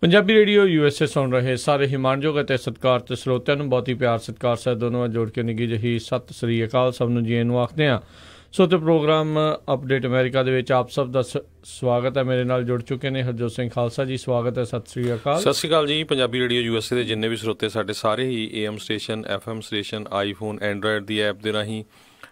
Punjabi radio USA ਸੁਣ ਰਹੇ ਸਾਰੇ ਹੀ ਮਾਣਯੋਗ ਅਤੇ ਸਤਿਕਾਰ ਤੇ ਸਰੋਤਿਆਂ ਨੂੰ ਬਹੁਤ ਹੀ ਪਿਆਰ ਸਤਿਕਾਰ ਸਹਿਤ ਦੋਨੋਂ ਜੋੜ ਕੇ ਨਿੱਘੀ ਜਿਹੀ ਸਤਿ ਸ੍ਰੀ ਅਕਾਲ ਸਭ ਨੂੰ ਜੀ ਨੂੰ ਆਖਦੇ ਹਾਂ। ਸੋ ਤੇ ਪ੍ਰੋਗਰਾਮ ਅਪਡੇਟ ਅਮਰੀਕਾ ਦੇ ਵਿੱਚ ਆਪ ਸਭ ਦਾ ਸਵਾਗਤ ਹੈ। ਮੇਰੇ ਨਾਲ ਜੁੜ ਚੁੱਕੇ ਨੇ ਹਰਜੋਤ ਸਿੰਘ ਖਾਲਸਾ ਜੀ, ਸਵਾਗਤ ਹੈ। ਸਤਿ ਸ੍ਰੀ ਅਕਾਲ। ਸਤਿ ਸ਼੍ਰੀ ਅਕਾਲ ਜੀ। ਪੰਜਾਬੀ ਰੇਡੀਓ USA ਦੇ ਜਿੰਨੇ ਵੀ ਸਰੋਤੇ ਸਾਡੇ ਸਾਰੇ ਹੀ AM station, FM station, iPhone, Android the app ਦੇ ਰਾਹੀਂ,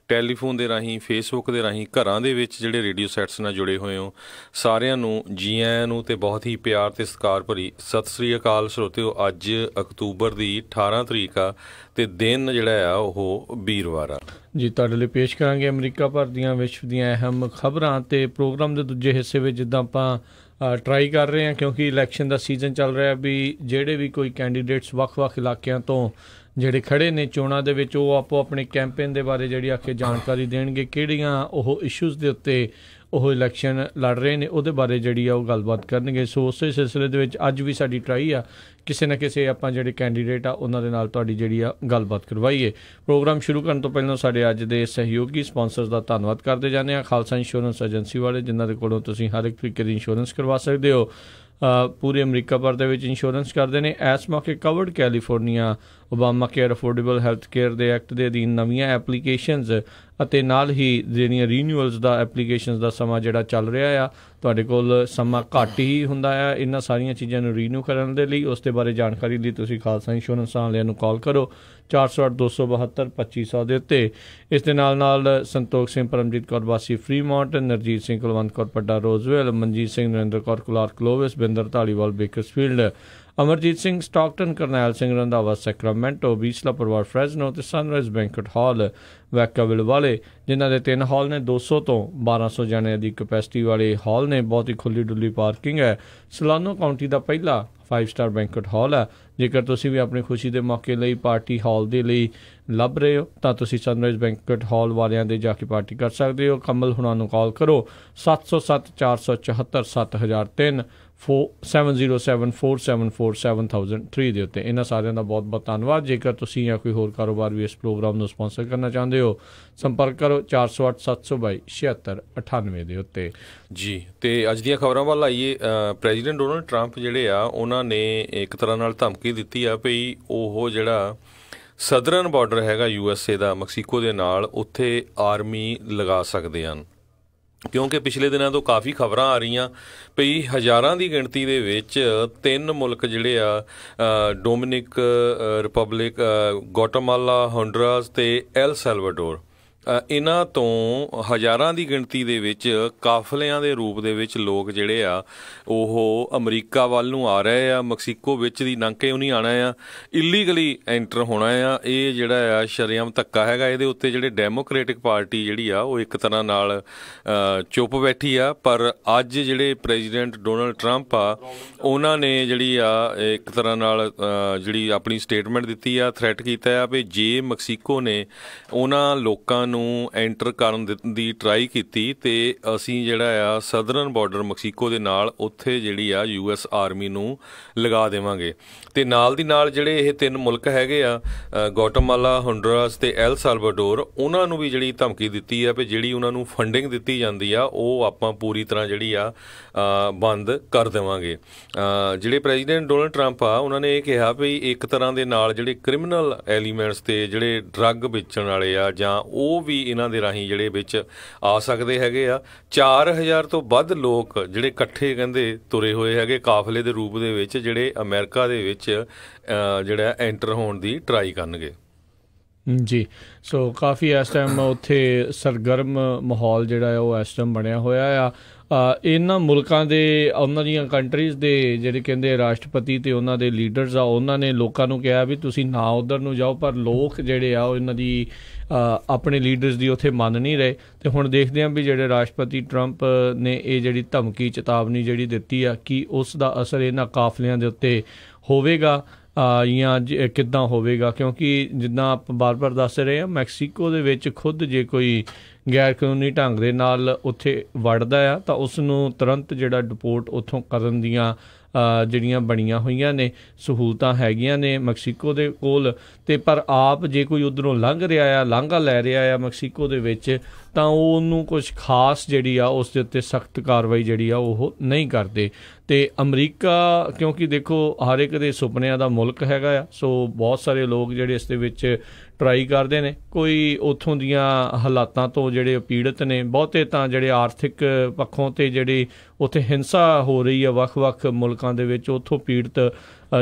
ਟੈਲੀਫੋਨ ਦੇ ਰਾਹੀਂ, ਫੇਸਬੁੱਕ ਦੇ ਰਾਹੀਂ, ਘਰਾਂ ਦੇ ਵਿੱਚ ਜਿਹੜੇ ਰੇਡੀਓ ਸੈਟਸ ਨਾਲ ਜੁੜੇ ਹੋਏ ਹੋ, ਸਾਰਿਆਂ ਨੂੰ ਜੀ ਆਇਆਂ ਨੂੰ ਅਤੇ ਬਹੁਤ ਹੀ ਪਿਆਰ ਅਤੇ ਸਤਿਕਾਰ ਭਰੀ ਸਤਿ ਸ੍ਰੀ ਅਕਾਲ ਸਰੋਤਿਓ। ਅੱਜ ਅਕਤੂਬਰ ਦੀ 18 ਤਰੀਕ ਆ ਅਤੇ ਦਿਨ ਜਿਹੜਾ ਆ ਉਹ ਵੀਰਵਾਰ ਆ ਜੀ। ਤੁਹਾਡੇ ਲਈ ਪੇਸ਼ ਕਰਾਂਗੇ ਅਮਰੀਕਾ ਭਰ ਦੀਆਂ ਵਿਸ਼ਵ ਦੀਆਂ ਅਹਿਮ ਖਬਰਾਂ। ਅਤੇ ਪ੍ਰੋਗਰਾਮ ਦੇ ਦੂਜੇ ਹਿੱਸੇ ਵਿੱਚ ਜਿੱਦਾਂ ਆਪਾਂ ਟਰਾਈ ਕਰ ਰਹੇ ਹਾਂ, ਕਿਉਂਕਿ ਇਲੈਕਸ਼ਨ ਦਾ ਸੀਜ਼ਨ ਚੱਲ ਰਿਹਾ, ਵੀ ਜਿਹੜੇ ਵੀ ਕੋਈ ਕੈਂਡੀਡੇਟਸ ਵੱਖ-ਵੱਖ ਇਲਾਕਿਆਂ ਤੋਂ ਜਿਹੜੇ ਖੜ੍ਹੇ ਨੇ ਚੋਣਾਂ ਦੇ ਵਿੱਚ, ਉਹ ਆਪੋ ਆਪਣੇ ਕੈਂਪੇਨ ਦੇ ਬਾਰੇ ਜਿਹੜੀ ਆ ਕੇ ਜਾਣਕਾਰੀ ਦੇਣਗੇ। ਕਿਹੜੀਆਂ ਉਹ ਇਸ਼ੂਜ਼ ਦੇ ਉੱਤੇ ਉਹ ਇਲੈਕਸ਼ਨ ਲੜ ਰਹੇ ਨੇ ਉਹਦੇ ਬਾਰੇ ਜਿਹੜੀ ਆ ਉਹ ਗੱਲਬਾਤ ਕਰਨਗੇ। ਸੋ ਉਸੇ ਸਿਲਸਿਲੇ ਦੇ ਵਿੱਚ ਅੱਜ ਵੀ ਸਾਡੀ ਟਰਾਈ ਆ ਕਿਸੇ ਨਾ ਕਿਸੇ ਆਪਾਂ ਜਿਹੜੇ ਕੈਂਡੀਡੇਟ ਆ ਉਹਨਾਂ ਦੇ ਨਾਲ ਤੁਹਾਡੀ ਜਿਹੜੀ ਆ ਗੱਲਬਾਤ ਕਰਵਾਈਏ। ਪ੍ਰੋਗਰਾਮ ਸ਼ੁਰੂ ਕਰਨ ਤੋਂ ਪਹਿਲਾਂ ਸਾਡੇ ਅੱਜ ਦੇ ਸਹਿਯੋਗੀ ਸਪਾਂਸਰਸ ਦਾ ਧੰਨਵਾਦ ਕਰਦੇ ਜਾਂਦੇ ਹਾਂ। ਖਾਲਸਾ ਇੰਸ਼ੋਰੈਂਸ ਏਜੰਸੀ ਵਾਲੇ, ਜਿਨ੍ਹਾਂ ਦੇ ਕੋਲੋਂ ਤੁਸੀਂ ਹਰ ਇੱਕ ਤਰੀਕੇ ਦੀ ਇੰਸ਼ੋਰੈਂਸ ਕਰਵਾ ਸਕਦੇ ਹੋ। ਪੂਰੇ ਅਮਰੀਕਾ ਭਰ ਦੇ ਵਿੱਚ ਇੰਸ਼ੋਰੈਂਸ ਕਰਦੇ ਨੇ। ਇਸ ਮੌਕੇ covered California Obama care affordable health care ਦੇ ਐਕਟ ਦੇ ਅਧੀਨ ਨਵੀਆਂ ਐਪਲੀਕੇਸ਼ਨਸ ਅਤੇ ਨਾਲ ਹੀ ਜਿਹੜੀਆਂ ਰੀਨਿਊਅਲਸ ਦਾ ਐਪਲੀਕੇਸ਼ਨਸ ਦਾ ਸਮਾਂ ਜਿਹੜਾ ਚੱਲ ਰਿਹਾ ਆ, ਤੁਹਾਡੇ ਕੋਲ ਸਮਾਂ ਘੱਟ ਹੀ ਹੁੰਦਾ ਆ ਇਹਨਾਂ ਸਾਰੀਆਂ ਚੀਜ਼ਾਂ ਨੂੰ ਰੀਨਿਊ ਕਰਨ ਦੇ ਲਈ। ਉਸ ਦੇ ਬਾਰੇ ਜਾਣਕਾਰੀ ਲਈ ਤੁਸੀਂ ਖਾਲਸਾ ਇੰਸ਼ੋਰੈਂਸ ਵਾਲਿਆਂ ਨੂੰ ਕਾਲ ਕਰੋ 408-272-2500 ਦੇ ਉੱਤੇ। ਇਸ ਦੇ ਨਾਲ ਸੰਤੋਖ ਸਿੰਘ, ਪਰਮਜੀਤ ਕੌਰ ਵਾਸੀ Fremont, Narjit Singh Kulwant Kaur Padda Roseville, Manjit Singh, Narinder Kaur Kular Clovis, Binder Dhaliwal Bakersfield, Amarjit Singh Stockton, Karnail Singh Randhawa Sacramento, Bisla ਪਰਿਵਾਰ ਫਰੈਜ਼ਨੋ ਅਤੇ ਸਨਰਾਈਜ਼ ਬੈਂਕਟ ਹਾਲ ਵੈਕਾਵਿਲ ਵਾਲੇ, ਜਿਨ੍ਹਾਂ ਦੇ 3 ਹਾਲ ਨੇ। 200 ਤੋਂ 1200 ਜਣਿਆਂ ਦੀ ਕਪੈਸਿਟੀ ਵਾਲੇ ਹਾਲ ਨੇ। ਬਹੁਤ ਹੀ ਖੁੱਲ੍ਹੀ ਡੁੱਲੀ ਪਾਰਕਿੰਗ ਹੈ। ਸਲਾਨੋ ਕਾਊਂਟੀ ਦਾ ਪਹਿਲਾ 5 ਸਟਾਰ ਬੈਂਕਟ ਹਾਲ ਹੈ। ਜੇਕਰ ਤੁਸੀਂ ਵੀ ਆਪਣੀ ਖੁਸ਼ੀ ਦੇ ਮੌਕੇ ਲਈ ਪਾਰਟੀ ਹਾਲ ਦੇ ਲਈ ਲੱਭ ਰਹੇ ਹੋ ਤਾਂ ਤੁਸੀਂ ਸਨਰਾਈਜ਼ ਬੈਂਕਟ ਹਾਲ ਵਾਲਿਆਂ ਦੇ ਜਾ ਕੇ ਪਾਰਟੀ ਕਰ ਸਕਦੇ ਹੋ। ਕਮਲ ਹੁਣਾਂ ਨੂੰ ਕਾਲ ਕਰੋ 707-474-7003 7074747003 ਦੇ ਉੱਤੇ। ਇਹਨਾਂ ਸਾਰਿਆਂ ਦਾ ਬਹੁਤ ਬਹੁਤ ਧੰਨਵਾਦ। ਜੇਕਰ ਤੁਸੀਂ ਜਾਂ ਕੋਈ ਹੋਰ ਕਾਰੋਬਾਰ ਵੀ ਇਸ ਪ੍ਰੋਗਰਾਮ ਨੂੰ ਸਪਾਂਸਰ ਕਰਨਾ ਚਾਹੁੰਦੇ ਹੋ, ਸੰਪਰਕ ਕਰੋ 408-722-7698 ਦੇ ਉੱਤੇ ਜੀ। ਅਤੇ ਅੱਜ ਦੀਆਂ ਖਬਰਾਂ ਵੱਲ ਆਈਏ। ਪ੍ਰੈਜ਼ੀਡੈਂਟ ਡੋਨਲਡ ਟਰੰਪ ਜਿਹੜੇ ਆ ਉਹਨਾਂ ਨੇ ਇੱਕ ਤਰ੍ਹਾਂ ਨਾਲ ਧਮਕੀ ਦਿੱਤੀ ਆ ਵੀ ਉਹ ਜਿਹੜਾ ਸਦਰਨ ਬਾਰਡਰ ਹੈਗਾ USA ਦਾ ਮੈਕਸੀਕੋ ਦੇ ਨਾਲ, ਉੱਥੇ ਆਰਮੀ ਲਗਾ ਸਕਦੇ ਹਨ। ਕਿਉਂਕਿ ਪਿਛਲੇ ਦਿਨਾਂ ਤੋਂ ਕਾਫੀ ਖਬਰਾਂ ਆ ਰਹੀਆਂ ਪਈ ਹਜ਼ਾਰਾਂ ਦੀ ਗਿਣਤੀ ਦੇ ਵਿੱਚ 3 ਮੁਲਕ ਜਿਹੜੇ ਆ ਡੋਮਿਨਿਕ ਰਿਪਬਲਿਕ, ਗੋਟਾਮਾਲਾ, ਹੋਂਡਰਾਸ ਅਤੇ ਐਲ ਸੈਲਵਾਡੋਰ, ਇਹਨਾਂ ਤੋਂ ਹਜ਼ਾਰਾਂ ਦੀ ਗਿਣਤੀ ਦੇ ਵਿੱਚ ਕਾਫਲਿਆਂ ਦੇ ਰੂਪ ਦੇ ਵਿੱਚ ਲੋਕ ਜਿਹੜੇ ਆ ਉਹ ਅਮਰੀਕਾ ਵੱਲ ਨੂੰ ਆ ਰਹੇ ਆ। ਮੈਕਸੀਕੋ ਵਿੱਚ ਦੀ ਲੰਘ ਕੇ ਉਹ ਨਹੀਂ ਆਉਣਾ ਆ, ਇਲੀਗਲੀ ਐਂਟਰ ਹੋਣਾ ਆ। ਇਹ ਜਿਹੜਾ ਆ ਸ਼ਰੇਆਮ ਧੱਕਾ ਹੈਗਾ। ਇਹਦੇ ਉੱਤੇ ਜਿਹੜੇ ਡੈਮੋਕ੍ਰੇਟਿਕ ਪਾਰਟੀ ਜਿਹੜੀ ਆ ਉਹ ਇੱਕ ਤਰ੍ਹਾਂ ਨਾਲ ਚੁੱਪ ਬੈਠੀ ਆ। ਪਰ ਅੱਜ ਜਿਹੜੇ ਪ੍ਰੈਜ਼ੀਡੈਂਟ ਡੋਨਲਡ ਟਰੰਪ ਆ ਉਹਨਾਂ ਨੇ ਜਿਹੜੀ ਆ ਇੱਕ ਤਰ੍ਹਾਂ ਨਾਲ ਜਿਹੜੀ ਆਪਣੀ ਸਟੇਟਮੈਂਟ ਦਿੱਤੀ ਆ, ਥ੍ਰੈਟ ਕੀਤਾ ਆ ਵੀ ਜੇ ਮੈਕਸੀਕੋ ਨੇ ਉਹਨਾਂ ਲੋਕਾਂ ਨੂੰ ਐਂਟਰ ਕਰਨ ਦੀ ਟਰਾਈ ਕੀਤੀ ਤੇ ਅਸੀਂ ਜਿਹੜਾ ਆ ਸਦਰਨ ਬਾਰਡਰ ਮੈਕਸੀਕੋ ਦੇ ਨਾਲ ਉੱਥੇ ਜਿਹੜੀ ਆ US ਆਰਮੀ ਨੂੰ ਲਗਾ ਦੇਵਾਂਗੇ। ਅਤੇ ਨਾਲ ਦੀ ਨਾਲ ਜਿਹੜੇ ਇਹ 3 ਮੁਲਕ ਹੈਗੇ ਆ ਗੋਟਾਮਾਲਾ, ਹੋਂਡਰਾਸ ਅਤੇ ਐਲ ਸਾਲਵਾਡੋਰ, ਉਹਨਾਂ ਨੂੰ ਵੀ ਜਿਹੜੀ ਧਮਕੀ ਦਿੱਤੀ ਆ ਵੀ ਜਿਹੜੀ ਉਹਨਾਂ ਨੂੰ ਫੰਡਿੰਗ ਦਿੱਤੀ ਜਾਂਦੀ ਆ ਉਹ ਆਪਾਂ ਪੂਰੀ ਤਰ੍ਹਾਂ ਜਿਹੜੀ ਆ ਬੰਦ ਕਰ ਦੇਵਾਂਗੇ। ਜਿਹੜੇ ਪ੍ਰੈਜ਼ੀਡੈਂਟ ਡੋਨਲਡ ਟਰੰਪ ਆ ਉਹਨਾਂ ਨੇ ਇਹ ਕਿਹਾ ਵੀ ਇੱਕ ਤਰ੍ਹਾਂ ਦੇ ਨਾਲ ਜਿਹੜੇ ਕ੍ਰਿਮੀਨਲ ਐਲੀਮੈਂਟਸ ਅਤੇ ਜਿਹੜੇ ਡਰੱਗ ਵੇਚਣ ਵਾਲੇ ਆ ਜਾਂ ਉਹ ਵੀ ਇਹਨਾਂ ਦੇ ਰਾਹੀਂ ਜਿਹੜੇ ਵਿੱਚ ਆ ਸਕਦੇ ਹੈਗੇ ਆ। 4000 ਤੋਂ ਵੱਧ ਲੋਕ ਜਿਹੜੇ ਇਕੱਠੇ ਕਹਿੰਦੇ ਤੁਰੇ ਹੋਏ ਹੈਗੇ ਕਾਫਲੇ ਦੇ ਰੂਪ ਦੇ ਵਿੱਚ, ਜਿਹੜੇ ਅਮਰੀਕਾ ਦੇ ਵਿੱਚ ਜਿਹੜਾ ਐਂਟਰ ਹੋਣ ਦੀ ਟਰਾਈ ਕਰਨਗੇ ਜੀ। ਸੋ ਕਾਫੀ ਇਸ ਟਾਈਮ ਉੱਥੇ ਸਰਗਰਮ ਮਾਹੌਲ ਜਿਹੜਾ ਹੈ ਉਹ ਇਸ ਟਾਈਮ ਬਣਿਆ ਹੋਇਆ ਆ। ਇਹਨਾਂ ਮੁਲਕਾਂ ਦੇ, ਉਹਨਾਂ ਦੀਆਂ ਕੰਟਰੀਜ਼ ਦੇ ਜਿਹੜੇ ਕਹਿੰਦੇ ਰਾਸ਼ਟਰਪਤੀ ਅਤੇ ਉਹਨਾਂ ਦੇ ਲੀਡਰਸ ਆ, ਉਹਨਾਂ ਨੇ ਲੋਕਾਂ ਨੂੰ ਕਿਹਾ ਵੀ ਤੁਸੀਂ ਨਾ ਉੱਧਰ ਨੂੰ ਜਾਓ। ਪਰ ਲੋਕ ਜਿਹੜੇ ਆ ਉਹ ਇਹਨਾਂ ਦੀ ਆਪਣੇ ਲੀਡਰਸ ਦੀ ਉੱਥੇ ਮੰਨ ਨਹੀਂ ਰਹੇ। ਅਤੇ ਹੁਣ ਦੇਖਦੇ ਹਾਂ ਵੀ ਜਿਹੜੇ ਰਾਸ਼ਟਰਪਤੀ ਟਰੰਪ ਨੇ ਇਹ ਜਿਹੜੀ ਧਮਕੀ, ਚੇਤਾਵਨੀ ਜਿਹੜੀ ਦਿੱਤੀ ਆ, ਕਿ ਉਸ ਦਾ ਅਸਰ ਇਹਨਾਂ ਕਾਫਲਿਆਂ ਦੇ ਉੱਤੇ ਹੋਵੇਗਾ ਜਾਂ ਕਿੱਦਾਂ ਹੋਵੇਗਾ। ਕਿਉਂਕਿ ਜਿੱਦਾਂ ਆਪਾਂ ਬਾਰ-ਬਾਰ ਦੱਸ ਰਹੇ ਹਾਂ, ਮੈਕਸੀਕੋ ਦੇ ਵਿੱਚ ਖੁਦ ਜੇ ਕੋਈ ਗੈਰ ਕਾਨੂੰਨੀ ਢੰਗ ਦੇ ਨਾਲ ਉੱਥੇ ਵੜਦਾ ਆ ਤਾਂ ਉਸ ਨੂੰ ਤੁਰੰਤ ਜਿਹੜਾ ਡਿਪੋਰਟ ਉੱਥੋਂ ਕਰਨ ਦੀਆਂ ਜਿਹੜੀਆਂ ਬਣੀਆਂ ਹੋਈਆਂ ਨੇ, ਸਹੂਲਤਾਂ ਹੈਗੀਆਂ ਨੇ ਮੈਕਸੀਕੋ ਦੇ ਕੋਲ, ਅਤੇ ਪਰ ਆਪ ਜੇ ਕੋਈ ਉੱਧਰੋਂ ਲੰਘ ਰਿਹਾ ਆ, ਲਾਂਘਾ ਲੈ ਰਿਹਾ ਆ ਮੈਕਸੀਕੋ ਦੇ ਵਿੱਚ, ਤਾਂ ਉਹਨੂੰ ਕੁਛ ਖਾਸ ਜਿਹੜੀ ਆ ਉਸ ਦੇ ਉੱਤੇ ਸਖਤ ਕਾਰਵਾਈ ਜਿਹੜੀ ਆ ਉਹ ਨਹੀਂ ਕਰਦੇ। ਅਤੇ ਅਮਰੀਕਾ ਕਿਉਂਕਿ ਦੇਖੋ ਹਰ ਇੱਕ ਦੇ ਸੁਪਨਿਆਂ ਦਾ ਮੁਲਕ ਹੈਗਾ ਆ, ਸੋ ਬਹੁਤ ਸਾਰੇ ਲੋਕ ਜਿਹੜੇ ਇਸ ਦੇ ਵਿੱਚ ਟਰਾਈ ਕਰਦੇ ਨੇ। ਕੋਈ ਉੱਥੋਂ ਦੀਆਂ ਹਾਲਾਤਾਂ ਤੋਂ ਜਿਹੜੇ ਪੀੜਤ ਨੇ, ਬਹੁਤੇ ਤਾਂ ਜਿਹੜੇ ਆਰਥਿਕ ਪੱਖੋਂ ਅਤੇ ਜਿਹੜੀ ਉੱਥੇ ਹਿੰਸਾ ਹੋ ਰਹੀ ਆ ਵੱਖ-ਵੱਖ ਮੁਲਕਾਂ ਦੇ ਵਿੱਚ, ਉੱਥੋਂ ਪੀੜਤ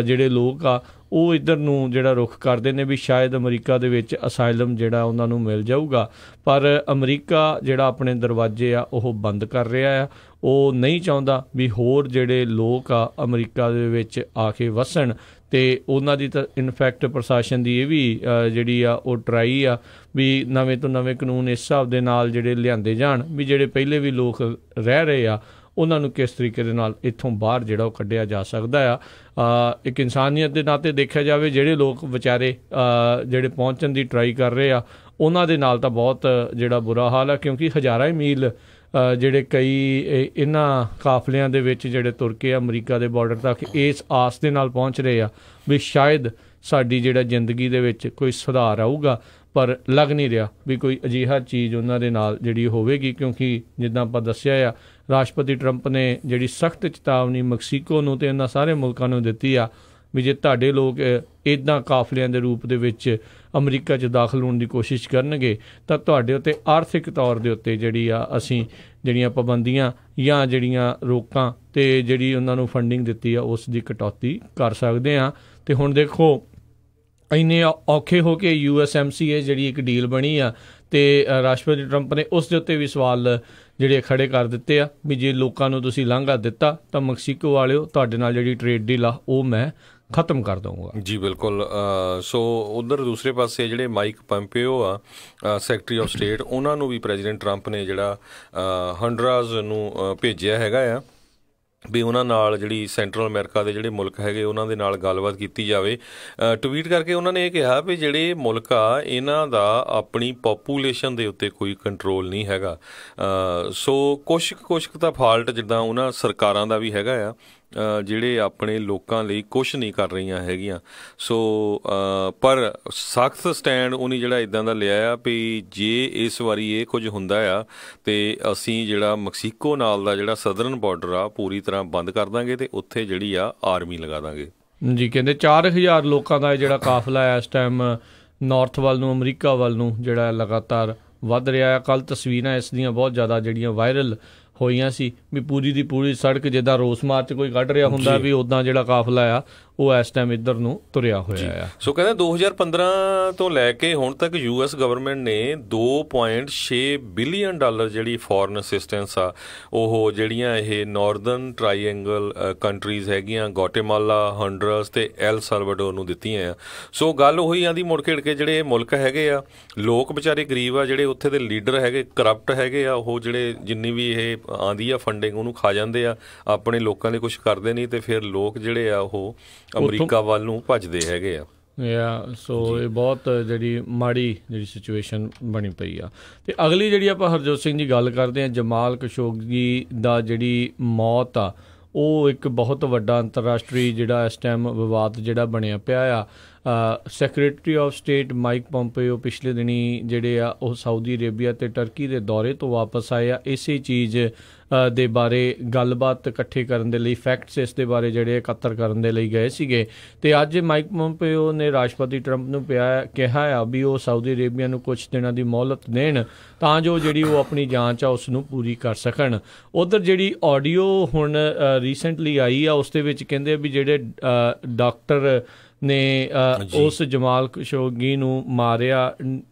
ਜਿਹੜੇ ਲੋਕ ਆ ਉਹ ਇੱਧਰ ਨੂੰ ਜਿਹੜਾ ਰੁੱਖ ਕਰਦੇ ਨੇ ਵੀ ਸ਼ਾਇਦ ਅਮਰੀਕਾ ਦੇ ਵਿੱਚ ਅਸਾਈਲਮ ਜਿਹੜਾ ਉਹਨਾਂ ਨੂੰ ਮਿਲ ਜਾਊਗਾ। ਪਰ ਅਮਰੀਕਾ ਜਿਹੜਾ ਆਪਣੇ ਦਰਵਾਜ਼ੇ ਆ ਉਹ ਬੰਦ ਕਰ ਰਿਹਾ ਆ। ਉਹ ਨਹੀਂ ਚਾਹੁੰਦਾ ਵੀ ਹੋਰ ਜਿਹੜੇ ਲੋਕ ਆ ਅਮਰੀਕਾ ਦੇ ਵਿੱਚ ਆ ਕੇ ਵਸਣ, ਅਤੇ ਉਹਨਾਂ ਦੀ ਤਾਂ ਇਨਫੈਕਟ ਪ੍ਰਸ਼ਾਸਨ ਦੀ ਇਹ ਵੀ ਜਿਹੜੀ ਆ ਉਹ ਟਰਾਈ ਆ ਵੀ ਨਵੇਂ ਤੋਂ ਨਵੇਂ ਕਾਨੂੰਨ ਇਸ ਹਿਸਾਬ ਦੇ ਨਾਲ ਜਿਹੜੇ ਲਿਆਂਦੇ ਜਾਣ ਵੀ ਜਿਹੜੇ ਪਹਿਲੇ ਵੀ ਲੋਕ ਰਹਿ ਰਹੇ ਆ ਉਹਨਾਂ ਨੂੰ ਕਿਸ ਤਰੀਕੇ ਦੇ ਨਾਲ ਇੱਥੋਂ ਬਾਹਰ ਜਿਹੜਾ ਉਹ ਕੱਢਿਆ ਜਾ ਸਕਦਾ ਆ। ਇੱਕ ਇਨਸਾਨੀਅਤ ਦੇ ਨਾਤੇ ਦੇਖਿਆ ਜਾਵੇ, ਜਿਹੜੇ ਲੋਕ ਵਿਚਾਰੇ ਜਿਹੜੇ ਪਹੁੰਚਣ ਦੀ ਟਰਾਈ ਕਰ ਰਹੇ ਆ ਉਹਨਾਂ ਦੇ ਨਾਲ ਤਾਂ ਬਹੁਤ ਜਿਹੜਾ ਬੁਰਾ ਹਾਲ ਆ, ਕਿਉਂਕਿ ਹਜ਼ਾਰਾਂ ਹੀ ਮੀਲ ਜਿਹੜੇ ਕਈ ਇਹਨਾਂ ਕਾਫਲਿਆਂ ਦੇ ਵਿੱਚ ਜਿਹੜੇ ਤੁਰ ਕੇ ਅਮਰੀਕਾ ਦੇ ਬਾਰਡਰ ਤੱਕ ਇਸ ਆਸ ਦੇ ਨਾਲ ਪਹੁੰਚ ਰਹੇ ਆ ਵੀ ਸ਼ਾਇਦ ਸਾਡੀ ਜਿਹੜਾ ਜ਼ਿੰਦਗੀ ਦੇ ਵਿੱਚ ਕੋਈ ਸੁਧਾਰ ਆਊਗਾ, ਪਰ ਲੱਗ ਨਹੀਂ ਰਿਹਾ ਵੀ ਕੋਈ ਅਜਿਹਾ ਚੀਜ਼ ਉਹਨਾਂ ਦੇ ਨਾਲ ਜਿਹੜੀ ਹੋਵੇਗੀ। ਕਿਉਂਕਿ ਜਿੱਦਾਂ ਆਪਾਂ ਦੱਸਿਆ ਆ, ਰਾਸ਼ਟਰਪਤੀ ਟਰੰਪ ਨੇ ਜਿਹੜੀ ਸਖਤ ਚੇਤਾਵਨੀ ਮੈਕਸੀਕੋ ਨੂੰ ਅਤੇ ਇਹਨਾਂ ਸਾਰੇ ਮੁਲਕਾਂ ਨੂੰ ਦਿੱਤੀ ਆ ਵੀ ਜੇ ਤੁਹਾਡੇ ਲੋਕ ਇੱਦਾਂ ਕਾਫਲਿਆਂ ਦੇ ਰੂਪ ਦੇ ਵਿੱਚ ਅਮਰੀਕਾ 'ਚ ਦਾਖਲ ਹੋਣ ਦੀ ਕੋਸ਼ਿਸ਼ ਕਰਨਗੇ ਤਾਂ ਤੁਹਾਡੇ ਉੱਤੇ ਆਰਥਿਕ ਤੌਰ ਦੇ ਉੱਤੇ ਜਿਹੜੀ ਆ ਅਸੀਂ ਜਿਹੜੀਆਂ ਪਾਬੰਦੀਆਂ ਜਾਂ ਜਿਹੜੀਆਂ ਰੋਕਾਂ ਅਤੇ ਜਿਹੜੀ ਉਹਨਾਂ ਨੂੰ ਫੰਡਿੰਗ ਦਿੱਤੀ ਆ ਉਸ ਦੀ ਕਟੌਤੀ ਕਰ ਸਕਦੇ ਹਾਂ। ਅਤੇ ਹੁਣ ਦੇਖੋ ਇੰਨੇ ਔਖੇ ਹੋ ਕੇ USMCA ਜਿਹੜੀ ਇੱਕ ਡੀਲ ਬਣੀ ਆ, ਅਤੇ ਰਾਸ਼ਟਰਪਤੀ ਟਰੰਪ ਨੇ ਉਸ ਦੇ ਉੱਤੇ ਵੀ ਸਵਾਲ ਜਿਹੜੇ ਖੜ੍ਹੇ ਕਰ ਦਿੱਤੇ ਆ ਵੀ ਜੇ ਲੋਕਾਂ ਨੂੰ ਤੁਸੀਂ ਲਾਂਘਾ ਦਿੱਤਾ ਤਾਂ ਮੈਕਸੀਕੋ ਵਾਲਿਓ ਤੁਹਾਡੇ ਨਾਲ ਜਿਹੜੀ ਟਰੇਡ ਡੀਲ ਆ ਉਹ ਮੈਂ ਖਤਮ ਕਰ ਦਊਂਗਾ। ਜੀ ਬਿਲਕੁਲ। ਸੋ ਉੱਧਰ ਦੂਸਰੇ ਪਾਸੇ ਜਿਹੜੇ ਮਾਈਕ ਪੰਪੀਓ ਆ, ਸੈਕਟਰੀ ਆਫ ਸਟੇਟ, ਉਹਨਾਂ ਨੂੰ ਵੀ ਪ੍ਰੈਜ਼ੀਡੈਂਟ ਟਰੰਪ ਨੇ ਜਿਹੜਾ ਹੰਡਰਾਸ ਨੂੰ ਭੇਜਿਆ ਹੈਗਾ ਆ ਵੀ ਉਹਨਾਂ ਨਾਲ ਜਿਹੜੀ ਸੈਂਟਰਲ ਅਮਰੀਕਾ ਦੇ ਜਿਹੜੇ ਮੁਲਕ ਹੈਗੇ ਉਹਨਾਂ ਦੇ ਨਾਲ ਗੱਲਬਾਤ ਕੀਤੀ ਜਾਵੇ। ਟਵੀਟ ਕਰਕੇ ਉਹਨਾਂ ਨੇ ਇਹ ਕਿਹਾ ਵੀ ਜਿਹੜੇ ਮੁਲਕ ਆ ਇਹਨਾਂ ਦਾ ਆਪਣੀ ਪੋਪੂਲੇਸ਼ਨ ਦੇ ਉੱਤੇ ਕੋਈ ਕੰਟਰੋਲ ਨਹੀਂ ਹੈਗਾ। ਸੋ ਕੁਛ ਤਾਂ ਫਾਲਟ ਜਿੱਦਾਂ ਉਹਨਾਂ ਸਰਕਾਰਾਂ ਦਾ ਵੀ ਹੈਗਾ ਆ ਜਿਹੜੇ ਆਪਣੇ ਲੋਕਾਂ ਲਈ ਕੁਛ ਨਹੀਂ ਕਰ ਰਹੀਆਂ ਹੈਗੀਆਂ। ਸੋ ਪਰ ਸਖਤ ਸਟੈਂਡ ਉਹਨੇ ਜਿਹੜਾ ਇੱਦਾਂ ਦਾ ਲਿਆ ਆ ਵੀ ਜੇ ਇਸ ਵਾਰੀ ਇਹ ਕੁਝ ਹੁੰਦਾ ਆ ਅਤੇ ਅਸੀਂ ਜਿਹੜਾ ਮੈਕਸੀਕੋ ਨਾਲ ਦਾ ਜਿਹੜਾ ਸਦਰਨ ਬਾਰਡਰ ਆ ਪੂਰੀ ਤਰ੍ਹਾਂ ਬੰਦ ਕਰ ਦਾਂਗੇ ਅਤੇ ਉੱਥੇ ਜਿਹੜੀ ਆ ਆਰਮੀ ਲਗਾ ਦਾਂਗੇ। ਜੀ ਕਹਿੰਦੇ 4000 ਲੋਕਾਂ ਦਾ ਜਿਹੜਾ ਕਾਫਲਾ ਹੈ ਇਸ ਟਾਈਮ ਨਾਰਥ ਵੱਲ ਨੂੰ, ਅਮਰੀਕਾ ਵੱਲ ਨੂੰ ਜਿਹੜਾ ਲਗਾਤਾਰ ਵੱਧ ਰਿਹਾ ਆ। ਕੱਲ੍ਹ ਤਸਵੀਰਾਂ ਇਸ ਦੀਆਂ ਬਹੁਤ ਜ਼ਿਆਦਾ ਜਿਹੜੀਆਂ ਵਾਇਰਲ ਹੋਈਆਂ ਸੀ ਵੀ ਪੂਰੀ ਦੀ ਪੂਰੀ ਸੜਕ ਜਿੱਦਾਂ ਰੋਸ ਮਾਰਚ ਕੋਈ ਕੱਢ ਰਿਹਾ ਹੁੰਦਾ ਵੀ ਉੱਦਾਂ ਜਿਹੜਾ ਕਾਫਲਾ ਆ ਉਹ ਇਸ ਟਾਈਮ ਇੱਧਰ ਨੂੰ ਤੁਰਿਆ ਹੋਇਆ ਆ। ਸੋ ਕਹਿੰਦੇ 2015 ਤੋਂ ਲੈ ਕੇ ਹੁਣ ਤੱਕ US ਗਵਰਨਮੈਂਟ ਨੇ $2.6 ਬਿਲੀਅਨ ਜਿਹੜੀ ਫੋਰਨ ਅਸਿਸਟੈਂਸ ਆ ਉਹ ਜਿਹੜੀਆਂ ਇਹ ਨਾਰਦਰਨ ਟਰਾਈਐਂਗਲ ਕੰਟਰੀਜ਼ ਹੈਗੀਆਂ, ਗੋਟੇਮਾਲਾ, ਹੰਡਰਸ ਅਤੇ ਐਲ ਸਲਵਾਡੋਰ ਨੂੰ ਦਿੱਤੀਆਂ ਆ। ਸੋ ਗੱਲ ਉਹੀ ਆਂਦੀ ਮੁੜ ਖੇੜ ਕੇ ਜਿਹੜੇ ਮੁਲਕ ਹੈਗੇ ਆ, ਲੋਕ ਵਿਚਾਰੇ ਗਰੀਬ ਆ, ਜਿਹੜੇ ਉੱਥੇ ਦੇ ਲੀਡਰ ਹੈਗੇ ਕਰਪਟ ਹੈਗੇ ਆ, ਉਹ ਜਿਹੜੇ ਜਿੰਨੀ ਵੀ ਇਹ ਆਂਦੀ ਆ ਫੰਡਿੰਗ ਉਹਨੂੰ ਖਾ ਜਾਂਦੇ ਆ, ਆਪਣੇ ਲੋਕਾਂ ਲਈ ਕੁਛ ਕਰਦੇ ਨਹੀਂ, ਅਤੇ ਫਿਰ ਲੋਕ ਜਿਹੜੇ ਆ ਉਹ ਅਮਰੀਕਾ ਵੱਲ ਨੂੰ ਭੱਜਦੇ ਹੈਗੇ ਆ। ਸੋ ਇਹ ਬਹੁਤ ਜਿਹੜੀ ਮਾੜੀ ਜਿਹੜੀ ਸਿਚੁਏਸ਼ਨ ਬਣੀ ਪਈ ਆ। ਅਤੇ ਅਗਲੀ ਜਿਹੜੀ ਆਪਾਂ ਹਰਜੋਤ ਸਿੰਘ ਦੀ ਗੱਲ ਕਰਦੇ ਹਾਂ, ਜਮਾਲ ਖਸ਼ੋਗੀ ਦਾ ਜਿਹੜੀ ਮੌਤ ਆ ਉਹ ਇੱਕ ਬਹੁਤ ਵੱਡਾ ਅੰਤਰਰਾਸ਼ਟਰੀ ਜਿਹੜਾ ਇਸ ਟਾਈਮ ਵਿਵਾਦ ਜਿਹੜਾ ਬਣਿਆ ਪਿਆ ਆ। ਸੈਕਟਰੀ ਆਫ ਸਟੇਟ ਮਾਈਕ ਪੰਪੀਓ ਪਿਛਲੇ ਦਿਨੀ ਜਿਹੜੇ ਆ ਉਹ ਸਾਊਦੀ ਅਰੇਬੀਆ ਅਤੇ ਟਰਕੀ ਦੇ ਦੌਰੇ ਤੋਂ ਵਾਪਸ ਆਏ ਆ। ਇਸੇ ਚੀਜ਼ ਦੇ ਬਾਰੇ ਗੱਲਬਾਤ ਇਕੱਠੇ ਕਰਨ ਦੇ ਲਈ, ਫੈਕਟਸ ਇਸ ਦੇ ਬਾਰੇ ਜਿਹੜੇ ਇਕੱਤਰ ਕਰਨ ਦੇ ਲਈ ਗਏ ਸੀਗੇ। ਅਤੇ ਅੱਜ ਮਾਈਕ ਪੰਪੀਓ ਨੇ ਰਾਸ਼ਟਰਪਤੀ ਟਰੰਪ ਨੂੰ ਕਿਹਾ ਆ ਵੀ ਉਹ ਸਾਊਦੀ ਅਰੇਬੀਆ ਨੂੰ ਕੁਛ ਦਿਨਾਂ ਦੀ ਮੋਹਲਤ ਦੇਣ ਤਾਂ ਜੋ ਜਿਹੜੀ ਉਹ ਆਪਣੀ ਜਾਂਚ ਆ ਉਸ ਨੂੰ ਪੂਰੀ ਕਰ ਸਕਣ। ਉੱਧਰ ਜਿਹੜੀ ਆਡੀਓ ਹੁਣ ਰੀਸੈਂਟਲੀ ਆਈ ਆ ਉਸ ਦੇ ਵਿੱਚ ਕਹਿੰਦੇ ਵੀ ਜਿਹੜੇ ਡਾਕਟਰ ਨੇ ਉਸ ਜਮਾਲ ਖਸ਼ੋਗੀ ਨੂੰ ਮਾਰਿਆ,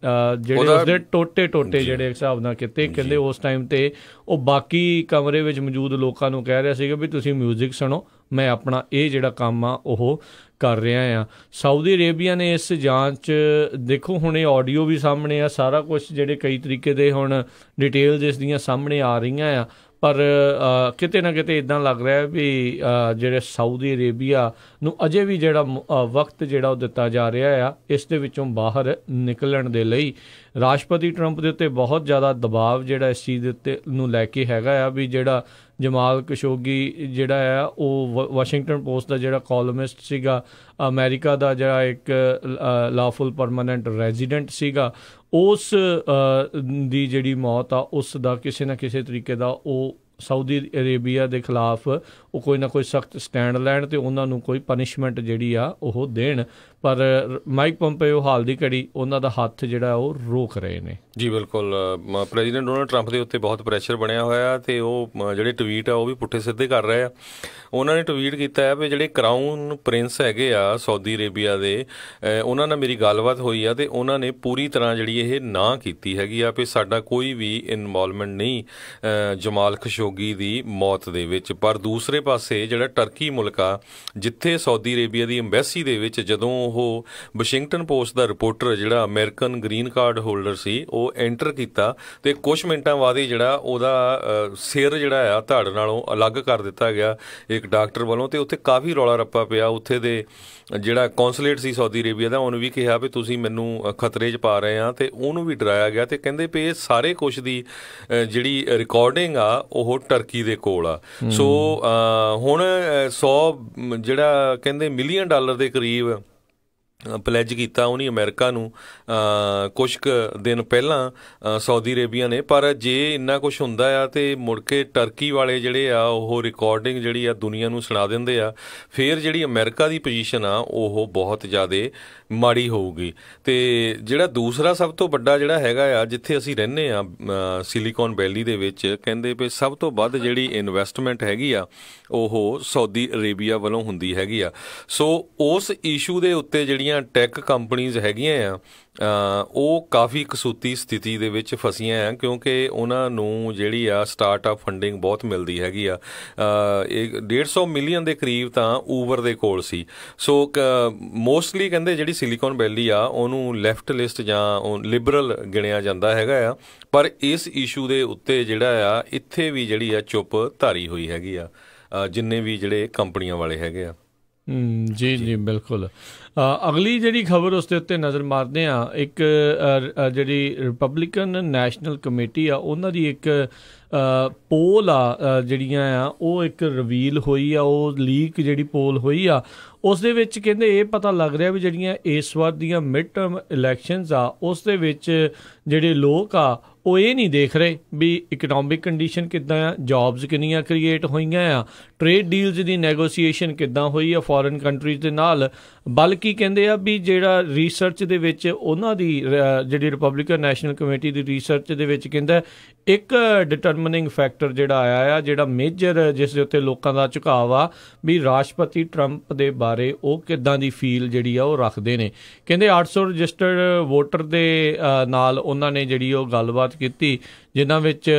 ਜਿਹੜੇ ਉਸਦੇ ਟੋਟੇ ਜਿਹੜੇ ਹਿਸਾਬ ਨਾਲ ਕੀਤੇ, ਕਹਿੰਦੇ ਉਸ ਟਾਈਮ 'ਤੇ ਉਹ ਬਾਕੀ ਕਮਰੇ ਵਿੱਚ ਮੌਜੂਦ ਲੋਕਾਂ ਨੂੰ ਕਹਿ ਰਿਹਾ ਸੀਗਾ ਵੀ ਤੁਸੀਂ ਮਿਊਜ਼ਿਕ ਸੁਣੋ, ਮੈਂ ਆਪਣਾ ਇਹ ਜਿਹੜਾ ਕੰਮ ਆ ਉਹ ਕਰ ਰਿਹਾ ਆ। ਸਾਊਦੀ ਅਰੇਬੀਆ ਨੇ ਇਸ ਜਾਂਚ ਦੇਖੋ ਹੁਣ ਇਹ ਆਡੀਓ ਵੀ ਸਾਹਮਣੇ ਆ, ਸਾਰਾ ਕੁਛ ਜਿਹੜੇ ਕਈ ਤਰੀਕੇ ਦੇ ਹੁਣ ਡਿਟੇਲਸ ਇਸ ਦੀਆਂ ਸਾਹਮਣੇ ਆ ਰਹੀਆਂ ਆ, ਪਰ ਕਿਤੇ ਨਾ ਕਿਤੇ ਇੱਦਾਂ ਲੱਗ ਰਿਹਾ ਵੀ ਜਿਹੜੇ ਸਾਊਦੀ ਅਰੇਬੀਆ ਨੂੰ ਅਜੇ ਵੀ ਜਿਹੜਾ ਵਕਤ ਜਿਹੜਾ ਉਹ ਦਿੱਤਾ ਜਾ ਰਿਹਾ ਆ ਇਸ ਦੇ ਵਿੱਚੋਂ ਬਾਹਰ ਨਿਕਲਣ ਦੇ ਲਈ। ਰਾਸ਼ਟਰਪਤੀ ਟਰੰਪ ਦੇ ਉੱਤੇ ਬਹੁਤ ਜ਼ਿਆਦਾ ਦਬਾਅ ਜਿਹੜਾ ਇਸ ਚੀਜ਼ ਦੇ ਉੱਤੇ ਨੂੰ ਲੈ ਕੇ ਹੈਗਾ ਆ ਵੀ ਜਿਹੜਾ ਜਮਾਲ ਖਸ਼ੋਗੀ ਜਿਹੜਾ ਆ ਉਹ ਵਾਸ਼ਿੰਗਟਨ ਪੋਸਟ ਦਾ ਜਿਹੜਾ ਕਾਲਮਿਸਟ ਸੀਗਾ, ਅਮਰੀਕਾ ਦਾ ਜਿਹੜਾ ਇੱਕ ਲਾਫੁਲ ਪਰਮਾਨੈਂਟ ਰੈਜ਼ੀਡੈਂਟ ਸੀਗਾ, ਉਸ ਦੀ ਜਿਹੜੀ ਮੌਤ ਆ ਉਸ ਦਾ ਕਿਸੇ ਨਾ ਕਿਸੇ ਤਰੀਕੇ ਦਾ ਉਹ ਸਾਊਦੀ ਅਰੇਬੀਆ ਦੇ ਖਿਲਾਫ ਉਹ ਕੋਈ ਨਾ ਕੋਈ ਸਖਤ ਸਟੈਂਡ ਲੈਣ ਅਤੇ ਉਹਨਾਂ ਨੂੰ ਕੋਈ ਪਨਿਸ਼ਮੈਂਟ ਜਿਹੜੀ ਆ ਉਹ ਦੇਣ। ਪਰ ਮਾਈਕ ਪੋਂਪੇਓ ਹਾਲ ਦੀ ਘੜੀ ਉਹਨਾਂ ਦਾ ਹੱਥ ਜਿਹੜਾ ਉਹ ਰੋਕ ਰਹੇ ਨੇ। ਜੀ ਬਿਲਕੁਲ, ਪ੍ਰੈਜ਼ੀਡੈਂਟ ਡੋਨਾਲਡ ਟਰੰਪ ਦੇ ਉੱਤੇ ਬਹੁਤ ਪ੍ਰੈਸ਼ਰ ਬਣਿਆ ਹੋਇਆ ਅਤੇ ਉਹ ਜਿਹੜੇ ਟਵੀਟ ਆ ਉਹ ਵੀ ਪੁੱਠੇ ਸਿੱਧੇ ਕਰ ਰਹੇ ਆ। ਉਹਨਾਂ ਨੇ ਟਵੀਟ ਕੀਤਾ ਹੈ ਵੀ ਜਿਹੜੇ ਕਰਾਊਨ ਪ੍ਰਿੰਸ ਹੈਗੇ ਆ ਸਾਊਦੀ ਅਰੇਬੀਆ ਦੇ, ਉਹਨਾਂ ਨਾਲ ਮੇਰੀ ਗੱਲਬਾਤ ਹੋਈ ਆ ਅਤੇ ਉਹਨਾਂ ਨੇ ਪੂਰੀ ਤਰ੍ਹਾਂ ਜਿਹੜੀ ਇਹ ਨਾ ਕੀਤੀ ਹੈਗੀ ਆ ਵੀ ਸਾਡਾ ਕੋਈ ਵੀ ਇਨਵੋਲਵਮੈਂਟ ਨਹੀਂ ਜਮਾਲ ਖਸ਼ੋਗੀ ਦੀ ਮੌਤ ਦੇ ਵਿੱਚ। ਪਰ ਦੂਸਰੇ ਪਾਸੇ ਜਿਹੜਾ ਟਰਕੀ ਮੁਲਕ ਆ ਜਿੱਥੇ ਸਾਊਦੀ ਅਰੇਬੀਆ ਦੀ ਅੰਬੈਸੀ ਦੇ ਵਿੱਚ ਜਦੋਂ ਉਹ ਵਾਸ਼ਿੰਗਟਨ ਪੋਸਟ ਦਾ ਰਿਪੋਰਟਰ ਜਿਹੜਾ ਅਮਰੀਕਨ ਗ੍ਰੀਨ ਕਾਰਡ ਹੋਲਡਰ ਸੀ ਉਹ ਐਂਟਰ ਕੀਤਾ ਅਤੇ ਕੁਛ ਮਿੰਟਾਂ ਬਾਅਦ ਹੀ ਜਿਹੜਾ ਉਹਦਾ ਸਿਰ ਜਿਹੜਾ ਆ ਧੜ ਨਾਲੋਂ ਅਲੱਗ ਕਰ ਦਿੱਤਾ ਗਿਆ ਇੱਕ ਡਾਕਟਰ ਵੱਲੋਂ। ਅਤੇ ਉੱਥੇ ਕਾਫੀ ਰੌਲਾ ਰੱਪਾ ਪਿਆ। ਉੱਥੇ ਦੇ ਜਿਹੜਾ ਕੌਂਸੂਲੇਟ ਸੀ ਸਾਊਦੀ ਅਰੇਬੀਆ ਦਾ ਉਹਨੂੰ ਵੀ ਕਿਹਾ ਵੀ ਤੁਸੀਂ ਮੈਨੂੰ ਖਤਰੇ 'ਚ ਪਾ ਰਹੇ ਆ ਅਤੇ ਉਹਨੂੰ ਵੀ ਡਰਾਇਆ ਗਿਆ ਅਤੇ ਕਹਿੰਦੇ ਵੀ ਇਹ ਸਾਰੇ ਕੁਛ ਦੀ ਜਿਹੜੀ ਰਿਕਾਰਡਿੰਗ ਆ ਉਹ ਟਰਕੀ ਦੇ ਕੋਲ ਆ। ਸੋ ਹੁਣ 100 ਜਿਹੜਾ ਕਹਿੰਦੇ ਮਿਲੀਅਨ ਡਾਲਰ ਦੇ ਕਰੀਬ ਪਲੈਜ ਕੀਤਾ ਉਹਨੇ ਅਮਰੀਕਾ ਨੂੰ ਕੁਛ ਕੁ ਦਿਨ ਪਹਿਲਾਂ ਸਾਊਦੀ ਅਰੇਬੀਆ ਨੇ। ਪਰ ਜੇ ਇੰਨਾ ਕੁਛ ਹੁੰਦਾ ਆ ਅਤੇ ਮੁੜ ਕੇ ਟਰਕੀ ਵਾਲੇ ਜਿਹੜੇ ਆ ਉਹ ਰਿਕਾਰਡਿੰਗ ਜਿਹੜੀ ਆ ਦੁਨੀਆ ਨੂੰ ਸੁਣਾ ਦਿੰਦੇ ਆ, ਫਿਰ ਜਿਹੜੀ ਅਮਰੀਕਾ ਦੀ ਪੋਜੀਸ਼ਨ ਆ ਉਹ ਬਹੁਤ ਜ਼ਿਆਦਾ ਮਾੜੀ ਹੋਊਗੀ। ਅਤੇ ਜਿਹੜਾ ਦੂਸਰਾ ਸਭ ਤੋਂ ਵੱਡਾ ਜਿਹੜਾ ਹੈਗਾ ਆ ਜਿੱਥੇ ਅਸੀਂ ਰਹਿੰਦੇ ਆ ਸਿਲੀਕੋਨ ਵੈਲੀ ਦੇ ਵਿੱਚ, ਕਹਿੰਦੇ ਵੀ ਸਭ ਤੋਂ ਵੱਧ ਜਿਹੜੀ ਇਨਵੈਸਟਮੈਂਟ ਹੈਗੀ ਆ ਉਹ ਸਾਊਦੀ ਅਰੇਬੀਆ ਵੱਲੋਂ ਹੁੰਦੀ ਹੈਗੀ ਆ। ਸੋ ਉਸ ਇਸ਼ੂ ਦੇ ਉੱਤੇ ਜਿਹੜੀਆਂ ਟੈਕ ਕੰਪਨੀਜ਼ ਹੈਗੀਆਂ ਆ ਉਹ ਕਾਫੀ ਕਸੂਤੀ ਸਥਿਤੀ ਦੇ ਵਿੱਚ ਫਸੀਆਂ ਆ ਕਿਉਂਕਿ ਉਹਨਾਂ ਨੂੰ ਜਿਹੜੀ ਆ ਸਟਾਰਟਅਪ ਫੰਡਿੰਗ ਬਹੁਤ ਮਿਲਦੀ ਹੈਗੀ ਆ। 150 ਮਿਲੀਅਨ ਦੇ ਕਰੀਬ ਤਾਂ ਊਬਰ ਦੇ ਕੋਲ ਸੀ। ਸੋ ਮੋਸਟਲੀ ਕਹਿੰਦੇ ਜਿਹੜੀ ਸਿਲੀਕੋਨ ਵੈਲੀ ਆ ਉਹਨੂੰ ਲੈਫਟ ਲਿਸਟ ਜਾਂ ਲਿਬਰਲ ਗਿਣਿਆ ਜਾਂਦਾ ਹੈਗਾ ਆ, ਪਰ ਇਸ ਇਸ਼ੂ ਦੇ ਉੱਤੇ ਜਿਹੜਾ ਆ ਇੱਥੇ ਵੀ ਜਿਹੜੀ ਆ ਚੁੱਪ ਧਾਰੀ ਹੋਈ ਹੈਗੀ ਆ ਜਿੰਨੇ ਵੀ ਜਿਹੜੇ ਕੰਪਨੀਆਂ ਵਾਲੇ ਹੈਗੇ ਆ। ਜੀ ਜੀ ਬਿਲਕੁਲ। ਅਗਲੀ ਜਿਹੜੀ ਖਬਰ ਉਸ ਦੇ ਉੱਤੇ ਨਜ਼ਰ ਮਾਰਦੇ ਹਾਂ, ਇੱਕ ਜਿਹੜੀ ਰਿਪਬਲਿਕਨ ਨੈਸ਼ਨਲ ਕਮੇਟੀ ਆ ਉਹਨਾਂ ਦੀ ਇੱਕ ਪੋਲ ਆ ਜਿਹੜੀਆਂ ਆ ਉਹ ਇੱਕ ਰਿਵੀਲ ਹੋਈ ਆ, ਉਹ ਲੀਕ ਜਿਹੜੀ ਪੋਲ ਹੋਈ ਆ ਉਸ ਦੇ ਵਿੱਚ ਕਹਿੰਦੇ ਇਹ ਪਤਾ ਲੱਗ ਰਿਹਾ ਵੀ ਜਿਹੜੀਆਂ ਇਸ ਵਾਰ ਦੀਆਂ ਮਿਡ ਟਰਮ ਇਲੈਕਸ਼ਨਸ ਆ ਉਸ ਦੇ ਵਿੱਚ ਜਿਹੜੇ ਲੋਕ ਆ ਉਹ ਇਹ ਨਹੀਂ ਦੇਖ ਰਹੇ ਵੀ ਇਕਨੋਮਿਕ ਕੰਡੀਸ਼ਨ ਕਿੱਦਾਂ ਆ, ਜੌਬਸ ਕਿੰਨੀਆਂ ਕ੍ਰੀਏਟ ਹੋਈਆਂ ਆ, ਟ੍ਰੇਡ ਡੀਲਸ ਦੀ ਨੈਗੋਸੀਏਸ਼ਨ ਕਿੱਦਾਂ ਹੋਈ ਆ ਫੋਰਨ ਕੰਟਰੀਜ਼ ਦੇ ਨਾਲ, ਬਲਕਿ ਕਹਿੰਦੇ ਆ ਵੀ ਜਿਹੜਾ ਰਿਸਰਚ ਦੇ ਵਿੱਚ ਉਹਨਾਂ ਦੀ ਜਿਹੜੀ ਰਿਪਬਲਿਕਨ ਨੈਸ਼ਨਲ ਕਮੇਟੀ ਦੀ ਰਿਸਰਚ ਦੇ ਵਿੱਚ ਕਹਿੰਦਾ ਇੱਕ ਡਿਟਰਮਿਨਿੰਗ ਫੈਕਟਰ ਜਿਹੜਾ ਆਇਆ ਆ, ਜਿਹੜਾ ਮੇਜਰ ਜਿਸ ਦੇ ਉੱਤੇ ਲੋਕਾਂ ਦਾ ਝੁਕਾਅ ਆ ਵੀ ਰਾਸ਼ਟਰਪਤੀ ਟਰੰਪ ਦੇ ਬਾਰੇ ਉਹ ਕਿੱਦਾਂ ਦੀ ਫੀਲ ਜਿਹੜੀ ਆ ਉਹ ਰੱਖਦੇ ਨੇ। ਕਹਿੰਦੇ 800 ਰਜਿਸਟਰਡ ਵੋਟਰ ਦੇ ਨਾਲ ਉਹਨਾਂ ਨੇ ਜਿਹੜੀ ਉਹ ਗੱਲਬਾਤ ਕੀਤੀ ਜਿਨ੍ਹਾਂ ਵਿੱਚ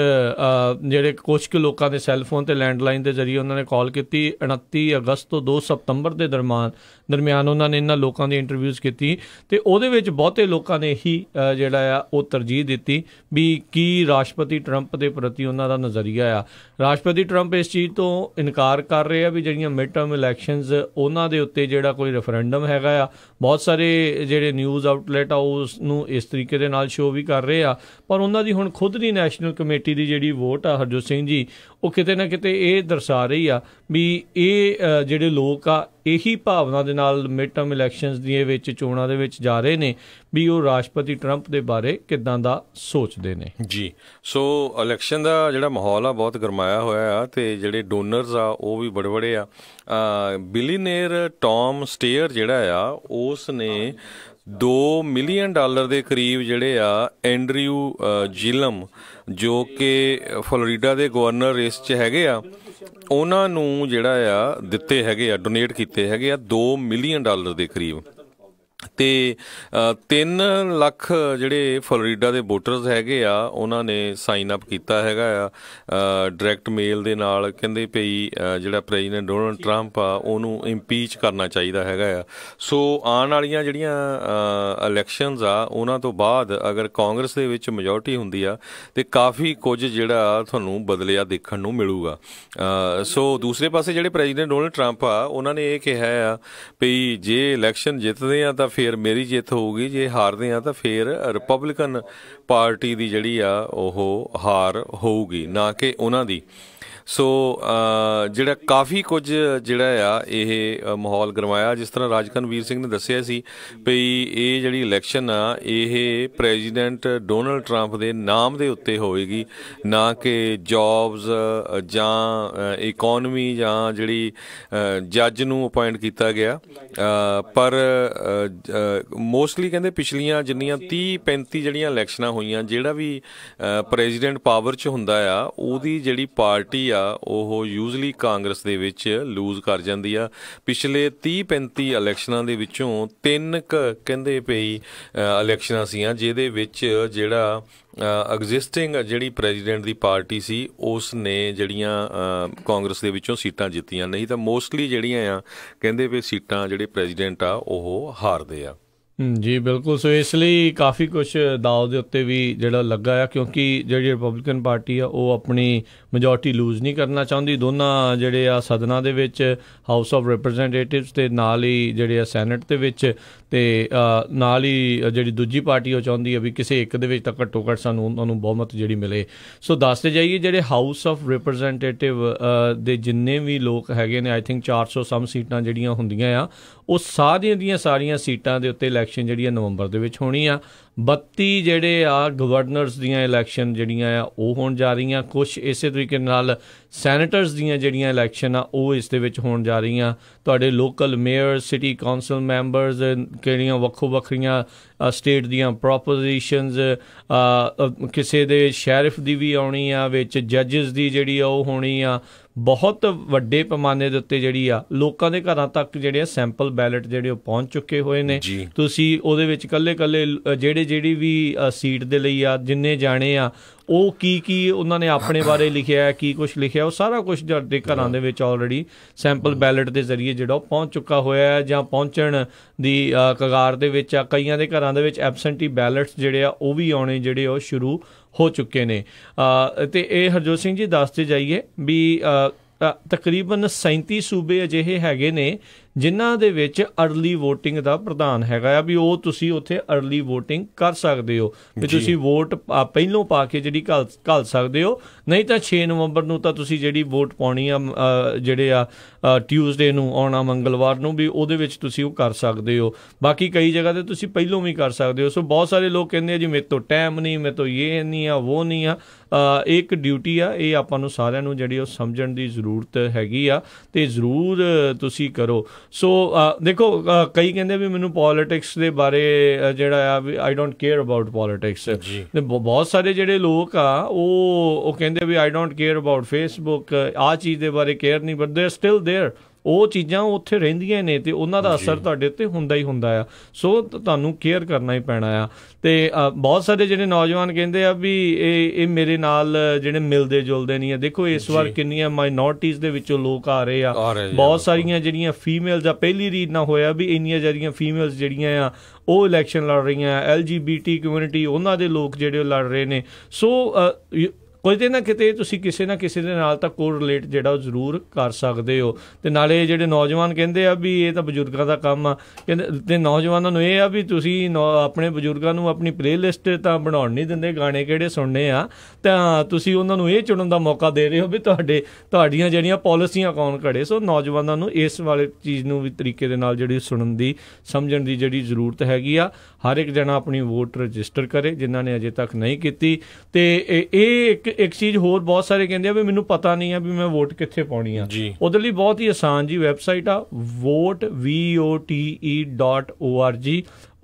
ਜਿਹੜੇ ਕੁਛ ਕੁ ਲੋਕਾਂ ਦੇ ਸੈੱਲਫੋਨ ਅਤੇ ਲੈਂਡਲਾਈਨ ਦੇ ਜ਼ਰੀਏ ਉਹਨਾਂ ਨੇ ਕਾਲ ਕੀਤੀ। 29 ਅਗਸਤ ਤੋਂ 2 ਸਤੰਬਰ ਦੇ ਦਰਮਿਆਨ ਉਹਨਾਂ ਨੇ ਇਹਨਾਂ ਲੋਕਾਂ ਦੀ ਇੰਟਰਵਿਊਜ਼ ਕੀਤੀ ਅਤੇ ਉਹਦੇ ਵਿੱਚ ਬਹੁਤੇ ਲੋਕਾਂ ਨੇ ਹੀ ਜਿਹੜਾ ਆ ਉਹ ਤਰਜੀਹ ਦਿੱਤੀ ਵੀ ਕੀ ਰਾਸ਼ਟਰਪਤੀ ਟਰੰਪ ਦੇ ਪ੍ਰਤੀ ਉਹਨਾਂ ਦਾ ਨਜ਼ਰੀਆ ਆ। ਰਾਸ਼ਟਰਪਤੀ ਟਰੰਪ ਇਸ ਚੀਜ਼ ਤੋਂ ਇਨਕਾਰ ਕਰ ਰਹੇ ਆ ਵੀ ਜਿਹੜੀਆਂ ਮਿਡ ਟਰਮ ਇਲੈਕਸ਼ਨਸ ਉਹਨਾਂ ਦੇ ਉੱਤੇ ਜਿਹੜਾ ਕੋਈ ਰੈਫਰੈਂਡਮ ਹੈਗਾ ਆ। ਬਹੁਤ ਸਾਰੇ ਜਿਹੜੇ ਨਿਊਜ਼ ਆਊਟਲੈਟ ਆ ਉਸ ਨੂੰ ਇਸ ਤਰੀਕੇ ਦੇ ਨਾਲ ਸ਼ੋਅ ਵੀ ਕਰ ਰਹੇ ਆ, ਪਰ ਉਹਨਾਂ ਦੀ ਹੁਣ ਖੁਦ ਦੀ ਨੈਸ਼ਨਲ ਕਮੇਟੀ ਦੀ ਜਿਹੜੀ ਵੋਟ ਆ ਹਰਜੋਤ ਸਿੰਘ ਜੀ ਉਹ ਕਿਤੇ ਨਾ ਕਿਤੇ ਇਹ ਦਰਸਾ ਰਹੀ ਆ ਵੀ ਇਹ ਜਿਹੜੇ ਲੋਕ ਆ ਇਹੀ ਭਾਵਨਾ ਦੇ ਨਾਲ ਮਿਡ ਟਰਮ ਇਲੈਕਸ਼ਨਸ ਦੇ ਵਿੱਚ ਚੋਣਾਂ ਦੇ ਵਿੱਚ ਜਾ ਰਹੇ ਨੇ ਵੀ ਉਹ ਰਾਸ਼ਟਰਪਤੀ ਟਰੰਪ ਦੇ ਬਾਰੇ ਕਿੱਦਾਂ ਦਾ ਸੋਚਦੇ ਨੇ। ਜੀ ਸੋ ਇਲੈਕਸ਼ਨ ਦਾ ਜਿਹੜਾ ਮਾਹੌਲ ਆ ਬਹੁਤ ਗਰਮਾਇਆ ਹੋਇਆ ਆ ਅਤੇ ਜਿਹੜੇ ਡੋਨਰਸ ਆ ਉਹ ਵੀ ਬੜੇ ਬੜੇ ਆ। ਬਿਲੀਅਨੇਅਰ ਟੌਮ ਸਟੇਅਰ ਜਿਹੜਾ ਆ ਉਸ ਨੇ $2 ਮਿਲੀਅਨ ਦੇ ਕਰੀਬ ਜਿਹੜੇ ਆ ਐਂਡਰਿਊ ਜਿਲਮ ਜੋ ਕਿ ਫਲੋਰੀਡਾ ਦੇ ਗਵਰਨਰ ਇਸ 'ਚ ਹੈਗੇ ਆ ਉਹਨਾਂ ਨੂੰ ਜਿਹੜਾ ਆ ਦਿੱਤੇ ਹੈਗੇ ਆ, ਡੋਨੇਟ ਕੀਤੇ ਹੈਗੇ ਆ $2 ਮਿਲੀਅਨ ਦੇ ਕਰੀਬ। ਤੇ 3 ਲੱਖ ਜਿਹੜੇ ਫਲੋਰੀਡਾ ਦੇ ਵੋਟਰਸ ਹੈਗੇ ਆ ਉਹਨਾਂ ਨੇ ਸਾਈਨ ਅਪ ਕੀਤਾ ਹੈਗਾ ਆ ਡਾਇਰੈਕਟ ਮੇਲ ਦੇ ਨਾਲ। ਕਹਿੰਦੇ ਪਈ ਜਿਹੜਾ ਪ੍ਰੈਜ਼ੀਡੈਂਟ ਡੋਨਲਡ ਟਰੰਪ ਆ ਉਹਨੂੰ ਇੰਪੀਚ ਕਰਨਾ ਚਾਹੀਦਾ ਹੈਗਾ ਆ। ਸੋ ਆਉਣ ਵਾਲੀਆਂ ਜਿਹੜੀਆਂ ਇਲੈਕਸ਼ਨਸ ਆ ਉਹਨਾਂ ਤੋਂ ਬਾਅਦ ਅਗਰ ਕਾਂਗਰਸ ਦੇ ਵਿੱਚ ਮੈਜੋਰਟੀ ਹੁੰਦੀ ਆ ਤੇ ਕਾਫੀ ਕੁਝ ਜਿਹੜਾ ਤੁਹਾਨੂੰ ਬਦਲਿਆ ਦੇਖਣ ਨੂੰ ਮਿਲੂਗਾ। ਸੋ ਦੂਸਰੇ ਪਾਸੇ ਜਿਹੜੇ ਪ੍ਰੈਜ਼ੀਡੈਂਟ ਡੋਨਲਡ ਟਰੰਪ ਆ ਉਹਨਾਂ ਨੇ ਇਹ ਕਿਹਾ ਆ ਵੀ ਜੇ ਇਲੈਕਸ਼ਨ ਜਿੱਤਦੇ ਆ ਤਾਂ ਫਿਰ ਮੇਰੀ ਜਿੱਤ ਹੋਊਗੀ, ਜੇ ਹਾਰਦੇ ਆ ਤਾਂ ਫਿਰ ਰਿਪਬਲਿਕਨ ਪਾਰਟੀ ਦੀ ਜਿਹੜੀ ਆ ਉਹ ਹਾਰ ਹੋਊਗੀ, ਨਾ ਕਿ ਉਹਨਾਂ ਦੀ। ਸੋ ਜਿਹੜਾ ਕਾਫੀ ਕੁਝ ਜਿਹੜਾ ਆ ਇਹ ਮਾਹੌਲ ਗਰਮਾਇਆ। ਜਿਸ ਤਰ੍ਹਾਂ ਰਾਜਕਨਵੀਰ ਸਿੰਘ ਨੇ ਦੱਸਿਆ ਸੀ ਵੀ ਇਹ ਜਿਹੜੀ ਇਲੈਕਸ਼ਨ ਆ ਇਹ ਪ੍ਰੈਜ਼ੀਡੈਂਟ ਡੋਨਲਡ ਟਰੰਪ ਦੇ ਨਾਮ ਦੇ ਉੱਤੇ ਹੋਏਗੀ, ਨਾ ਕਿ ਜੌਬਸ ਜਾਂ ਇਕੋਨਮੀ ਜਾਂ ਜਿਹੜੀ ਜੱਜ ਨੂੰ ਅਪਾਇੰਟ ਕੀਤਾ ਗਿਆ। ਪਰ ਮੋਸਟਲੀ ਕਹਿੰਦੇ ਪਿਛਲੀਆਂ ਜਿੰਨੀਆਂ 30-35 ਜਿਹੜੀਆਂ ਇਲੈਕਸ਼ਨਾਂ ਹੋਈਆਂ, ਜਿਹੜਾ ਵੀ ਪ੍ਰੈਜ਼ੀਡੈਂਟ ਪਾਵਰ 'ਚ ਹੁੰਦਾ ਆ ਉਹਦੀ ਜਿਹੜੀ ਪਾਰਟੀ ਉਹ ਯੂਜ਼ਲੀ ਕਾਂਗਰਸ ਦੇ ਵਿੱਚ ਲੂਜ਼ ਕਰ ਜਾਂਦੀ ਆ। ਪਿਛਲੇ 30-35 ਇਲੈਕਸ਼ਨਾਂ ਦੇ ਵਿੱਚੋਂ 3 ਕਹਿੰਦੇ ਪਈ ਇਲੈਕਸ਼ਨਾਂ ਸੀਆਂ ਜਿਹਦੇ ਵਿੱਚ ਜਿਹੜਾ ਐਗਜ਼ਿਸਟਿੰਗ ਜਿਹੜੀ ਪ੍ਰੈਜ਼ੀਡੈਂਟ ਦੀ ਪਾਰਟੀ ਸੀ ਉਸ ਨੇ ਜਿਹੜੀਆਂ ਕਾਂਗਰਸ ਦੇ ਵਿੱਚੋਂ ਸੀਟਾਂ ਜਿੱਤੀਆਂ, ਨਹੀਂ ਤਾਂ ਮੋਸਟਲੀ ਜਿਹੜੀਆਂ ਆ ਕਹਿੰਦੇ ਵੀ ਸੀਟਾਂ ਜਿਹੜੇ ਪ੍ਰੈਜ਼ੀਡੈਂਟ ਆ ਉਹ ਹਾਰਦੇ ਆ। ਜੀ ਬਿਲਕੁਲ। ਸੋ ਇਸ ਲਈ ਕਾਫੀ ਕੁਛ ਦਾਅ ਦੇ ਉੱਤੇ ਵੀ ਜਿਹੜਾ ਲੱਗਾ ਆ, ਕਿਉਂਕਿ ਜਿਹੜੀ ਰਿਪਬਲਿਕਨ ਪਾਰਟੀ ਆ ਉਹ ਆਪਣੀ ਮੈਜੋਰਟੀ ਲੂਜ਼ ਨਹੀਂ ਕਰਨਾ ਚਾਹੁੰਦੀ ਦੋਨਾਂ ਜਿਹੜੇ ਆ ਸਦਨਾਂ ਦੇ ਵਿੱਚ, ਹਾਊਸ ਆਫ ਰਿਪਰੈਜ਼ੈਂਟੇਟਿਵਸ ਤੇ ਨਾਲ ਹੀ ਜਿਹੜੇ ਆ ਸੈਨੇਟ ਦੇ ਵਿੱਚ, ਤੇ ਨਾਲ ਹੀ ਜਿਹੜੀ ਦੂਜੀ ਪਾਰਟੀ ਉਹ ਚਾਹੁੰਦੀ ਆ ਵੀ ਕਿਸੇ ਇੱਕ ਦੇ ਵਿੱਚ ਤਾਂ ਘੱਟੋ ਘੱਟ ਸਾਨੂੰ ਉਹਨਾਂ ਨੂੰ ਬਹੁਮਤ ਜਿਹੜੀ ਮਿਲੇ। ਸੋ ਦੱਸਦੇ ਜਾਈਏ ਜਿਹੜੇ ਹਾਊਸ ਆਫ ਰਿਪਰੈਜ਼ੈਂਟੇਟਿਵ ਦੇ ਜਿੰਨੇ ਵੀ ਲੋਕ ਹੈਗੇ ਨੇ, ਆਈ ਥਿੰਕ 400 ਸਮ ਸੀਟਾਂ ਜਿਹੜੀਆਂ ਹੁੰਦੀਆਂ ਆ, ਉਹ ਸਾਰੀਆਂ ਦੀਆਂ ਸਾਰੀਆਂ ਸੀਟਾਂ ਦੇ ਉੱਤੇ ਇਲੈਕਸ਼ਨ ਜਿਹੜੀ ਆ ਨਵੰਬਰ ਦੇ ਵਿੱਚ ਹੋਣੀ ਆ। 32 ਜਿਹੜੇ ਆ ਗਵਰਨਰਸ ਦੀਆਂ ਇਲੈਕਸ਼ਨ ਜਿਹੜੀਆਂ ਆ ਉਹ ਹੋਣ ਜਾ ਰਹੀਆਂ। ਕੁਛ ਇਸੇ ਤਰੀਕੇ ਨਾਲ ਸੈਨੇਟਰਸ ਦੀਆਂ ਜਿਹੜੀਆਂ ਇਲੈਕਸ਼ਨ ਆ ਉਹ ਇਸ ਦੇ ਵਿੱਚ ਹੋਣ ਜਾ ਰਹੀਆਂ। ਤੁਹਾਡੇ local mayor, city council members, ਕਿਹੜੀਆਂ ਵੱਖੋ ਵੱਖਰੀਆਂ ਸਟੇਟ ਦੀਆਂ ਪ੍ਰੋਪੋਜੀਸ਼ਨਸ, ਕਿਸੇ ਦੇ ਸ਼ੈਰਿਫ ਦੀ ਵੀ ਆਉਣੀ ਆ ਵਿੱਚ, ਜੱਜਸ ਦੀ ਜਿਹੜੀ ਆ ਉਹ ਹੋਣੀ ਆ। ਬਹੁਤ ਵੱਡੇ ਪੈਮਾਨੇ ਦੇ ਉੱਤੇ ਜਿਹੜੀ ਆ ਲੋਕਾਂ ਦੇ ਘਰਾਂ ਤੱਕ ਜਿਹੜੇ ਆ ਸੈਂਪਲ ਬੈਲਟ ਜਿਹੜੇ ਉਹ ਪਹੁੰਚ ਚੁੱਕੇ ਹੋਏ ਨੇ। ਤੁਸੀਂ ਉਹਦੇ ਵਿੱਚ ਇਕੱਲੇ ਜਿਹੜੀ ਵੀ ਸੀਟ ਦੇ ਲਈ ਆ ਜਿੰਨੇ ਜਾਣੇ ਆ ਉਹ ਕੀ ਉਹਨਾਂ ਨੇ ਆਪਣੇ ਬਾਰੇ ਲਿਖਿਆ, ਕੀ ਕੁਛ ਲਿਖਿਆ, ਉਹ ਸਾਰਾ ਕੁਛ ਤੁਹਾਡੇ ਘਰਾਂ ਦੇ ਵਿੱਚ ਆਲਰੇਡੀ ਸੈਂਪਲ ਬੈਲਟ ਦੇ ਜ਼ਰੀਏ ਜਿਹੜਾ ਉਹ ਪਹੁੰਚ ਚੁੱਕਾ ਹੋਇਆ ਹੈ ਜਾਂ ਪਹੁੰਚਣ ਦੀ ਕਗਾਰ ਦੇ ਵਿੱਚ ਆ। ਕਈਆਂ ਦੇ ਘਰਾਂ ਦੇ ਵਿੱਚ ਐਬਸੈਂਟੀ ਬੈਲਟਸ ਜਿਹੜੇ ਆ ਉਹ ਵੀ ਆਉਣੇ ਜਿਹੜੇ ਉਹ ਸ਼ੁਰੂ ਹੋ ਚੁੱਕੇ ਨੇ। ਅਤੇ ਇਹ ਹਰਜੋਤ ਸਿੰਘ ਜੀ ਦੱਸਦੇ ਜਾਈਏ ਵੀ ਤਕਰੀਬਨ 37 ਸੂਬੇ ਅਜਿਹੇ ਹੈਗੇ ਨੇ ਜਿਨ੍ਹਾਂ ਦੇ ਵਿੱਚ ਅਰਲੀ ਵੋਟਿੰਗ ਦਾ ਪ੍ਰਧਾਨ ਹੈਗਾ ਆ, ਵੀ ਉਹ ਤੁਸੀਂ ਉੱਥੇ ਅਰਲੀ ਵੋਟਿੰਗ ਕਰ ਸਕਦੇ ਹੋ, ਵੀ ਤੁਸੀਂ ਵੋਟ ਪਹਿਲੋਂ ਪਾ ਕੇ ਜਿਹੜੀ ਘੱਲ ਸਕਦੇ ਹੋ। ਨਹੀਂ ਤਾਂ 6 ਨਵੰਬਰ ਨੂੰ ਤਾਂ ਤੁਸੀਂ ਜਿਹੜੀ ਵੋਟ ਪਾਉਣੀ ਆ ਜਿਹੜੇ ਆ ਟਿਊਜ਼ਡੇ ਨੂੰ ਆਉਣਾ ਮੰਗਲਵਾਰ ਨੂੰ, ਵੀ ਉਹਦੇ ਵਿੱਚ ਤੁਸੀਂ ਉਹ ਕਰ ਸਕਦੇ ਹੋ। ਬਾਕੀ ਕਈ ਜਗ੍ਹਾ 'ਤੇ ਤੁਸੀਂ ਪਹਿਲੋਂ ਵੀ ਕਰ ਸਕਦੇ ਹੋ। ਸੋ ਬਹੁਤ ਸਾਰੇ ਲੋਕ ਕਹਿੰਦੇ ਆ ਜੀ ਮੇਰੇ ਤੋਂ ਟਾਈਮ ਨਹੀਂ, ਮੇਰੇ ਤੋਂ ਇਹ ਨਹੀਂ ਆ, ਉਹ ਨਹੀਂ ਆ। ਇੱਕ ਡਿਊਟੀ ਆ, ਇਹ ਆਪਾਂ ਨੂੰ ਸਾਰਿਆਂ ਨੂੰ ਜਿਹੜੀ ਉਹ ਸਮਝਣ ਦੀ ਜ਼ਰੂਰਤ ਹੈਗੀ ਆ ਅਤੇ ਜ਼ਰੂਰ ਤੁਸੀਂ ਕਰੋ। ਸੋ ਦੇਖੋ ਕਈ ਕਹਿੰਦੇ ਵੀ ਮੈਨੂੰ ਪੋਲੀਟਿਕਸ ਦੇ ਬਾਰੇ ਜਿਹੜਾ ਆ ਵੀ I don't care about politics. ਬਹੁਤ ਸਾਰੇ ਜਿਹੜੇ ਲੋਕ ਆ ਉਹ ਕਹਿੰਦੇ ਵੀ I don't care about Facebook, ਆਹ ਚੀਜ਼ ਦੇ ਬਾਰੇ ਕੇਅਰ ਨਹੀਂ, but they are still there. ਉਹ ਚੀਜ਼ਾਂ ਉੱਥੇ ਰਹਿੰਦੀਆਂ ਨੇ ਅਤੇ ਉਹਨਾਂ ਦਾ ਅਸਰ ਤੁਹਾਡੇ ਉੱਤੇ ਹੁੰਦਾ ਹੀ ਹੁੰਦਾ ਆ। ਸੋ ਤੁਹਾਨੂੰ ਕੇਅਰ ਕਰਨਾ ਹੀ ਪੈਣਾ ਆ। ਅਤੇ ਬਹੁਤ ਸਾਰੇ ਜਿਹੜੇ ਨੌਜਵਾਨ ਕਹਿੰਦੇ ਆ ਵੀ ਇਹ ਮੇਰੇ ਨਾਲ ਜਿਹੜੇ ਮਿਲਦੇ ਜੁਲਦੇ ਨਹੀਂ ਆ। ਦੇਖੋ ਇਸ ਵਾਰ ਕਿੰਨੀਆਂ ਮਾਈਨੋਰਟੀਜ਼ ਦੇ ਵਿੱਚੋਂ ਲੋਕ ਆ ਰਹੇ ਆ, ਬਹੁਤ ਸਾਰੀਆਂ ਜਿਹੜੀਆਂ ਫੀਮੇਲਜ਼ ਆ। ਪਹਿਲੀ ਰੀਤ ਨਾ ਹੋਇਆ ਵੀ ਇੰਨੀਆਂ ਜਿਹੜੀਆਂ ਫੀਮੇਲਜ਼ ਜਿਹੜੀਆਂ ਆ ਉਹ ਇਲੈਕਸ਼ਨ ਲੜ ਰਹੀਆਂ। LGBT ਕਮਿਊਨਿਟੀ ਉਹਨਾਂ ਦੇ ਲੋਕ ਜਿਹੜੇ ਉਹ ਲੜ ਰਹੇ ਨੇ। ਸੋ ਕਿਤੇ ਨਾ ਕਿਤੇ ਤੁਸੀਂ ਕਿਸੇ ਨਾ ਕਿਸੇ ਦੇ ਨਾਲ ਤਾਂ ਕੋਰਿਲੇਟ ਜਿਹੜਾ ਉਹ ਜ਼ਰੂਰ ਕਰ ਸਕਦੇ ਹੋ। ਅਤੇ ਨਾਲੇ ਜਿਹੜੇ ਨੌਜਵਾਨ ਕਹਿੰਦੇ ਆ ਵੀ ਇਹ ਤਾਂ ਬਜ਼ੁਰਗਾਂ ਦਾ ਕੰਮ ਆ, ਕਹਿੰਦੇ ਅਤੇ ਨੌਜਵਾਨਾਂ ਨੂੰ ਇਹ ਆ ਵੀ ਤੁਸੀਂ ਆਪਣੇ ਬਜ਼ੁਰਗਾਂ ਨੂੰ ਆਪਣੀ ਪਲੇ ਲਿਸਟ ਤਾਂ ਬਣਾਉਣ ਨਹੀਂ ਦਿੰਦੇ, ਗਾਣੇ ਕਿਹੜੇ ਸੁਣਨੇ ਆ, ਤਾਂ ਤੁਸੀਂ ਉਹਨਾਂ ਨੂੰ ਇਹ ਚੁਣਨ ਦਾ ਮੌਕਾ ਦੇ ਰਹੇ ਹੋ ਵੀ ਤੁਹਾਡੀਆਂ ਜਿਹੜੀਆਂ ਪਾਲਿਸੀਆਂ ਕੌਣ ਘੜੇ। ਸੋ ਨੌਜਵਾਨਾਂ ਨੂੰ ਇਸ ਵਾਲੇ ਚੀਜ਼ ਨੂੰ ਵੀ ਤਰੀਕੇ ਦੇ ਨਾਲ ਜਿਹੜੀ ਸੁਣਨ ਦੀ, ਸਮਝਣ ਦੀ ਜਿਹੜੀ ਜ਼ਰੂਰਤ ਹੈਗੀ ਆ। ਹਰ ਇੱਕ ਜਣਾ ਆਪਣੀ ਵੋਟ ਰਜਿਸਟਰ ਕਰੇ ਜਿਨ੍ਹਾਂ ਨੇ ਅਜੇ ਤੱਕ ਨਹੀਂ ਕੀਤੀ। ਅਤੇ ਇਹ ਇੱਕ ਚੀਜ਼ ਹੋਰ ਬਹੁਤ ਸਾਰੇ ਕਹਿੰਦੇ ਆ ਵੀ ਮੈਨੂੰ ਪਤਾ ਨਹੀਂ ਆ ਵੀ ਮੈਂ ਵੋਟ ਕਿੱਥੇ ਪਾਉਣੀ ਆ। ਉਹਦੇ ਲਈ ਬਹੁਤ ਹੀ ਆਸਾਨ ਜੀ ਵੈਬਸਾਈਟ ਆ vote.org।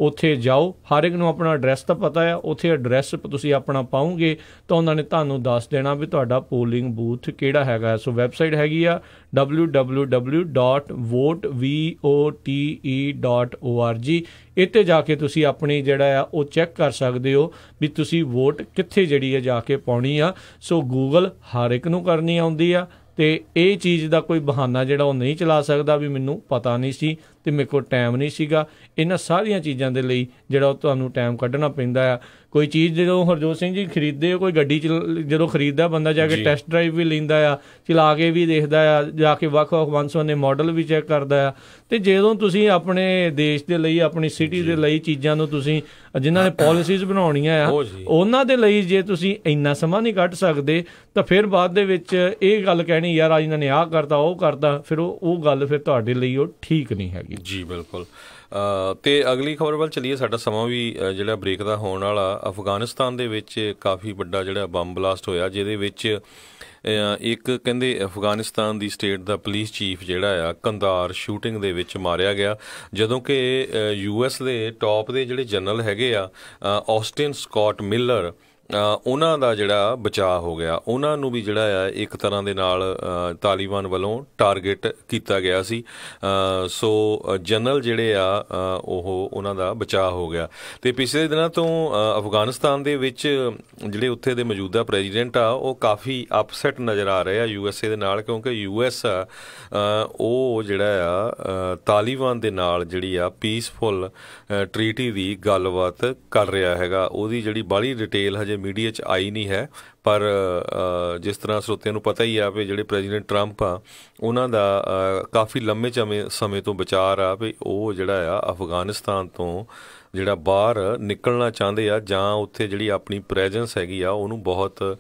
ਉੱਥੇ ਜਾਓ। ਹਰ ਇੱਕ ਨੂੰ ਆਪਣਾ ਐਡਰੈਸ ਤਾਂ ਪਤਾ ਆ, ਉੱਥੇ ਐਡਰੈਸ ਤੁਸੀਂ ਆਪਣਾ ਪਾਓਗੇ ਤਾਂ ਉਹਨਾਂ ਨੇ ਤੁਹਾਨੂੰ ਦੱਸ ਦੇਣਾ ਵੀ ਤੁਹਾਡਾ ਪੋਲਿੰਗ ਬੂਥ ਕਿਹੜਾ ਹੈਗਾ। ਸੋ ਵੈਬਸਾਈਟ ਹੈਗੀ ਆ www.vote.org। ਇੱਥੇ ਜਾ ਕੇ ਤੁਸੀਂ ਆਪਣੀ ਜਿਹੜਾ ਆ ਉਹ ਚੈੱਕ ਕਰ ਸਕਦੇ ਹੋ ਵੀ ਤੁਸੀਂ ਵੋਟ ਕਿੱਥੇ ਜਿਹੜੀ ਹੈ ਜਾ ਕੇ ਪਾਉਣੀ ਆ। ਸੋ ਗੂਗਲ ਹਰ ਇੱਕ ਨੂੰ ਕਰਨੀ ਆਉਂਦੀ ਆ ਅਤੇ ਇਹ ਚੀਜ਼ ਦਾ ਕੋਈ ਬਹਾਨਾ ਜਿਹੜਾ ਉਹ ਨਹੀਂ ਚਲਾ ਸਕਦਾ ਵੀ ਮੈਨੂੰ ਪਤਾ ਨਹੀਂ ਸੀ ਅਤੇ ਮੇਰੇ ਕੋਲ ਟਾਈਮ ਨਹੀਂ ਸੀਗਾ। ਇਹਨਾਂ ਸਾਰੀਆਂ ਚੀਜ਼ਾਂ ਦੇ ਲਈ ਜਿਹੜਾ ਉਹ ਤੁਹਾਨੂੰ ਟਾਈਮ ਕੱਢਣਾ ਪੈਂਦਾ ਆ। ਕੋਈ ਚੀਜ਼ ਜਦੋਂ ਹਰਜੋਤ ਸਿੰਘ ਜੀ ਖਰੀਦਦੇ, ਕੋਈ ਗੱਡੀ ਜਦੋਂ ਖਰੀਦਦਾ ਬੰਦਾ ਜਾ ਕੇ ਟੈਸਟ ਡਰਾਈਵ ਵੀ ਲੈਂਦਾ ਆ, ਚਲਾ ਕੇ ਵੀ ਦੇਖਦਾ ਆ, ਜਾ ਕੇ ਵੱਖ-ਵੱਖ ਵੰਨ-ਸੁਵੰਨੇ ਮਾਡਲ ਵੀ ਚੈੱਕ ਕਰਦਾ ਆ। ਅਤੇ ਜਦੋਂ ਤੁਸੀਂ ਆਪਣੇ ਦੇਸ਼ ਦੇ ਲਈ, ਆਪਣੀ ਸਿਟੀ ਦੇ ਲਈ ਚੀਜ਼ਾਂ ਨੂੰ ਤੁਸੀਂ ਜਿਨ੍ਹਾਂ ਨੇ ਪਾਲਿਸੀਜ਼ ਬਣਾਉਣੀਆਂ ਆ ਉਹਨਾਂ ਦੇ ਲਈ ਜੇ ਤੁਸੀਂ ਇੰਨਾ ਸਮਾਂ ਨਹੀਂ ਕੱਢ ਸਕਦੇ ਤਾਂ ਫਿਰ ਬਾਅਦ ਦੇ ਵਿੱਚ ਇਹ ਗੱਲ ਕਹਿਣੀ ਯਾਰ ਅੱਜ ਇਹਨਾਂ ਨੇ ਆਹ ਕਰਤਾ ਉਹ ਕਰਤਾ, ਫਿਰ ਉਹ ਗੱਲ ਫਿਰ ਤੁਹਾਡੇ ਲਈ ਉਹ ਠੀਕ ਨਹੀਂ ਹੈਗੀ। ਜੀ ਬਿਲਕੁਲ। ਅਤੇ ਅਗਲੀ ਖਬਰ ਵੱਲ ਚੱਲੀਏ। ਸਾਡਾ ਸਮਾਂ ਵੀ ਜਿਹੜਾ ਬ੍ਰੇਕ ਦਾ ਹੋਣ ਵਾਲਾ। ਅਫਗਾਨਿਸਤਾਨ ਦੇ ਵਿੱਚ ਕਾਫੀ ਵੱਡਾ ਜਿਹੜਾ ਬੰਬ ਬਲਾਸਟ ਹੋਇਆ, ਜਿਹਦੇ ਵਿੱਚ ਇੱਕ ਕਹਿੰਦੇ ਅਫਗਾਨਿਸਤਾਨ ਦੀ ਸਟੇਟ ਦਾ ਪੁਲਿਸ ਚੀਫ ਜਿਹੜਾ ਆ ਕੰਦਾਰ ਸ਼ੂਟਿੰਗ ਦੇ ਵਿੱਚ ਮਾਰਿਆ ਗਿਆ, ਜਦੋਂ ਕਿ US ਦੇ ਟੌਪ ਦੇ ਜਿਹੜੇ ਜਨਰਲ ਹੈਗੇ ਆ ਆਸਟਿਨ ਸਕੌਟ ਮਿਲਰ, ਉਹਨਾਂ ਦਾ ਜਿਹੜਾ ਬਚਾਅ ਹੋ ਗਿਆ। ਉਹਨਾਂ ਨੂੰ ਵੀ ਜਿਹੜਾ ਆ ਇੱਕ ਤਰ੍ਹਾਂ ਦੇ ਨਾਲ ਤਾਲੀਬਾਨ ਵੱਲੋਂ ਟਾਰਗੇਟ ਕੀਤਾ ਗਿਆ ਸੀ। ਸੋ ਜਨਰਲ ਜਿਹੜੇ ਆ ਉਹਨਾਂ ਦਾ ਬਚਾਅ ਹੋ ਗਿਆ। ਅਤੇ ਪਿਛਲੇ ਦਿਨਾਂ ਤੋਂ ਅਫਗਾਨਿਸਤਾਨ ਦੇ ਵਿੱਚ ਜਿਹੜੇ ਉੱਥੇ ਦੇ ਮੌਜੂਦਾ ਪ੍ਰੈਜ਼ੀਡੈਂਟ ਆ ਉਹ ਕਾਫੀ ਅਪਸੈਟ ਨਜ਼ਰ ਆ ਰਹੇ ਆ USA ਦੇ ਨਾਲ, ਕਿਉਂਕਿ US ਆ ਉਹ ਜਿਹੜਾ ਆ ਤਾਲੀਬਾਨ ਦੇ ਨਾਲ ਜਿਹੜੀ ਆ ਪੀਸਫੁਲ ਟਰੀਟੀ ਦੀ ਗੱਲਬਾਤ ਕਰ ਰਿਹਾ ਹੈਗਾ। ਉਹਦੀ ਜਿਹੜੀ ਬਾਹਲੀ ਡਿਟੇਲ ਹਜੇ ਮੀਡੀਆ 'ਚ ਆਈ ਨਹੀਂ ਹੈ, ਪਰ ਜਿਸ ਤਰ੍ਹਾਂ ਸਰੋਤਿਆਂ ਨੂੰ ਪਤਾ ਹੀ ਆ ਵੀ ਜਿਹੜੇ ਪ੍ਰੈਜ਼ੀਡੈਂਟ ਟਰੰਪ ਆ ਉਹਨਾਂ ਦਾ ਕਾਫੀ ਲੰਮੇ ਸਮੇਂ ਤੋਂ ਵਿਚਾਰ ਆ ਵੀ ਉਹ ਜਿਹੜਾ ਆ ਅਫਗਾਨਿਸਤਾਨ ਤੋਂ ਜਿਹੜਾ ਬਾਹਰ ਨਿਕਲਣਾ ਚਾਹੁੰਦੇ ਆ, ਜਾਂ ਉੱਥੇ ਜਿਹੜੀ ਆਪਣੀ ਪ੍ਰੈਜੈਂਸ ਹੈਗੀ ਆ ਉਹਨੂੰ ਬਹੁਤ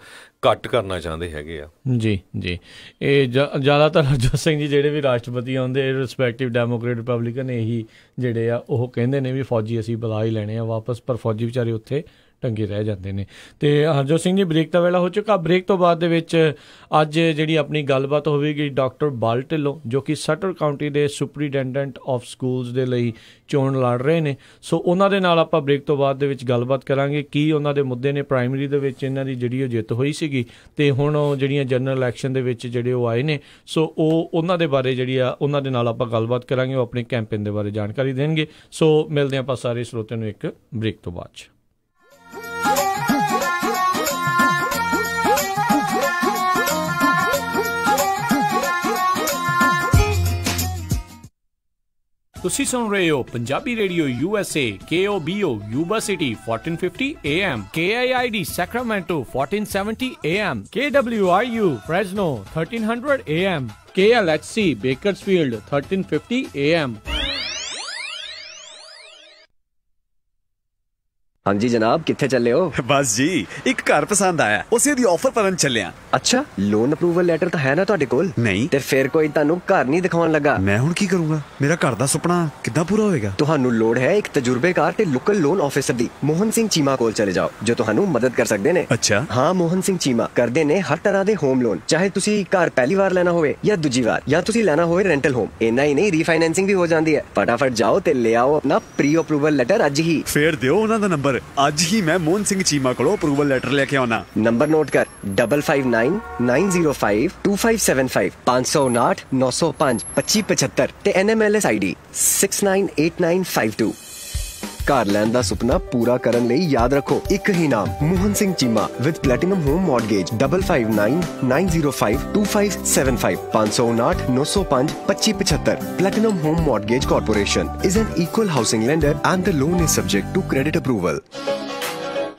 ਘੱਟ ਕਰਨਾ ਚਾਹੁੰਦੇ ਹੈਗੇ ਆ। ਜੀ ਜੀ, ਇਹ ਜ਼ਿਆਦਾਤਰ ਹਰਜੋਤ ਸਿੰਘ ਜੀ ਜਿਹੜੇ ਵੀ ਰਾਸ਼ਟਰਪਤੀ ਆਉਂਦੇ ਰਿਸਪੈਕਟਿਵ ਡੈਮੋਕ੍ਰੇਟ ਰਿਪਬਲਿਕਨ ਇਹੀ ਜਿਹੜੇ ਆ ਉਹ ਕਹਿੰਦੇ ਨੇ ਵੀ ਫੌਜੀ ਅਸੀਂ ਬੁਲਾ ਹੀ ਲੈਣੇ ਆ ਵਾਪਸ, ਪਰ ਫੌਜੀ ਵਿਚਾਰੇ ਉੱਥੇ ਟੰਗੇ ਰਹਿ ਜਾਂਦੇ ਨੇ। ਅਤੇ ਹਰਜੋਤ ਸਿੰਘ ਜੀ ਬ੍ਰੇਕ ਦਾ ਵੇਲਾ ਹੋ ਚੁੱਕਾ। ਬ੍ਰੇਕ ਤੋਂ ਬਾਅਦ ਦੇ ਵਿੱਚ ਅੱਜ ਜਿਹੜੀ ਆਪਣੀ ਗੱਲਬਾਤ ਹੋਵੇਗੀ ਡਾਕਟਰ ਬਾਲ ਢਿੱਲੋਂ, ਜੋ ਕਿ ਸਟਰ ਕਾਊਂਟੀ ਦੇ ਸੁਪਰੀਡੈਂਡੈਂਟ ਆਫ ਸਕੂਲਸ ਦੇ ਲਈ ਚੋਣ ਲੜ ਰਹੇ ਨੇ। ਸੋ ਉਹਨਾਂ ਦੇ ਨਾਲ ਆਪਾਂ ਬ੍ਰੇਕ ਤੋਂ ਬਾਅਦ ਦੇ ਵਿੱਚ ਗੱਲਬਾਤ ਕਰਾਂਗੇ ਕੀ ਉਹਨਾਂ ਦੇ ਮੁੱਦੇ ਨੇ। ਪ੍ਰਾਇਮਰੀ ਦੇ ਵਿੱਚ ਇਹਨਾਂ ਦੀ ਜਿਹੜੀ ਉਹ ਜਿੱਤ ਹੋਈ ਸੀਗੀ ਅਤੇ ਹੁਣ ਉਹ ਜਿਹੜੀਆਂ ਜਨਰਲ ਇਲੈਕਸ਼ਨ ਦੇ ਵਿੱਚ ਜਿਹੜੇ ਉਹ ਆਏ ਨੇ, ਸੋ ਉਹਨਾਂ ਦੇ ਬਾਰੇ ਜਿਹੜੀ ਆ ਉਹਨਾਂ ਦੇ ਨਾਲ ਆਪਾਂ ਗੱਲਬਾਤ ਕਰਾਂਗੇ। ਉਹ ਆਪਣੇ ਕੈਂਪੇਨ ਦੇ ਬਾਰੇ ਜਾਣਕਾਰੀ ਦੇਣਗੇ। ਸੋ ਮਿਲਦੇ ਆਪਾਂ ਸਾਰੇ ਸਰੋਤਿਆਂ ਨੂੰ ਇੱਕ ਬ੍ਰੇਕ ਤੋਂ ਬਾਅਦ 'ਚ। ਤੁਸੀਂ ਸੁਣ ਰਹੇ ਹੋ Punjabi radio USA KOBO Yuba city 1450 AM, KIID Sacramento 1470 AM, KWRU Fresno 1300 AM, KLHC Bakersfield 1350 AM। ਹਾਂਜੀ ਜਨਾਬ, ਕਿੱਥੇ ਚੱਲੇ ਹੋ? ਬਸ ਜੀ ਇੱਕ ਘਰ ਪਸੰਦ ਆਇਆ, ਉਸੇ ਦੀ ਆਫਰ ਕਰਨ ਚੱਲਿਆ। ਅੱਛਾ, ਲੋਨ ਅਪਰੂਵਲ ਲੈਟਰ ਤਾਂ ਹੈ ਨਾ ਤੁਹਾਡੇ ਕੋਲ? ਨਹੀਂ। ਤੇ ਫਿਰ ਕੋਈ ਤੁਹਾਨੂੰ ਘਰ ਨਹੀਂ ਦਿਖਾਉਣ ਲੱਗਾ? ਮੈਂ ਹੁਣ ਕੀ ਕਰੂੰਗਾ? ਮੇਰਾ ਘਰ ਦਾ ਸੁਪਨਾ ਕਿੱਦਾਂ ਪੂਰਾ ਹੋਏਗਾ? ਤੁਹਾਨੂੰ ਲੋੜ ਹੈ ਇੱਕ ਤਜਰਬੇਕਾਰ ਤੇ ਲੋਕਲ ਲੋਨ ਆਫਿਸਰ ਦੀ। ਮੋਹਨ ਸਿੰਘ ਚੀਮਾ ਕੋਲ ਚਲੇ ਜਾਓ, ਜੋ ਤੁਹਾਨੂੰ ਮਦਦ ਕਰ ਸਕਦੇ ਨੇ। ਅੱਛਾ ਹਾਂ, ਮੋਹਨ ਸਿੰਘ ਚੀਮਾ ਕਰਦੇ ਨੇ ਹਰ ਤਰ੍ਹਾਂ ਦੇ ਹੋਮ ਲੋਨ, ਚਾਹੇ ਤੁਸੀਂ ਘਰ ਪਹਿਲੀ ਵਾਰ ਲੈਣਾ ਹੋਵੇ ਜਾਂ ਦੂਜੀ ਵਾਰ, ਜਾਂ ਤੁਸੀਂ ਲੈਣਾ ਹੋਵੇ ਰੈਂਟਲ ਹੋਮ। ਇੰਨਾ ਹੀ ਨਹੀਂ, ਰੀਫਾਈਨੈਂਸਿੰਗ ਵੀ ਹੋ ਜਾਂਦੀ ਹੈ। ਫਟਾਫਟ ਜਾਓ ਤੇ ਲੈ ਆਓ ਆਪਣਾ ਪ੍ਰੀ ਅਪਰੂਵਲ ਲੈਟਰ ਅੱਜ ਹੀ। ਫੇਰ ਦਿਓ ਉਹਨਾਂ ਦਾ ਨੰਬਰ, ਅੱਜ ਹੀ ਮੈਂ ਮੋਹਨ ਸਿੰਘ ਚੀਮਾ ਕੋਲੋਂ ਅਪਰੂਵਲ ਲੈਟਰ ਲੈ ਕੇ ਆਉਣਾ। ਨੰਬਰ ਨੋਟ ਕਰ 5599052575 559 905 2575 ਤੇ NMLS ID 698952। ਘਰ ਲੈਣ ਦਾ ਸੁਪਨਾ ਪੂਰਾ ਕਰਨ ਲਈ ਯਾਦ ਰੱਖੋ ਇੱਕ ਹੀ ਨਾਮ, Mohan Singh Cheema with platinum home mortgage 5599052575 559 905 2575। Platinum Home Mortgage Corporation is an equal housing lender and the loan is subject to credit approval।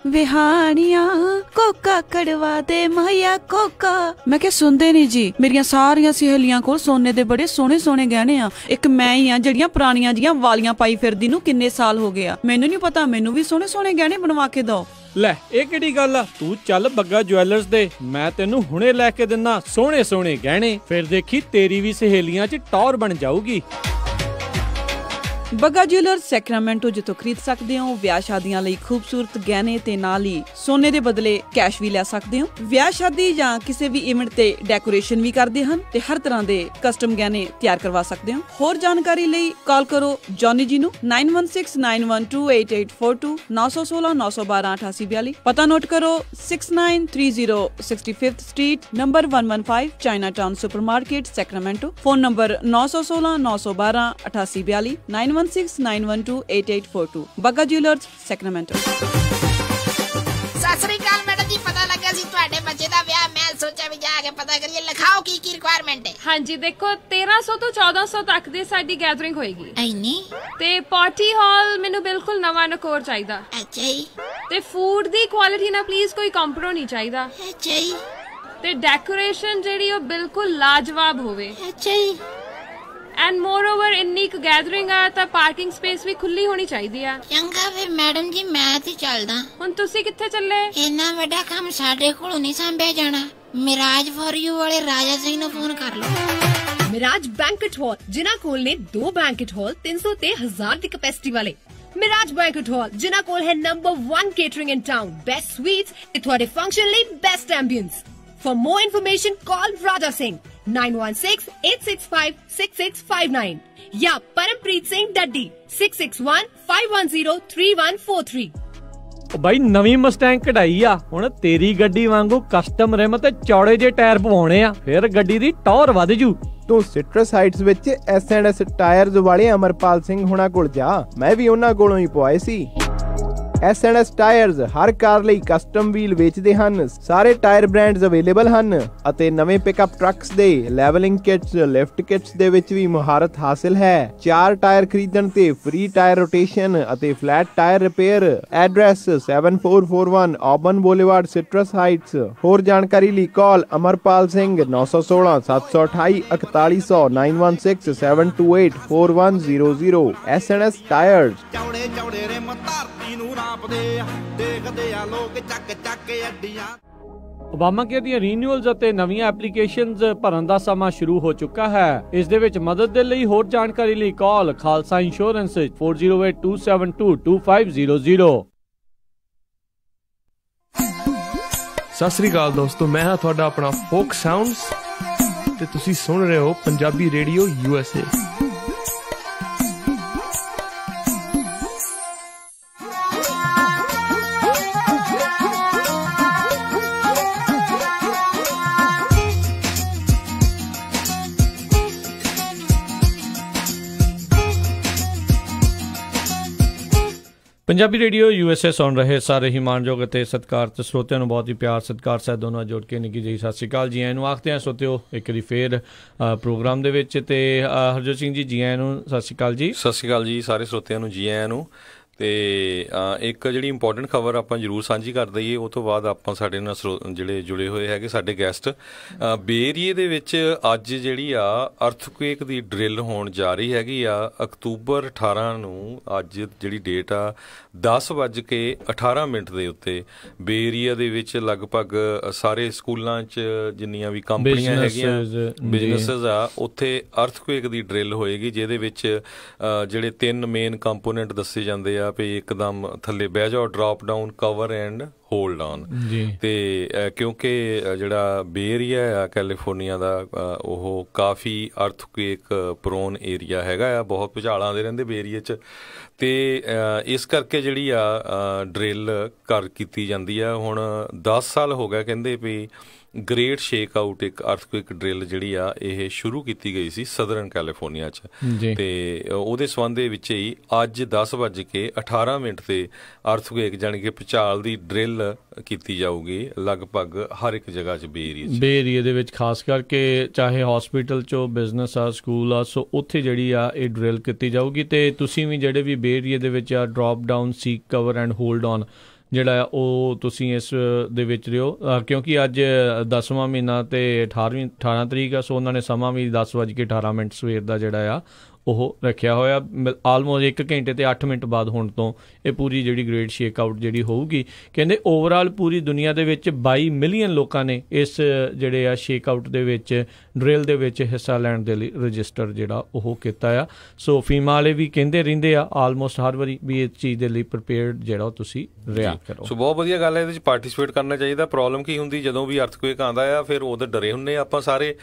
ਵਿਹਾਣੀਆਂ ਕੋਕਾ ਕੜਵਾ ਦੇ ਮਾਇਆ ਕੋਕਾ। ਮੈਂ ਕਿਹਾ ਸੁਣਦੇ ਨਹੀਂ ਜੀ, ਮੇਰੀਆਂ ਸਾਰੀਆਂ ਸਹੇਲੀਆਂ ਕੋਲ ਸੋਨੇ ਦੇ ਬੜੇ ਸੋਹਣੇ ਸੋਹਣੇ ਗਹਿਣੇ ਆ, ਇੱਕ ਮੈਂ ਹੀ ਆ ਜਿਹੜੀਆਂ ਪੁਰਾਣੀਆਂ ਜੀਆਂ ਵਾਲੀਆਂ ਪਾਈ ਫਿਰਦੀ ਨੂੰ ਕਿੰਨੇ ਸਾਲ ਹੋ ਗਏ ਆ। ਮੈਨੂੰ ਨਹੀਂ ਪਤਾ, ਮੈਨੂੰ ਵੀ ਸੋਹਣੇ ਸੋਹਣੇ ਗਹਿਣੇ ਬਣਵਾ ਕੇ ਦਿਓ। ਲੈ ਇਹ ਕਿਹੜੀ ਗੱਲ ਆ, ਤੂੰ ਚੱਲ ਬੱਗਾ ਜੁਐਲਰਸ ਦੇ, ਮੈਂ ਤੈਨੂੰ ਹੁਣੇ ਲੈ ਕੇ ਦਿੰਨਾ ਸੋਹਣੇ ਸੋਹਣੇ ਗਹਿਣੇ, ਫਿਰ ਦੇਖੀ ਤੇਰੀ ਵੀ ਸਹੇਲੀਆਂ 'ਚ ਟੌਰ ਬਣ ਜਾਊਗੀ। ਬੱਗਾ ਜਿਊਲਰਸ ਸੈਕਰਾਮੈਂਟੋ, ਜਿੱਥੋਂ ਖਰੀਦ ਸਕਦੇ ਹੋ ਵਿਆਹ ਸ਼ਾਦੀਆਂ ਲਈ ਖੂਬਸੂਰਤ ਗਹਿਣੇ ਤੇ ਨਾਲ ਹੀ ਸੋਨੇ ਦੇ ਬਦਲੇ ਕੈਸ਼ ਵੀ ਲੈ ਸਕਦੇ ਹੋ। ਵਿਆਹ ਸ਼ਾਦੀ ਜਾਂ ਕਿਸੇ ਵੀ ਇਵੈਂਟ ਤੇ ਡੈਕੋਰੇਸ਼ਨ ਵੀ ਕਰਦੇ ਹਨ ਤੇ ਹਰ ਤਰ੍ਹਾਂ ਦੇ ਕਸਟਮ ਗਹਿਣੇ ਤਿਆਰ ਕਰਵਾ ਸਕਦੇ ਹੋ। ਹੋਰ ਜਾਣਕਾਰੀ ਲਈ ਕਾਲ ਕਰੋ ਜੌਨੀ ਜੀ ਨੂੰ 9169128842 916 912 8842। ਪਤਾ ਨੋਟ ਕਰੋ 6930 65th street number 115 Chinatown supermarket Sacramento. Phone number 916 912 8842 9169128842। Bagga jewellers Sacramento. Sat Sri ਅਕਾਲ ਮੈਡਮ ਜੀ, ਪਤਾ ਲੱਗਾ ਸੀ ਤੁਹਾਡੇ ਬੱਚੇ ਦਾ ਵਿਆਹ। ਮੈਂ ਸੋਚਿਆ ਵੀ ਜਾ ਕੇ ਪਤਾ ਕਰੀਏ। ਲਿਖਾਓ ਕੀ ਕੀ ਰਿਕੁਆਇਰਮੈਂਟ ਹੈ। ਹਾਂਜੀ ਦੇਖੋ 1300 ਤੋਂ 1400 ਤੱਕ ਦੀ ਸਾਡੀ ਗੈਦਰਿੰਗ ਹੋਏਗੀ। ਐਨੀ ਤੇ ਪਾਰਟੀ ਹਾਲ ਮੈਨੂੰ ਬਿਲਕੁਲ ਨਵਾਂ ਨਕੋਰ ਚਾਹੀਦਾ। ਅੱਛਾ ਜੀ। ਤੇ ਫੂਡ ਦੀ ਕੁਆਲਿਟੀ ਨਾਲ ਪਲੀਜ਼ ਕੋਈ ਕੰਪਰੋ ਨਹੀਂ ਚਾਹੀਦਾ। ਅੱਛਾ ਜੀ। ਤੇ ਡੈਕੋਰੇਸ਼ਨ ਜਿਹੜੀ ਉਹ ਬਿਲਕੁਲ ਲਾਜਵਾਬ ਹੋਵੇ। ਅੱਛਾ ਜੀ। ਐਂਡ ਮੋਰ ਓਵਰ ਇੰਨੀ ਕੁ ਗੈਦਰਿੰਗ ਆ ਤਾਂ ਪਾਰਕਿੰਗ ਸਪੇਸ ਵੀ ਖੁੱਲੀ ਹੋਣੀ ਚਾਹੀਦੀ ਆ। ਚੰਗਾ ਫਿਰ ਮੈਡਮ ਜੀ, ਮੈਂ ਤੇ ਚੱਲਦਾ। ਹੁਣ ਤੁਸੀਂ ਕਿੱਥੇ ਚੱਲੇ? ਇੰਨਾ ਵੱਡਾ ਕੰਮ ਸਾਡੇ ਕੋਲੋਂ ਨਹੀਂ ਸੰਭਿਆ ਜਾਣਾ। ਮਿਰਾਜ ਫॉर ਯੂ ਵਾਲੇ ਰਾਜਾ ਸਿੰਘ ਨੂੰ ਫੋਨ ਕਰ ਲਓ। ਮਿਰਾਜ ਬੈਂਕਟ ਹਾਲ, ਜਿਨ੍ਹਾਂ ਕੋਲ ਨੇ 2 ਬੈਂਕਟ ਹਾਲ 300 ਤੇ 1000 ਦੀ ਕੈਪੈਸਿਟੀ ਵਾਲੇ। ਮਿਰਾਜ ਬੈਂਕਟ ਹਾਲ ਜਿਨ੍ਹਾਂ ਕੋਲ ਹੈ ਨੰਬਰ 1 ਕੇਟਰਿੰਗ ਇਨ ਟਾਊਨ, ਬੈਸਟ ਸਵੀਟਸ ਤੇ ਤੁਹਾਡੇ ਫੰਕਸ਼ਨ ਲਈ best ambience. For more information, call Raja Singh 9168656659 या परमप्रीत सिंह डड्डी 6615103143। ਬਾਈ ਨਵੀਂ ਮਸਟੈਂਗ ਕਢਾਈ ਆ, ਹੁਣ ਤੇਰੀ ਗੱਡੀ ਵਾਂਗੂ ਕਸਟਮ ਰਿਮ ਤੇ ਚੌੜੇ ਜੇ ਟਾਇਰ ਪਵਾਉਣੇ ਆ, ਫਿਰ ਗੱਡੀ ਦੀ ਟੌਰ ਵੱਧ ਜੂ। ਤੂੰ ਸਿਟਰਸ ਹਾਈਟਸ ਵਿੱਚ S&S ਟਾਇਰਸ ਵਾਲੇ ਅਮਰਪਾਲ ਸਿੰਘ ਹੁਣਾਂ ਕੋਲ ਜਾ, ਮੈਂ ਵੀ ਉਹਨਾਂ ਕੋਲੋਂ ਹੀ ਪਵਾਏ ਸੀ। S&S ਟਾਇਰਸ ਹਰ ਕਾਰ ਲਈ ਕਸਟਮ ਵੀਲ ਵੇਚਦੇ ਹਨ। ਸਾਰੇ ਟਾਇਰ ਬ੍ਰਾਂਡਸ ਅਵੇਲੇਬਲ ਹਨ ਅਤੇ ਨਵੇਂ ਪਿਕਅਪ ਟਰੱਕਸ ਦੇ ਲੈਵਲਿੰਗ ਕਿਟਸ, ਲਿਫਟ ਕਿਟਸ ਦੇ ਵਿੱਚ ਵੀ ਮੁਹਾਰਤ ਹਾਸਿਲ ਹੈ। 4 ਟਾਇਰ ਖਰੀਦਣ ਤੇ ਫ੍ਰੀ ਟਾਇਰ ਰੋਟੇਸ਼ਨ ਅਤੇ flat tyre repair. Address 7441 Auburn Boulevard, Citrus Heights. ਹੋਰ ਜਾਣਕਾਰੀ ਲਈ ਕਾਲ ਅਮਰਪਾਲ ਸਿੰਘ 916 728 4100 916 728 4100। S&S tyres. ਚੌੜੇ ਚੌੜੇ ਰਿਮ ਧਰਤੀ ਨੂੰ ਨਾਪਦੇ ਆ, ਦੇਖਦੇ ਆ ਲੋਕ ਚੱਕ ਚੱਕ ਅੱਡੀਆਂ। ਓਬਾਮਾ ਕੇਅਰ ਦੀਆਂ ਰੀਨਿਊਅਲਸ ਅਤੇ ਨਵੀਆਂ ਐਪਲੀਕੇਸ਼ਨਸ ਭਰਨ ਦਾ ਸਮਾਂ ਸ਼ੁਰੂ ਹੋ ਚੁੱਕਾ ਹੈ। ਇਸ ਦੇ ਵਿੱਚ ਮਦਦ ਦੇ ਲਈ ਹੋਰ ਜਾਣਕਾਰੀ ਲਈ ਕਾਲ ਖਾਲਸਾ ਇੰਸ਼ੋਰੈਂਸ 4082722500। ਸਤਿ ਸ੍ਰੀ ਅਕਾਲ ਦੋਸਤੋ, ਮੈਂ ਹਾਂ ਤੁਹਾਡਾ ਆਪਣਾ ਫੋਕ ਸਾਊਂਡਸ ਤੇ ਤੁਸੀਂ ਸੁਣ ਰਹੇ ਹੋ Punjabi radio USA। Punjabi radio USA ਸੁਣ ਰਹੇ ਸਾਰੇ ਹੀ ਮਾਣਯੋਗ ਅਤੇ ਸਤਿਕਾਰਤ ਸਰੋਤਿਆਂ ਨੂੰ ਬਹੁਤ ਹੀ ਪਿਆਰ ਸਤਿਕਾਰ ਸਹਿਤ ਦੋਨਾਂ ਜੋੜ ਕੇ ਨਿੱਘੀ ਜਿਹੀ ਸਤਿ ਸ਼੍ਰੀ ਅਕਾਲ। ਜੀ ਆਇਆਂ ਨੂੰ ਆਖਦੇ ਹਾਂ ਸਰੋਤਿਓ ਇੱਕ ਵਾਰੀ ਫੇਰ ਪ੍ਰੋਗਰਾਮ ਦੇ ਵਿੱਚ। ਤੇ ਹਰਜੋਤ ਸਿੰਘ ਜੀ, ਜੀ ਆਇਆਂ ਨੂੰ ਸਤਿ ਸ਼੍ਰੀ ਅਕਾਲ ਜੀ। ਸਤਿ ਸ਼੍ਰੀ ਅਕਾਲ ਜੀ ਸਾਰੇ ਸਰੋਤਿਆਂ ਨੂੰ, ਜੀ ਆਇਆਂ ਨੂੰ। ਤੇ ਇੱਕ ਜਿਹੜੀ ਇੰਪੋਰਟੈਂਟ ਖਬਰ ਆਪਾਂ ਜ਼ਰੂਰ ਸਾਂਝੀ ਕਰ ਦਈਏ, ਉਹ ਤੋਂ ਬਾਅਦ ਆਪਾਂ ਸਾਡੇ ਨਾਲ ਜਿਹੜੇ ਜੁੜੇ ਹੋਏ ਹੈਗੇ ਸਾਡੇ ਗੈਸਟ। ਬੇ ਏਰੀਏ ਦੇ ਵਿੱਚ ਅੱਜ ਜਿਹੜੀ ਆ ਅਰਥਕੁਏਕ ਦੀ ਡਰਿਲ ਹੋਣ ਜਾ ਰਹੀ ਹੈਗੀ ਆ। ਅਕਤੂਬਰ 18 ਨੂੰ ਅੱਜ ਜਿਹੜੀ ਡੇਟ ਆ 10:18 ਦੇ ਉੱਤੇ ਬੇ ਏਰੀਆ ਦੇ ਵਿੱਚ ਲਗਭਗ ਸਾਰੇ ਸਕੂਲਾਂ 'ਚ ਜਿੰਨੀਆਂ ਵੀ ਕੰਪਨੀਆਂ ਹੈਗੀਆਂ, ਬਿਜ਼ਨੈਸਿਸ ਆ, ਉੱਥੇ ਅਰਥਕੁਏਕ ਦੀ ਡਰਿਲ ਹੋਏਗੀ, ਜਿਹਦੇ ਵਿੱਚ ਜਿਹੜੇ 3 ਮੇਨ ਕੰਪੋਨੈਂਟ ਦੱਸੇ ਜਾਂਦੇ ਆ ਵੀ ਇੱਕਦਮ ਥੱਲੇ ਬਹਿ ਜਾਓ, drop down, cover and hold on. ਤੇ ਕਿਉਂਕਿ ਜਿਹੜਾ ਬੇ ਏਰੀਆ ਆ ਕੈਲੀਫੋਰਨੀਆ ਦਾ, ਉਹ ਕਾਫੀ ਅਰਥਕੁਏਕ ਪ੍ਰੋਨ ਏਰੀਆ ਹੈਗਾ ਆ, ਬਹੁਤ ਭੁਚਾਲ ਆਉਂਦੇ ਰਹਿੰਦੇ ਬੇ ਏਰੀਏ 'ਚ। ਤੇ ਇਸ ਕਰਕੇ ਜਿਹੜੀ ਆ ਡਰਿਲ ਕੀਤੀ ਜਾਂਦੀ ਆ। ਹੁਣ 10 ਸਾਲ ਹੋ ਗਿਆ ਕਹਿੰਦੇ ਵੀ ਗ੍ਰੇਟ ਸ਼ੇਕ ਆਊਟ ਇੱਕ ਅਰਥਕੁਏਕ ਡਰਿਲ ਜਿਹੜੀ ਆ ਇਹ ਸ਼ੁਰੂ ਕੀਤੀ ਗਈ ਸੀ ਸਦਰਨ ਕੈਲੀਫੋਰਨੀਆ 'ਚ। ਤੇ ਉਹਦੇ ਸੰਬੰਧ ਦੇ ਵਿੱਚ ਹੀ ਅੱਜ 10:18 ਤੇ ਅਰਥਕੁਏਕ ਜਾਣੀ ਕਿ ਭੁਚਾਲ ਦੀ ਡਰਿਲ ਕੀਤੀ ਜਾਊਗੀ ਲਗਭਗ ਹਰ ਇੱਕ ਜਗ੍ਹਾ 'ਚ ਬੇ ਏਰੀਏ ਦੇ ਵਿੱਚ, ਖਾਸ ਕਰਕੇ ਚਾਹੇ ਹਸਪੀਟਲ 'ਚੋਂ ਬਿਜ਼ਨਸ ਆ, ਸਕੂਲ ਆ, ਸੋ ਉੱਥੇ ਜਿਹੜੀ ਆ ਇਹ ਡਰਿਲ ਕੀਤੀ ਜਾਊਗੀ। ਤੇ ਤੁਸੀਂ ਵੀ ਜਿਹੜੇ ਵੀ ਬੇ ਏਰੀਏ ਦੇ ਵਿੱਚ ਆ drop down, seek, cover and hold on ਜਿਹੜਾ ਆ ਉਹ ਤੁਸੀਂ ਇਸ ਦੇ ਵਿੱਚ ਰਿਓ, ਕਿਉਂਕਿ ਅੱਜ 10ਵਾਂ ਮਹੀਨਾ ਤੇ 18 ਤਰੀਕ ਆ, ਸੋ ਉਹਨਾਂ ਨੇ ਸਮਾਂ ਵੀ 10:18 ਸਵੇਰ ਦਾ ਜਿਹੜਾ ਆ ਉਹ ਰੱਖਿਆ ਹੋਇਆ। ਆਲਮੋਸਟ 1 ਘੰਟੇ ਤੇ 8 ਮਿੰਟ ਬਾਅਦ ਹੋਣ ਤੋਂ ਇਹ ਪੂਰੀ ਜਿਹੜੀ ਗ੍ਰੇਡ ਸ਼ੇਕ ਆਊਟ ਜਿਹੜੀ ਹੋਊਗੀ। ਕਹਿੰਦੇ ਓਵਰਆਲ ਪੂਰੀ ਦੁਨੀਆ ਦੇ ਵਿੱਚ 22 ਮਿਲੀਅਨ ਲੋਕਾਂ ਨੇ ਇਸ ਜਿਹੜੇ ਆ ਸ਼ੇਕ ਆਊਟ ਦੇ ਵਿੱਚ ਡਰਿਲ ਦੇ ਵਿੱਚ ਹਿੱਸਾ ਲੈਣ ਦੇ ਲਈ ਰਜਿਸਟਰ ਜਿਹੜਾ ਉਹ ਕੀਤਾ ਆ। ਸੋ ਫੀਮਾ ਵਾਲੇ ਵੀ ਕਹਿੰਦੇ ਰਹਿੰਦੇ ਆ ਆਲਮੋਸਟ ਹਰ ਵਾਰੀ ਵੀ ਇਸ ਚੀਜ਼ ਦੇ ਲਈ ਪ੍ਰੀਪੇਅਰਡ ਜਿਹੜਾ ਤੁਸੀਂ ਰਿਹਾ ਕਰੋ। ਸੋ ਬਹੁਤ ਵਧੀਆ ਗੱਲ ਹੈ, ਇਹਦੇ 'ਚ ਪਾਰਟੀਸਪੇਟ ਕਰਨਾ ਚਾਹੀਦਾ। ਪ੍ਰੋਬਲਮ ਕੀ ਹੁੰਦੀ ਜਦੋਂ ਵੀ ਅਰਥਕੁਏਕ ਆਉਂਦਾ ਆ ਫਿਰ ਉਹਦੇ ਡਰੇ ਹੁੰਦੇ ਆਪਾਂ ਸਾਰੇ,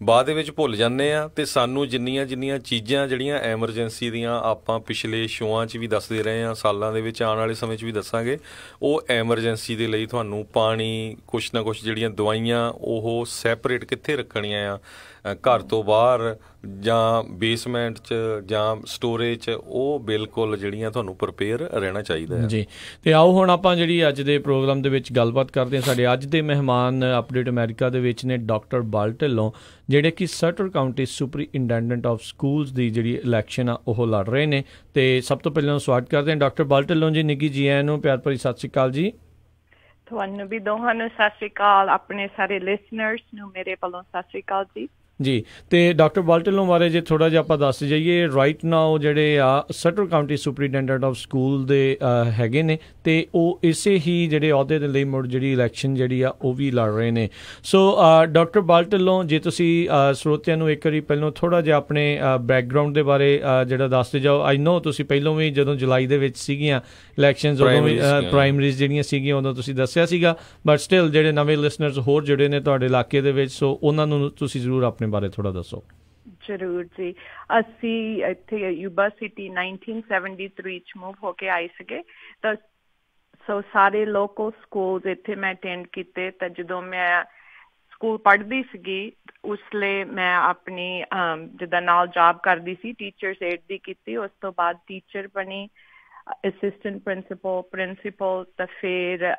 ਬਾਅਦ ਦੇ ਵਿੱਚ ਭੁੱਲ ਜਾਂਦੇ ਆ। ਅਤੇ ਸਾਨੂੰ ਜਿੰਨੀਆਂ ਚੀਜ਼ਾਂ ਜਿਹੜੀਆਂ ਐਮਰਜੈਂਸੀ ਦੀਆਂ ਆਪਾਂ ਪਿਛਲੇ ਸ਼ੋਆਂ 'ਚ ਵੀ ਦੱਸਦੇ ਰਹੇ ਹਾਂ, ਸਾਲਾਂ ਦੇ ਵਿੱਚ ਆਉਣ ਵਾਲੇ ਸਮੇਂ 'ਚ ਵੀ ਦੱਸਾਂਗੇ, ਉਹ ਐਮਰਜੈਂਸੀ ਦੇ ਲਈ ਤੁਹਾਨੂੰ ਪਾਣੀ, ਕੁਛ ਨਾ ਕੁਛ ਜਿਹੜੀਆਂ ਦਵਾਈਆਂ ਉਹ ਸੈਪਰੇਟ ਕਿੱਥੇ ਰੱਖਣੀਆਂ ਆ ਘਰ ਤੋਂ ਬਾਹਰ ਜਾਂ ਬੇਸਮੈਂਟ 'ਚ ਜਾਂ ਸਟੋਰੇਜ 'ਚ, ਉਹ ਬਿਲਕੁਲ ਜਿਹੜੀਆਂ ਤੁਹਾਨੂੰ ਪ੍ਰੀਪੇਅਰ ਰਹਿਣਾ ਚਾਹੀਦਾ ਹੈ ਜੀ। ਅਤੇ ਆਓ ਹੁਣ ਆਪਾਂ ਜਿਹੜੀ ਅੱਜ ਦੇ ਪ੍ਰੋਗਰਾਮ ਦੇ ਵਿੱਚ ਗੱਲਬਾਤ ਕਰਦੇ ਹਾਂ। ਸਾਡੇ ਅੱਜ ਦੇ ਮਹਿਮਾਨ ਅਪਡੇਟ ਅਮਰੀਕਾ ਦੇ ਵਿੱਚ ਨੇ ਡਾਕਟਰ ਬਾਲ ਢਿੱਲੋਂ, ਜਿਹੜੇ ਕਿ ਸਟਰ ਕਾਊਂਟੀ ਸੁਪਰਿੰਟੈਂਡੈਂਟ ਆਫ ਸਕੂਲਸ ਦੀ ਜਿਹੜੀ ਇਲੈਕਸ਼ਨ ਆ ਉਹ ਲੜ ਰਹੇ ਨੇ। ਅਤੇ ਸਭ ਤੋਂ ਪਹਿਲਾਂ ਸਵਾਗਤ ਕਰਦੇ ਹਾਂ ਡਾਕਟਰ ਬਾਲ ਢਿੱਲੋਂ ਜੀ। ਨਿੱਗੀ ਜੀ ਆਇਆਂ ਨੂੰ ਪਿਆਰ ਭਰੀ ਸਤਿ ਸ਼੍ਰੀ ਅਕਾਲ ਜੀ। ਤੁਹਾਨੂੰ ਵੀ ਦੋਹਾਂ ਨੂੰ ਸਤਿ ਸ਼੍ਰੀ ਅਕਾਲ, ਆਪਣੇ ਸਾਰੇ ਲਿਸਨਰਸ ਨੂੰ ਮੇਰੇ ਵੱਲੋਂ ਸਤਿ ਸ਼੍ਰੀ ਅਕਾਲ ਜੀ। ਜੀ, ਅਤੇ ਡਾਕਟਰ ਬਾਲ ਢਿੱਲੋਂ ਬਾਰੇ ਜੇ ਥੋੜ੍ਹਾ ਜਿਹਾ ਆਪਾਂ ਦੱਸ ਜਾਈਏ, ਰਾਈਟ ਨਾਓ ਜਿਹੜੇ ਆ ਸਟਰ ਕਾਊਂਟੀ ਸੁਪਰਿੰਟੈਂਡੈਂਟ ਆਫ ਸਕੂਲ ਦੇ ਹੈਗੇ ਨੇ, ਅਤੇ ਉਹ ਇਸੇ ਹੀ ਜਿਹੜੇ ਅਹੁਦੇ ਦੇ ਲਈ ਮੁੜ ਜਿਹੜੀ ਇਲੈਕਸ਼ਨ ਜਿਹੜੀ ਆ ਉਹ ਵੀ ਲੜ ਰਹੇ ਨੇ। ਸੋ ਡਾਕਟਰ ਬਾਲ ਢਿੱਲੋਂ, ਜੇ ਤੁਸੀਂ ਸਰੋਤਿਆਂ ਨੂੰ ਇੱਕ ਵਾਰੀ ਪਹਿਲਾਂ ਥੋੜ੍ਹਾ ਜਿਹਾ ਆਪਣੇ ਬੈਕਗਰਾਊਂਡ ਦੇ ਬਾਰੇ ਜਿਹੜਾ ਦੱਸਦੇ ਜਾਓ। ਆਈ ਨੋ ਤੁਸੀਂ ਪਹਿਲਾਂ ਵੀ ਜਦੋਂ ਜੁਲਾਈ ਦੇ ਵਿੱਚ ਸੀਗੀਆਂ ਇਲੈਕਸ਼ਨਸ, ਉਦੋਂ ਵੀ ਪ੍ਰਾਇਮਰੀਜ਼ ਜਿਹੜੀਆਂ ਸੀਗੀਆਂ ਉਦੋਂ ਤੁਸੀਂ ਦੱਸਿਆ ਸੀਗਾ, ਬਟ ਸਟਿਲ ਜਿਹੜੇ ਨਵੇਂ ਲਿਸਨਰਸ ਹੋਰ ਜਿਹੜੇ ਨੇ ਤੁਹਾਡੇ ਇਲਾਕੇ ਦੇ ਵਿੱਚ, ਸੋ ਉਹਨਾਂ ਨੂੰ ਤੁਸੀਂ ਜ਼ਰੂਰ ਆਪਣੇ ਬਾਰੇ ਥੋੜਾ ਦੱਸੋ। ਜ਼ਰੂਰ ਜੀ, ਅਸੀਂ ਇੱਥੇ ਯੂਬਾ ਸਿਟੀ 1973 ਚ ਮੂਵ ਹੋ ਕੇ ਆਏ ਸੀਗੇ, ਤਾਂ ਸੋ ਸਾਰੇ ਲੋਕਲ ਸਕੂਲਸ ਇੱਥੇ ਮੈਂ ਅਟੈਂਡ ਕੀਤੇ। ਤਾਂ ਜਦੋਂ ਮੈਂ ਸਕੂਲ ਪੜ੍ਹਦੀ ਸੀਗੀ ਉਸ ਲਈ ਮੈਂ ਆਪਣੀ ਜਿੱਦਾਂ ਨਾਲ ਜੌਬ ਕਰਦੀ ਸੀ, ਟੀਚਰਸ ਏਡ ਦੀ ਕੀਤੀ, ਉਸ ਤੋਂ ਬਾਅਦ ਟੀਚਰ ਬਣੀ, ਅਸਿਸਟੈਂਟ ਪ੍ਰਿੰਸੀਪਲ, ਤਾਂ ਫਿਰ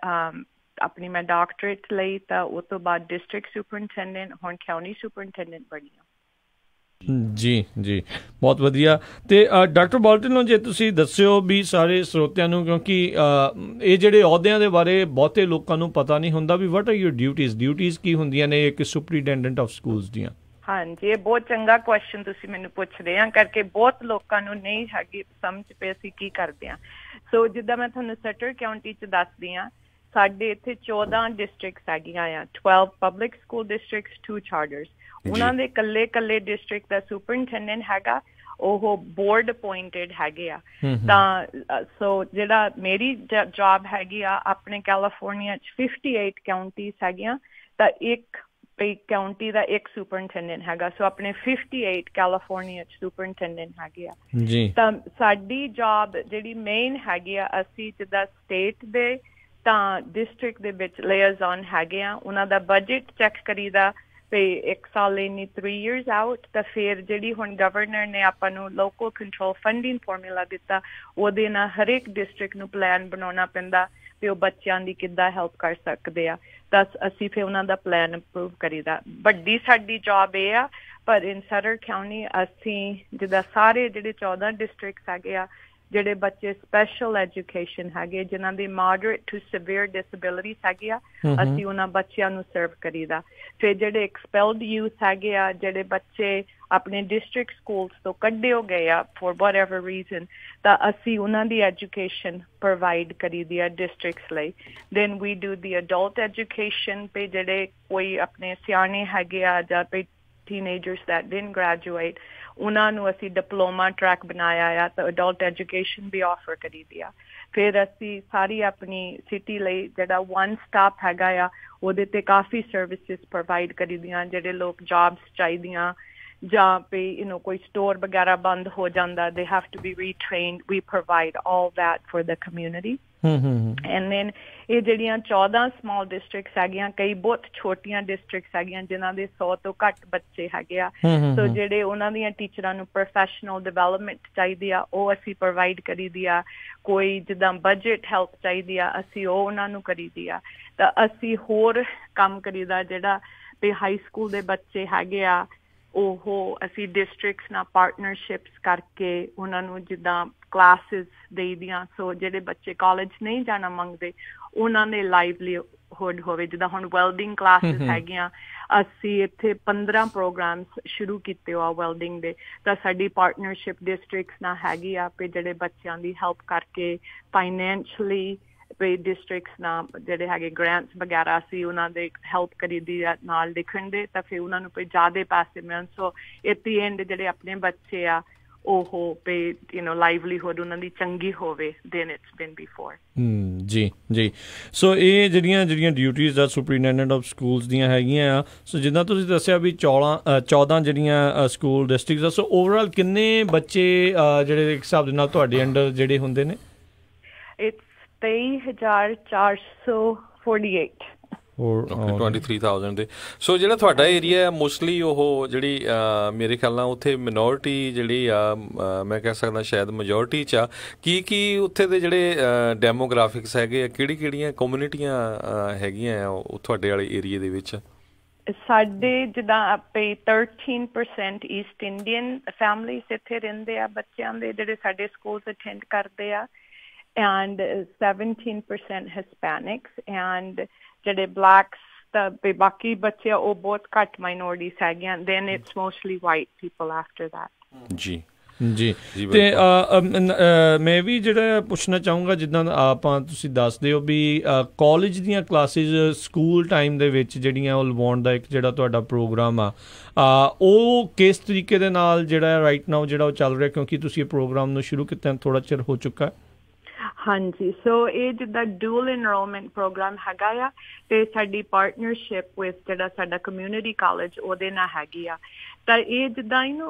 ਆਪਣੀ ਮੈਂ ਡਾਕਟਰੇਟ ਲਈ, ਤਾਂ ਉਸ ਤੋਂ ਬਾਅਦ ਡਿਸਟ੍ਰਿਕਟ ਸੁਪਰਿੰਟੈਂਡੈਂਟ, ਹੁਣ ਕਾਊਂਟੀ ਸੁਪਰਿੰਟੈਂਡੈਂਟ ਬਣੀ ਹਾਂ। ਜੀ ਜੀ, ਬਹੁਤ ਵਧੀਆ। ਅਤੇ ਡਾਕਟਰ ਬਾਲ ਢਿੱਲੋਂ, ਜੇ ਤੁਸੀਂ ਦੱਸਿਓ ਵੀ ਸਾਰੇ ਸਰੋਤਿਆਂ ਨੂੰ, ਕਿਉਂਕਿ ਇਹ ਜਿਹੜੇ ਅਹੁਦਿਆਂ ਦੇ ਬਾਰੇ ਬਹੁਤੇ ਲੋਕਾਂ ਨੂੰ ਪਤਾ ਨਹੀਂ ਹੁੰਦਾ ਵੀ ਵਾਟ ਆਰ ਯੂਰ ਡਿਊਟੀਜ਼ ਕੀ ਹੁੰਦੀਆਂ ਨੇ ਇੱਕ ਸੁਪਰਿੰਟੈਂਡੈਂਟ ਆਫ ਸਕੂਲਸ ਦੀਆਂ। ਹਾਂਜੀ, ਇਹ ਬਹੁਤ ਚੰਗਾ ਕੁਐਸਚਨ ਤੁਸੀਂ ਮੈਨੂੰ ਪੁੱਛ ਰਹੇ ਆ, ਕਰਕੇ ਬਹੁਤ ਲੋਕਾਂ ਨੂੰ ਨਹੀਂ ਹੈਗੀ ਸਮਝ ਪਈ ਅਸੀਂ ਕੀ ਕਰਦੇ ਹਾਂ। ਸੋ ਜਿੱਦਾਂ ਮੈਂ ਤੁਹਾਨੂੰ ਸਟਰ ਕਾਊਂਟੀ 'ਚ ਦੱਸਦੀ ਹਾਂ, ਸਾਡੇ ਇੱਥੇ 14 ਡਿਸਟ੍ਰਿਕਟਸ ਹੈਗੀਆਂ ਆ, 12 ਪਬਲਿਕ ਸਕੂਲ ਡਿਸਟ੍ਰਿਕਟਸ, 2 ਚਾਰਟਰਸ। ਉਹਨਾਂ ਦੇ ਇਕੱਲੇ ਡਿਸਟ੍ਰਿਕਟ ਦਾ ਸੁਪਰਿੰਟੈਂਡੈਂਟ ਹੈਗਾ, ਉਹ ਬੋਰਡ ਅਪੁਆਇੰਟਡ ਹੈਗੇ ਆ। ਤਾਂ ਸੋ ਜਿਹੜਾ ਮੇਰੀ ਜੌਬ ਹੈਗੀ ਆ, ਆਪਣੇ ਕੈਲੀਫੋਰਨੀਆ 'ਚ 58 ਕਾਊਂਟੀਜ਼ ਹੈਗੀਆਂ, ਤਾਂ ਇੱਕ ਕਾਊਂਟੀ ਦਾ ਇੱਕ ਸੁਪਰਿੰਟੈਂਡੈਂਟ ਹੈਗਾ। ਸੋ ਆਪਣੇ 58 ਕੈਲੀਫੋਰਨੀਆ 'ਚ ਸੁਪਰਿੰਟੈਂਡੈਂਟ ਹੈਗੇ ਆ। ਤਾਂ ਸਾਡੀ ਜੌਬ ਜਿਹੜੀ ਮੇਨ ਹੈਗੀ ਆ, ਅਸੀਂ ਜਿੱਦਾਂ ਸਟੇਟ ਦੇ ਤਾਂ ਡਿਸਟ੍ਰਿਕਟ ਦੇ ਵਿੱਚ ਲਿਆਜ਼ਨ ਹੈਗੇ ਆ, ਉਹਨਾਂ ਦਾ ਬਜਟ ਚੈੱਕ ਕਰੀਦਾ ਵੀ ਇੱਕ ਸਾਲ ਲਈ 3 years ਆਊਟ। ਤਾਂ ਫਿਰ ਜਿਹੜੀ ਹੁਣ ਗਵਰਨਰ ਨੇ ਆਪਾਂ ਨੂੰ ਲੋਕਲ ਕੰਟਰੋਲ ਫੰਡਿੰਗ ਫਾਰਮੂਲਾ ਦਿੱਤਾ, ਉਹਦੇ ਨਾਲ ਹਰੇਕ ਡਿਸਟ੍ਰਿਕਟ ਨੂੰ ਪਲਾਨ ਬਣਾਉਣਾ ਪੈਂਦਾ ਵੀ ਉਹ ਬੱਚਿਆਂ ਦੀ ਕਿੱਦਾਂ ਹੈਲਪ ਕਰ ਸਕਦੇ ਆ, ਤਾਂ ਅਸੀਂ ਫਿਰ ਉਹਨਾਂ ਦਾ ਪਲਾਨ ਅਪਰੂਵ ਕਰੀਦਾ। ਵੱਡੀ ਸਾਡੀ ਜੌਬ ਇਹ ਆ, ਪਰ ਇਨ ਸਟਰ ਕਾਊਂਟੀ ਅਸੀਂ ਜਿੱਦਾਂ ਸਾਰੇ ਜਿਹੜੇ 14 ਡਿਸਟ੍ਰਿਕਟਸ ਹੈਗੇ ਆ, ਜਿਹੜੇ ਬੱਚੇ ਸਪੈਸ਼ਲ ਐਜੂਕੇਸ਼ਨ ਹੈਗੇ, ਜਿਨ੍ਹਾਂ ਦੀ ਮਾਡਰੇਟ ਟੂ ਸਿਵੀਅਰ ਡਿਸੇਬਿਲਿਟੀਜ਼ ਹੈਗੀ ਆ, ਅਸੀਂ ਉਹਨਾਂ ਬੱਚਿਆਂ ਨੂੰ ਸਰਵ ਕਰੀਦਾ। ਫਿਰ ਜਿਹੜੇ ਐਕਸਪੈਲਡ ਯੂਥ ਹੈਗੇ ਆ, ਜਿਹੜੇ ਬੱਚੇ ਆਪਣੇ ਡਿਸਟ੍ਰਿਕਟ ਸਕੂਲਸ ਤੋਂ ਕੱਢੇ ਹੋ ਗਏ ਆ ਫॉर ਵਟਐਵਰ ਰੀਜ਼ਨ, ਤਾਂ ਅਸੀਂ ਉਹਨਾਂ ਦੀ ਐਜੂਕੇਸ਼ਨ ਪ੍ਰੋਵਾਈਡ ਕਰੀਦੀ ਆ ਡਿਸਟ੍ਰਿਕਟਸ ਲਈ। Then we do the adult education, ਤੇ ਜਿਹੜੇ ਕੋਈ ਆਪਣੇ ਸਿਆਣੇ ਹੈਗੇ ਆ ਜਾਂ ਕੋਈ ਟੀਨੇਜਰਸ ਦੈਟ ਡਿਡਨਟ ਗ੍ਰੈਜੂਏਟ, ਉਹਨਾਂ ਨੂੰ ਅਸੀਂ ਡਿਪਲੋਮਾ ਟਰੈਕ ਬਣਾਇਆ ਆ, ਤਾਂ ਅਡਲਟ ਐਜੂਕੇਸ਼ਨ ਵੀ ਆਫਰ ਕਰੀਦੀ ਆ। ਫਿਰ ਅਸੀਂ ਸਾਰੀ ਆਪਣੀ ਸਿਟੀ ਲਈ ਜਿਹੜਾ 1 stop ਹੈਗਾ ਆ, ਉਹਦੇ ਤੇ ਕਾਫੀ ਸਰਵਿਸਿਜ਼ ਪ੍ਰੋਵਾਈਡ ਕਰੀਦੀਆਂ। ਜਿਹੜੇ ਲੋਕ ਜੌਬਸ ਚਾਹੀਦੀਆਂ ਜਾਂ ਵੀ ਕੋਈ ਸਟੋਰ ਵਗੈਰਾ ਬੰਦ ਹੋ ਜਾਂਦਾ, they have to be retrained, we provide all that for the community. And then ਇਹ ਜਿਹੜੀਆਂ 14 ਸਮਾਲ ਡਿਸਟ੍ਰਿਕਟਸ ਹੈਗੀਆਂ, ਕਈ ਬਹੁਤ ਛੋਟੀਆਂ ਡਿਸਟ੍ਰਿਕਟਸ ਹੈਗੀਆਂ ਜਿਨ੍ਹਾਂ ਦੇ 100 ਤੋਂ ਘੱਟ ਬੱਚੇ ਹੈਗੇ ਆ, ਸੋ ਜਿਹੜੇ ਉਹਨਾਂ ਦੀਆਂ ਟੀਚਰਾਂ ਨੂੰ ਪ੍ਰੋਫੈਸ਼ਨਲ ਡਿਵੈਲਪਮੈਂਟ ਚਾਹੀਦੀ ਆ, ਉਹ ਅਸੀਂ ਪ੍ਰੋਵਾਈਡ ਕਰੀਦੀ ਆ। ਕੋਈ ਜਿੱਦਾਂ ਬਜਟ ਹੈਲਪ ਚਾਹੀਦੀ ਆ, ਅਸੀਂ ਉਹ ਉਹਨਾਂ ਨੂੰ ਕਰੀਦੀ ਆ। ਤਾਂ ਅਸੀਂ ਹੋਰ ਕੰਮ ਕਰੀਦਾ, ਜਿਹੜਾ ਵੀ ਹਾਈ ਸਕੂਲ ਦੇ ਬੱਚੇ ਹੈਗੇ ਆ, ਉਹ ਅਸੀਂ ਡਿਸਟ੍ਰਿਕਟਸ ਨਾਲ ਪਾਰਟਨਰਸ਼ਿਪਸ ਕਰਕੇ ਉਹਨਾਂ ਨੂੰ ਜਿੱਦਾਂ ਕਲਾਸਿਸ ਦੇਈਦੀਆਂ। ਸੋ ਜਿਹੜੇ ਬੱਚੇ ਕਾਲਜ ਨਹੀਂ ਜਾਣਾ ਮੰਗਦੇ, ਉਹਨਾਂ ਦੇ ਲਾਈਵਲੀਹੁੱਡ ਹੋਵੇ। ਜਿੱਦਾਂ ਹੁਣ ਵੈਲਡਿੰਗ ਕਲਾਸਿਸ ਹੈਗੀਆਂ, ਅਸੀਂ ਇੱਥੇ 15 ਪ੍ਰੋਗਰਾਮਸ ਸ਼ੁਰੂ ਕੀਤੇ ਆ ਵੈਲਡਿੰਗ ਦੇ। ਤਾਂ ਸਾਡੀ ਪਾਰਟਨਰਸ਼ਿਪ ਡਿਸਟ੍ਰਿਕਟਸ ਨਾਲ ਹੈਗੀ ਆ ਵੀ ਜਿਹੜੇ ਬੱਚਿਆਂ ਦੀ ਹੈਲਪ ਕਰਕੇ ਫਾਈਨੈਂਸ਼ਲੀ ਵੀ ਡਿਸਟ੍ਰਿਕਟਸ ਨਾਲ ਜਿਹੜੇ ਹੈਗੇ ਗ੍ਰਾਂਟਸ ਵਗੈਰਾ ਸੀ ਉਹਨਾਂ ਦੇ ਹੈਲਪ ਕਰੀਦੀ ਨਾਲ ਲਿਖਣ ਦੇ, ਤਾਂ ਫਿਰ ਉਹਨਾਂ ਨੂੰ ਕੋਈ ਜ਼ਿਆਦਾ ਪੈਸੇ ਮਿਲਣ। ਸੋ ਐਟ ਦੀ ਐਂਡ ਜਿਹੜੇ ਆਪਣੇ ਬੱਚੇ ਆ ਉਹ ਵੀ ਲਾਈਵਲੀਹੁੱਡ ਉਹਨਾਂ ਦੀ ਚੰਗੀ ਹੋਵੇ ਦੈਨ ਇਟਸ ਬੀਨ ਬਿਫੋਰ। ਜੀ ਜੀ। ਸੋ ਇਹ ਜਿਹੜੀਆਂ ਡਿਊਟੀਜ਼ ਆ ਸੁਪਰੀਨਟੈਂਡੈਂਟ ਆਫ ਸਕੂਲਸ ਦੀਆਂ ਹੈਗੀਆਂ ਆ। ਸੋ ਜਿੱਦਾਂ ਤੁਸੀਂ ਦੱਸਿਆ ਵੀ 14 ਜਿਹੜੀਆਂ ਸਕੂਲ ਡਿਸਟ੍ਰਿਕਟਸ ਆ, ਸੋ ਓਵਰਆਲ ਕਿੰਨੇ ਬੱਚੇ ਜਿਹੜੇ ਇੱਕ ਹਿਸਾਬ ਦੇ ਨਾਲ ਤੁਹਾਡੇ ਅੰਡਰ ਜਿਹੜੇ ਹੁੰਦੇ ਨੇ? ਇਟਸ 23,448 23,000 ਦੇ। ਸੋ ਜਿਹੜਾ ਤੁਹਾਡਾ ਏਰੀਆ ਮੋਸਟਲੀ ਉਹ ਜਿਹੜੀ ਮੇਰੇ ਖਿਆਲ ਨਾਲ ਉੱਥੇ ਮਿਨੋਰਿਟੀ ਜਿਹੜੀ ਆ, ਮੈਂ ਕਹਿ ਸਕਦਾ ਸ਼ਾਇਦ ਮੈਜੋਰਿਟੀ 'ਚ ਆ। ਕੀ ਉੱਥੇ ਦੇ ਜਿਹੜੇ ਡੈਮੋਗ੍ਰਾਫਿਕਸ ਹੈਗੇ ਆ, ਕਿਹੜੀਆਂ ਕਮਿਊਨਿਟੀਆਂ ਹੈਗੀਆਂ ਆ ਤੁਹਾਡੇ ਵਾਲੇ ਏਰੀਏ ਦੇ ਵਿੱਚ? ਸਾਡੇ ਜਿੱਦਾਂ ਆਪੇ 13% ਈਸਟ ਇੰਡੀਅਨ ਫੈਮਲੀਜ਼ ਇੱਥੇ ਰਹਿੰਦੇ ਆ ਬੱਚਿਆਂ ਦੇ ਜਿਹੜੇ ਸਾਡੇ ਸਕੂਲਸ ਅਟੈਂਡ ਕਰਦੇ ਆ, and 17% Hispanics, and ਜਿਹੜੇ blacks ਤਾਂ ਬਾਕੀ ਬੱਚੇ ਉਹ ਬਹੁਤ ਘੱਟ minorities ਹੈਗੀਆਂ। then it's mostly white people after that। ਜੀ ਜੀ। ਤੇ ਮੈਂ ਵੀ ਜਿਹੜਾ ਪੁੱਛਣਾ ਚਾਹੂੰਗਾ, ਜਿੱਦਾਂ ਆਪਾਂ ਤੁਸੀਂ ਦੱਸਦੇ ਹੋ ਵੀ ਕਾਲਜ ਦੀਆਂ ਕਲਾਸਿਸ ਸਕੂਲ ਟਾਈਮ ਦੇ ਵਿੱਚ ਜਿਹੜੀਆਂ ਉਹ ਲਵਾਉਣ ਦਾ ਇੱਕ ਜਿਹੜਾ ਤੁਹਾਡਾ ਪ੍ਰੋਗਰਾਮ ਆ, ਉਹ ਕਿਸ ਤਰੀਕੇ ਦੇ ਨਾਲ ਜਿਹੜਾ ਰਾਈਟ ਨਾਓ ਜਿਹੜਾ ਉਹ ਚੱਲ ਰਿਹਾ, ਕਿਉਂਕਿ ਤੁਸੀਂ ਇਹ ਪ੍ਰੋਗਰਾਮ ਨੂੰ ਸ਼ੁਰੂ ਕੀਤਾ ਥੋੜ੍ਹਾ ਚਿਰ ਹੋ ਚੁੱਕਾ? ਹਾਂਜੀ। ਸੋ ਇਹ ਜਿੱਦਾਂ ਡੂਅਲ ਇਨਰੋਲਮੈਂਟ ਪ੍ਰੋਗਰਾਮ ਹੈਗਾ ਆ, ਤੇ ਸਾਡੀ ਪਾਰਟਨਰਸ਼ਿਪ ਵਿਦ ਜਿਹੜਾ ਸਾਡਾ ਕਮਿਊਨਿਟੀ ਕਾਲਜ ਉਹਦੇ ਨਾਲ ਹੈਗੀ ਆ। ਤਾਂ ਇਹ ਜਿੱਦਾਂ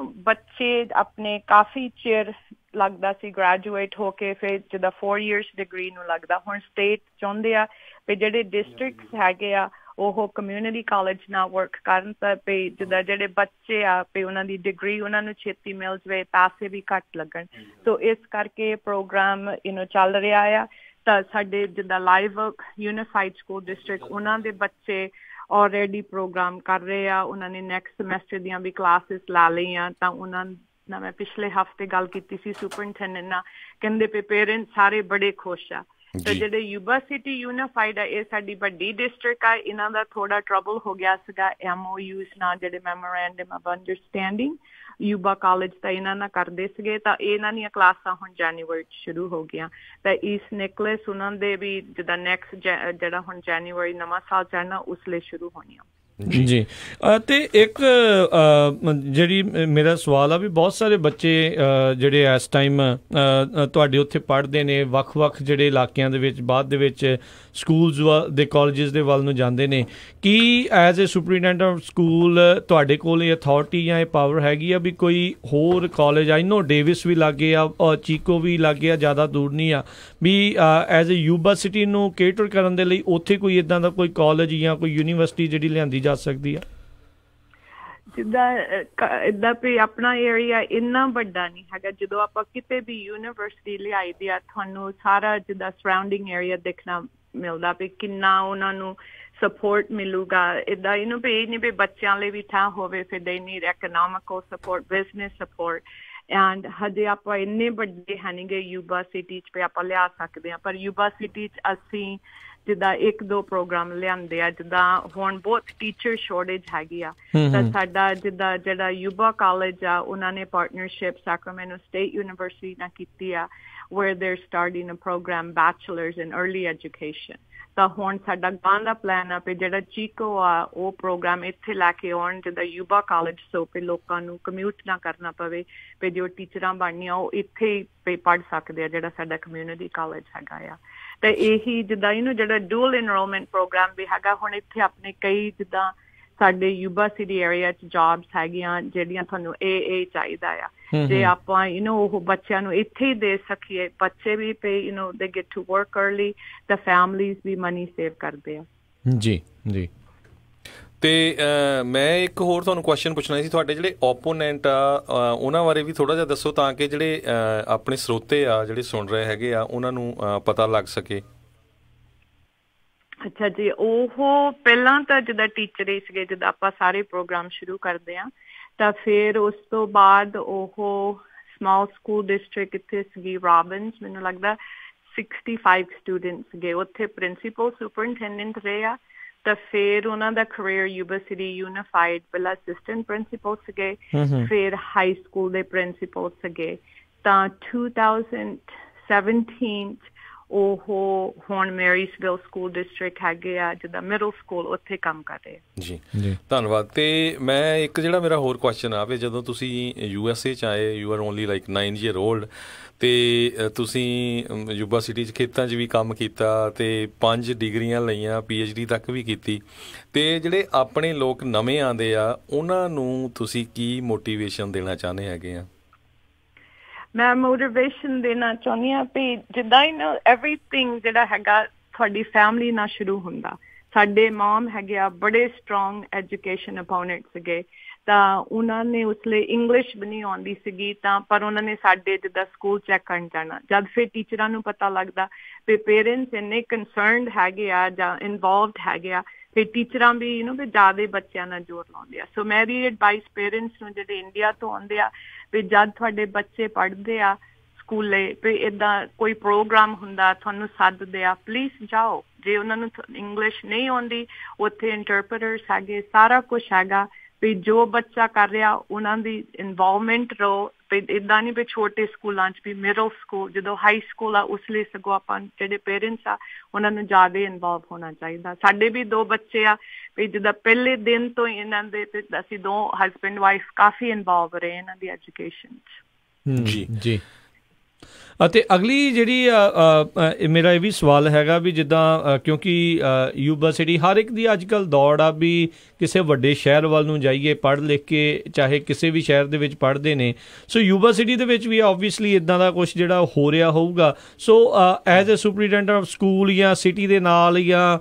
ਬੱਚੇ ਆਪਣੇ ਕਾਫੀ ਚਿਰ ਲੱਗਦਾ ਸੀ ਗ੍ਰੈਜੂਏਟ ਹੋ ਕੇ, ਫਿਰ ਜਿੱਦਾਂ 4 years ਡਿਗਰੀ ਨੂੰ ਲੱਗਦਾ, ਹੁਣ ਸਟੇਟ ਚਾਹੁੰਦੇ ਆ ਵੀ ਜਿਹੜੇ ਡਿਸਟ੍ਰਿਕਟਸ ਹੈਗੇ ਆ ਉਹ ਕਮਿਊਨਿਟੀ ਕਾਲਜ ਨਾਲ ਵਰਕ ਕਰਨ, ਤਾਂ ਵੀ ਜਿੱਦਾਂ ਜਿਹੜੇ ਬੱਚੇ ਆ ਵੀ ਉਹਨਾਂ ਦੀ ਡਿਗਰੀ ਉਹਨਾਂ ਨੂੰ ਛੇਤੀ ਮਿਲ ਜਾਵੇ, ਪੈਸੇ ਵੀ ਘੱਟ ਲੱਗਣ। ਸੋ ਇਸ ਕਰਕੇ ਪ੍ਰੋਗਰਾਮ ਚੱਲ ਰਿਹਾ ਆ। ਤਾਂ ਸਾਡੇ ਜਿੱਦਾਂ ਲਾਈਵ ਯੂਨੀਫਾਈਡ ਸਕੂਲ ਡਿਸਟ੍ਰਿਕਟ ਉਹਨਾਂ ਦੇ ਬੱਚੇ ਆਲਰੇਡੀ ਪ੍ਰੋਗਰਾਮ ਕਰ ਰਹੇ ਆ। ਉਹਨਾਂ ਨੇ ਨੈਕਸਟ ਸਮੈਸਟਰ ਦੀਆਂ ਵੀ ਕਲਾਸਿਸ ਲਾ ਲਈਆਂ। ਤਾਂ ਉਹਨਾਂ ਨਾਲ ਮੈਂ ਪਿਛਲੇ ਹਫ਼ਤੇ ਗੱਲ ਕੀਤੀ ਸੀ ਸੁਪਰਨਟੈਂਡੈਂਟ ਨਾਲ, ਕਹਿੰਦੇ ਪਏ ਪੇਰੈਂਟਸ ਸਾਰੇ ਬੜੇ ਖੁਸ਼ ਆ। ਤੇ ਜਿਹੜੇ ਯੂਬਾ ਸਿਟੀ ਯੂਨੀਫਾਈਡ ਆ, ਇਹ ਸਾਡੀ ਵੱਡੀ ਡਿਸਟ੍ਰਿਕਟ ਆ, ਇਹਨਾਂ ਦਾ ਥੋੜਾ ਟਰਬਲ ਹੋ ਗਿਆ ਸੀਗਾ MOUs ਨਾਲ, ਜਿਹੜੇ memorandum of understanding Yuba college ਤਾਂ ਇਹਨਾਂ ਨਾਲ ਕਰਦੇ ਸੀਗੇ। ਤਾਂ ਇਹਨਾਂ ਦੀਆਂ ਕਲਾਸਾਂ ਹੁਣ ਜਨਵਰੀ 'ਚ ਸ਼ੁਰੂ ਹੋ ਗਈਆਂ। ਤਾਂ ਈਸਟ ਨਿਕਲਸ ਉਹਨਾਂ ਦੇ ਵੀ ਜਿੱਦਾਂ ਨੈਕਸਟ ਜਿਹੜਾ ਹੁਣ ਜਨਵਰੀ ਨਵਾਂ ਸਾਲ ਚੜ੍ਹਨਾ ਉਸ ਲਈ ਸ਼ੁਰੂ ਹੋਣੀਆਂ। ਜੀ। ਤੇ ਇੱਕ ਜਿਹੜੀ ਮੇਰਾ ਸਵਾਲ ਆ ਵੀ ਬਹੁਤ ਸਾਰੇ ਬੱਚੇ ਜਿਹੜੇ ਇਸ ਟਾਈਮ ਤੁਹਾਡੇ ਉੱਥੇ ਪੜ੍ਹਦੇ ਨੇ, ਵੱਖ-ਵੱਖ ਜਿਹੜੇ ਇਲਾਕਿਆਂ ਦੇ ਵਿੱਚ ਬਾਅਦ ਦੇ ਵਿੱਚ ਸਕੂਲਸ ਦੇ ਕਾਲਜਿਸ ਦੇ ਵੱਲ ਨੂੰ ਜਾਂਦੇ ਨੇ, ਕੀ as a superintendent of school ਤੁਹਾਡੇ ਕੋਲ ਇਹ ਅਥਾਰਟੀ ਜਾਂ ਇਹ ਪਾਵਰ ਹੈਗੀ ਆ ਵੀ ਕੋਈ ਹੋਰ ਕਾਲਜ, ਆਈ ਨੋ ਡੇਵਿਸ ਵੀ ਲਾਗੇ ਆ, ਚੀਕੋ ਵੀ ਲਾਗੇ ਆ, ਜ਼ਿਆਦਾ ਦੂਰ ਨਹੀਂ ਆ, ਵੀ ਐਜ਼ ਏ ਯੂਬਾ ਸਿਟੀ ਨੂੰ ਕੇਟਰ ਕਰਨ ਦੇ ਲਈ ਉੱਥੇ ਕੋਈ ਇੱਦਾਂ ਦਾ ਕੋਈ ਕਾਲਜ ਜਾਂ ਕੋਈ ਯੂਨੀਵਰਸਿਟੀ ਜਿਹੜੀ ਲਿਆਂਦੀ ਜਾ ਸਕਦੀ ਆ? ਜਿੱਦਾਂ ਏਦਾਂ ਵੀ ਆਪਣਾ ਏਰੀਆ ਇੰਨਾ ਵੱਡਾ ਨਹੀਂ ਹੈਗਾ। ਜਦੋਂ ਆਪਾਂ ਕਿਤੇ ਵੀ ਯੂਨੀਵਰਸਿਟੀ ਲਿਆਈ ਦੀ ਆ, ਤੁਹਾਨੂੰ ਸਾਰਾ ਜਿੱਦਾਂ ਸਰਾਊਂਡਿੰਗ ਏਰੀਆ ਦੇਖਣਾ ਮਿਲਦਾ ਵੀ ਕਿੰਨਾ ਉਹਨਾਂ ਨੂੰ ਸਪੋਰਟ ਮਿਲੂਗਾ। ਏਦਾਂ ਵੀ ਇਹ ਨਹੀਂ ਵੀ ਬੱਚਿਆਂ ਲਈ ਵੀ ਥਾਂ ਹੋਵੇ, ਫਿਰ ਦੇ need economical support, business support. And ਹਜੇ ਆਪਾਂ ਇੰਨੇ ਵੱਡੇ ਹੈ ਨਹੀਂ ਗੇ ਯੂਬਾ ਸਿਟੀ 'ਚ ਵੀ ਆਪਾਂ ਲਿਆ ਸਕਦੇ ਹਾਂ, ਪਰ ਯੂਬਾ ਸਿਟੀ 'ਚ ਅਸੀਂ ਜਿੱਦਾਂ 1-2 ਪ੍ਰੋਗਰਾਮ ਲਿਆਂਦੇ ਆ। ਜਿੱਦਾਂ ਹੁਣ ਬਹੁਤ ਟੀਚਰ ਸ਼ੋਰਟੇਜ ਹੈਗੀ ਆ, ਤਾਂ ਸਾਡਾ ਜਿੱਦਾਂ ਜਿਹੜਾ ਯੂਬਾ ਕਾਲਜ ਆ ਉਹਨਾਂ ਨੇ ਪਾਰਟਨਰਸ਼ਿਪ ਸੈਕਰਾਮੈਂਟੋ ਸਟੇਟ ਯੂਨੀਵਰਸਿਟੀ ਨਾਲ ਕੀਤੀ ਆ, where they're starting a program bachelor's in early education। ਤਾਂ ਹੁਣ ਸਾਡਾ ਗਾਂ ਦਾ ਪਲਾਨ ਆ ਵੀ ਜਿਹੜਾ ਚੀਕੋ ਆ ਉਹ ਪ੍ਰੋਗਰਾਮ ਇੱਥੇ ਲੈ ਕੇ ਆਉਣ ਜਿੱਦਾਂ ਯੂਬਾ ਕਾਲਜ, ਸੋ ਵੀ ਲੋਕਾਂ ਨੂੰ ਕਮਿਊਟ ਨਾ ਕਰਨਾ ਪਵੇ, ਵੀ ਜੋ ਟੀਚਰਾਂ ਬਣਨੀਆਂ ਉਹ ਇੱਥੇ ਹੀ ਪੜ੍ਹ ਸਕਦੇ ਆ ਜਿਹੜਾ ਸਾਡਾ ਕਮਿਊਨਿਟੀ ਕਾਲਜ ਹੈਗਾ ਆ। ਤੇ ਇਹੀ ਜਿੱਦਾਂ ਜਿਹੜਾ ਡੂਅਲ ਇਨਰੋਲਮੈਂਟ ਪ੍ਰੋਗਰਾਮ ਵੀ ਹੈਗਾ, ਹੁਣ ਇੱਥੇ ਆਪਣੇ ਕਈ ਜਿੱਦਾਂ ਸਾਡੇ ਯੂਬਾ ਸਿਟੀ ਏਰੀਆ 'ਚ ਜੌਬਸ ਹੈਗੀਆਂ ਜਿਹੜੀਆਂ ਤੁਹਾਨੂੰ AA ਚਾਹੀਦਾ ਆ, ਜੇ ਆਪਾਂ ਉਹ ਬੱਚਿਆਂ ਨੂੰ ਇੱਥੇ ਹੀ ਦੇ ਸਕੀਏ, ਬੱਚੇ ਵੀ they get to work early, the families ਵੀ ਮਨੀ ਸੇਵ ਕਰਦੇ ਆ। ਜੀ ਜੀ। ਤੇ ਮੈਂ ਇੱਕ ਹੋਰ ਤੁਹਾਨੂੰ ਕੁਐਸਚਨ ਪੁੱਛਣਾ ਸੀ, ਤੁਹਾਡੇ ਜਿਹੜੇ ਓਪੋਨੈਂਟ ਆ ਉਹਨਾਂ ਬਾਰੇ ਵੀ ਥੋੜ੍ਹਾ ਜਿਹਾ ਦੱਸੋ, ਤਾਂ ਕਿ ਜਿਹੜੇ ਆਪਣੇ ਸਰੋਤੇ ਆ ਜਿਹੜੇ ਸੁਣ ਰਹੇ ਹੈਗੇ ਆ ਉਹਨਾਂ ਨੂੰ ਪਤਾ ਲੱਗ ਸਕੇ। ਅੱਛਾ ਜੀ। ਉਹ ਪਹਿਲਾਂ ਤਾਂ ਜਿੱਦਾਂ ਟੀਚਰ ਹੀ ਸੀਗੇ, ਜਿੱਦਾਂ ਆਪਾਂ ਸਾਰੇ ਪ੍ਰੋਗਰਾਮ ਸ਼ੁਰੂ ਕਰਦੇ ਹਾਂ, ਤਾਂ ਫਿਰ ਉਸ ਤੋਂ ਬਾਅਦ ਉਹ ਸਮਾਲ ਸਕੂਲ ਡਿਸਟ੍ਰਿਕਟ ਇੱਥੇ ਸੀਗੀ ਰੋਬਿਨਸ, ਮੈਨੂੰ ਲੱਗਦਾ 65 ਸਟੂਡੈਂਟਸ ਗਏ ਉੱਥੇ ਪ੍ਰਿੰਸੀਪਲ ਸੁਪਰਨਟੈਂਡੈਂਟ ਰਹੇ ਆ ਤਾਂ ਫਿਰ ਉਹਨਾਂ ਦਾ ਕਰੀਅਰ ਯੂਬਾ ਸਿਟੀ ਯੂਨੀਫਾਈਡ ਪਹਿਲਾਂ ਅਸਿਸਟੈਂਟ ਪ੍ਰਿੰਸੀਪਲ ਸੀਗੇ ਫਿਰ ਹਾਈ ਸਕੂਲ ਦੇ ਪ੍ਰਿੰਸੀਪਲ ਸੀਗੇ ਤਾਂ 2017 ਉਹ ਹੁਣ ਮੈਰੀਸਵਿਲ ਸਕੂਲ ਡਿਸਟ੍ਰਿਕਟ ਹੈਗੇ ਆ ਜਿੱਦਾਂ ਮਿਡਲ ਸਕੂਲ ਉੱਥੇ ਕੰਮ ਕਰ ਰਹੇ ਜੀ ਧੰਨਵਾਦ। ਤੇ ਮੈਂ ਇੱਕ ਜਿਹੜਾ ਮੇਰਾ ਹੋਰ ਕੁਐਸਚਨ ਆ ਵੀ ਜਦੋਂ ਤੁਸੀਂ USA 'ਚ ਆਏ you are only like 9 year old ਅਤੇ ਤੁਸੀਂ ਯੂਬਾ ਸਿਟੀ 'ਚ ਖੇਤਾਂ 'ਚ ਵੀ ਕੰਮ ਕੀਤਾ ਅਤੇ 5 ਡਿਗਰੀਆਂ ਲਈਆਂ PhD ਤੱਕ ਵੀ ਕੀਤੀ ਅਤੇ ਜਿਹੜੇ ਆਪਣੇ ਲੋਕ ਨਵੇਂ ਆਉਂਦੇ ਆ ਉਹਨਾਂ ਨੂੰ ਤੁਸੀਂ ਕੀ ਮੋਟੀਵੇਸ਼ਨ ਦੇਣਾ ਚਾਹੁੰਦੇ ਹੈਗੇ ਆ? ਮੈਂ ਮੋਟੀਵੇਸ਼ਨ ਦੇਣਾ ਚਾਹੁੰਦੀ ਹਾਂ ਵੀ ਜਿੱਦਾਂ ਐਵਰੀਥਿੰਗ ਜਿਹੜਾ ਹੈਗਾ ਤੁਹਾਡੀ ਫੈਮਿਲੀ ਨਾਲ ਸ਼ੁਰੂ ਹੁੰਦਾ। ਸਾਡੇ ਮਮ ਹੈਗੇ ਆ ਬੜੇ ਸਟਰੋਂਗ ਐਜੂਕੇਸ਼ਨ ਅਪੋਨੈਂਟ ਸੀਗੇ ਤਾਂ ਉਹਨਾਂ ਨੇ ਉਸ ਲਈ ਇੰਗਲਿਸ਼ ਵੀ ਨਹੀਂ ਆਉਂਦੀ ਸੀਗੀ ਤਾਂ ਪਰ ਉਹਨਾਂ ਨੇ ਸਾਡੇ ਜਿੱਦਾਂ ਸਕੂਲ ਚੈੱਕ ਕਰਨ ਜਾਣਾ ਜਦ ਫਿਰ ਟੀਚਰਾਂ ਨੂੰ ਪਤਾ ਲੱਗਦਾ ਵੀ ਪੇਰੈਂਟਸ ਇੰਨੇ ਕੰਸਰਨਡ ਹੈਗੇ ਆ ਜਾਂ ਇਨਵੋਲਵਡ ਹੈਗੇ ਆ ਫਿਰ ਟੀਚਰਾਂ ਵੀ ਵੀ ਜ਼ਿਆਦਾ ਬੱਚਿਆਂ ਨਾਲ ਜ਼ੋਰ ਲਾਉਂਦੇ ਆ। ਸੋ ਮੇਰੀ ਐਡਵਾਈਸ ਪੇਰੈਂਟਸ ਨੂੰ ਜਿਹੜੇ ਇੰਡੀਆ ਤੋਂ ਆਉਂਦੇ ਆ ਵੀ ਜਦ ਤੁਹਾਡੇ ਬੱਚੇ ਪੜ੍ਹਦੇ ਆ ਸਕੂਲੇ ਵੀ ਇੱਦਾਂ ਕੋਈ ਪ੍ਰੋਗਰਾਮ ਹੁੰਦਾ ਤੁਹਾਨੂੰ ਸੱਦਦੇ ਆ ਪਲੀਜ਼ ਜਾਓ। ਜੇ ਉਹਨਾਂ ਨੂੰ ਇੰਗਲਿਸ਼ ਨਹੀਂ ਆਉਂਦੀ ਉੱਥੇ ਇੰਟਰਪ੍ਰੀਟਰਸ ਹੈਗੇ ਸਾਰਾ ਕੁਛ ਹੈਗਾ ਵੀ ਜੋ ਬੱਚਾ ਕਰ ਰਿਹਾ ਉਹਨਾਂ ਦੀ ਇਨਵੋਲਵਮੈਂਟ ਰਹੋ ਵੀ ਇੱਦਾਂ ਨਹੀਂ ਵੀ ਛੋਟੇ ਸਕੂਲਾਂ 'ਚ ਵੀ ਮਿਡਲ ਸਕੂਲ ਜਦੋਂ ਹਾਈ ਸਕੂਲ ਆ ਉਸ ਲਈ ਸਗੋਂ ਆਪਾਂ ਜਿਹੜੇ ਪੇਰੈਂਟਸ ਆ ਉਹਨਾਂ ਨੂੰ ਜ਼ਿਆਦਾ ਇਨਵੋਲਵ ਹੋਣਾ ਚਾਹੀਦਾ। ਸਾਡੇ ਵੀ 2 ਬੱਚੇ ਆ ਵੀ ਜਿੱਦਾਂ ਪਹਿਲੇ ਦਿਨ ਤੋਂ ਇਹਨਾਂ ਦੇ ਤੇ ਅਸੀਂ 2 ਹਸਬੈਂਡ ਵਾਈਫ ਕਾਫੀ ਇਨਵੋਲਵ ਰਹੇ ਇਹਨਾਂ ਦੀ ਐਜੂਕੇਸ਼ਨ 'ਚ। ਜੀ ਅਤੇ ਅਗਲੀ ਜਿਹੜੀ ਮੇਰਾ ਇਹ ਵੀ ਸਵਾਲ ਹੈਗਾ ਵੀ ਜਿੱਦਾਂ ਕਿਉਂਕਿ ਯੂਬਾ ਸਿਟੀ ਹਰ ਇੱਕ ਦੀ ਅੱਜ ਕੱਲ੍ਹ ਦੌੜ ਆ ਵੀ ਕਿਸੇ ਵੱਡੇ ਸ਼ਹਿਰ ਵੱਲ ਨੂੰ ਜਾਈਏ ਪੜ੍ਹ ਲਿਖ ਕੇ ਚਾਹੇ ਕਿਸੇ ਵੀ ਸ਼ਹਿਰ ਦੇ ਵਿੱਚ ਪੜ੍ਹਦੇ ਨੇ ਸੋ ਯੂਬਾ ਸਿਟੀ ਦੇ ਵਿੱਚ ਵੀ ਓਬਵੀਅਸਲੀ ਇੱਦਾਂ ਦਾ ਕੁਛ ਜਿਹੜਾ ਹੋ ਰਿਹਾ ਹੋਊਗਾ। So as a superintendent of school ਜਾਂ ਸਿਟੀ ਦੇ ਨਾਲ ਜਾਂ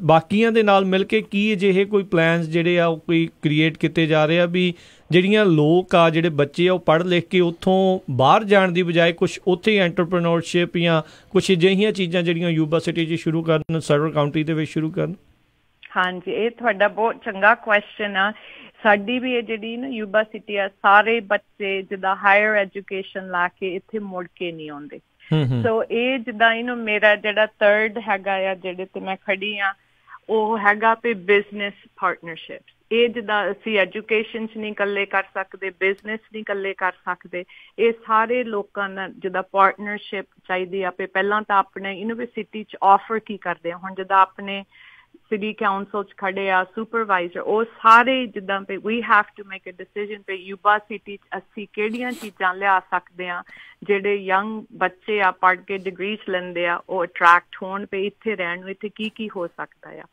ਬਾਕੀਆਂ ਦੇ ਨਾਲ ਮਿਲ ਕੇ ਕੀ ਅਜਿਹੇ ਕੋਈ ਪਲਾਨਸ ਜਿਹੜੇ ਆ ਉਹ ਕੋਈ ਕ੍ਰੀਏਟ ਕੀਤੇ ਜਾ ਰਹੇ ਆ ਵੀ ਜਿਹੜੀਆਂ ਲੋਕ ਆ ਜਿਹੜੇ ਬੱਚੇ ਆ ਉਹ ਪੜ੍ਹ ਲਿਖ ਕੇ ਉੱਥੋਂ ਬਾਹਰ ਜਾਣ ਦੀ ਬਜਾਏ ਕੁਛ ਉੱਥੇ ਐਂਟਰਪ੍ਰੇਨਿਓਰਸ਼ਿਪ ਜਾਂ ਕੁਛ ਅਜਿਹੀਆਂ ਚੀਜ਼ਾਂ ਜਿਹੜੀਆਂ ਯੂਬਾ ਸਿਟੀ 'ਚ ਸ਼ੁਰੂ ਕਰਨ ਸਰਵਰ ਕਾਊਂਟੀ ਦੇ ਵਿੱਚ ਸ਼ੁਰੂ ਕਰਨ? ਹਾਂਜੀ ਇਹ ਤੁਹਾਡਾ ਬਹੁਤ ਚੰਗਾ ਕੁਐਸਚਨ ਆ। ਸਾਡੀ ਵੀ ਇਹ ਜਿਹੜੀ ਯੂਬਾ ਸਿਟੀ ਆ ਸਾਰੇ ਬੱਚੇ ਜਿੱਦਾਂ ਹਾਇਰ ਐਜੂਕੇਸ਼ਨ ਲਾ ਕੇ ਇੱਥੇ ਮੁੜ ਕੇ ਨਹੀਂ ਆਉਂਦੇ। ਸੋ ਇਹ ਜਿੱਦਾਂ ਮੇਰਾ ਜਿਹੜਾ 3rd ਹੈਗਾ ਆ ਜਿਹੜੇ ਤੇ ਮੈਂ ਖੜੀ ਆ ਉਹ ਹੈਗਾ ਵੀ ਬਿਜ਼ਨਸ ਪਾਰਟਨਰਸ਼ਿਪ। ਇਹ ਜਿੱਦਾਂ ਅਸੀਂ ਐਜੂਕੇਸ਼ਨ 'ਚ ਨਹੀਂ ਇਕੱਲੇ ਕਰ ਸਕਦੇ ਬਿਜ਼ਨਸ ਨਹੀਂ ਇਕੱਲੇ ਕਰ ਸਕਦੇ ਇਹ ਸਾਰੇ ਲੋਕਾਂ ਨਾਲ ਜਿੱਦਾਂ ਪਾਰਟਨਰਸ਼ਿਪ ਚਾਹੀਦੀ ਆ ਵੀ ਪਹਿਲਾਂ ਤਾਂ ਆਪਣੇ ਯੂਨੀਵਰਸਿਟੀ 'ਚ ਆਫਰ ਕੀ ਕਰਦੇ ਆ ਹੁਣ ਜਿੱਦਾਂ ਆਪਣੇ ਸਿਟੀ ਕਾਉਂਸਲ 'ਚ ਖੜੇ ਆ ਸੁਪਰਵਾਈਜ਼ਰ ਉਹ ਸਾਰੇ ਜਿੱਦਾਂ ਵੀ we have to make a decision ਵੀ ਯੂਬਾ ਸਿਟੀ 'ਚ ਅਸੀਂ ਕਿਹੜੀਆਂ ਚੀਜ਼ਾਂ ਲਿਆ ਸਕਦੇ ਹਾਂ ਜਿਹੜੇ ਯੰਗ ਬੱਚੇ ਆ ਪੜ੍ਹ ਕੇ ਡਿਗਰੀਜ਼ ਲੈਂਦੇ ਆ ਉਹ ਅਟਰੈਕਟ ਹੋਣ ਵੀ ਇੱਥੇ ਰਹਿਣ ਨੂੰ ਇੱਥੇ ਕੀ ਹੋ ਸਕਦਾ ਆ।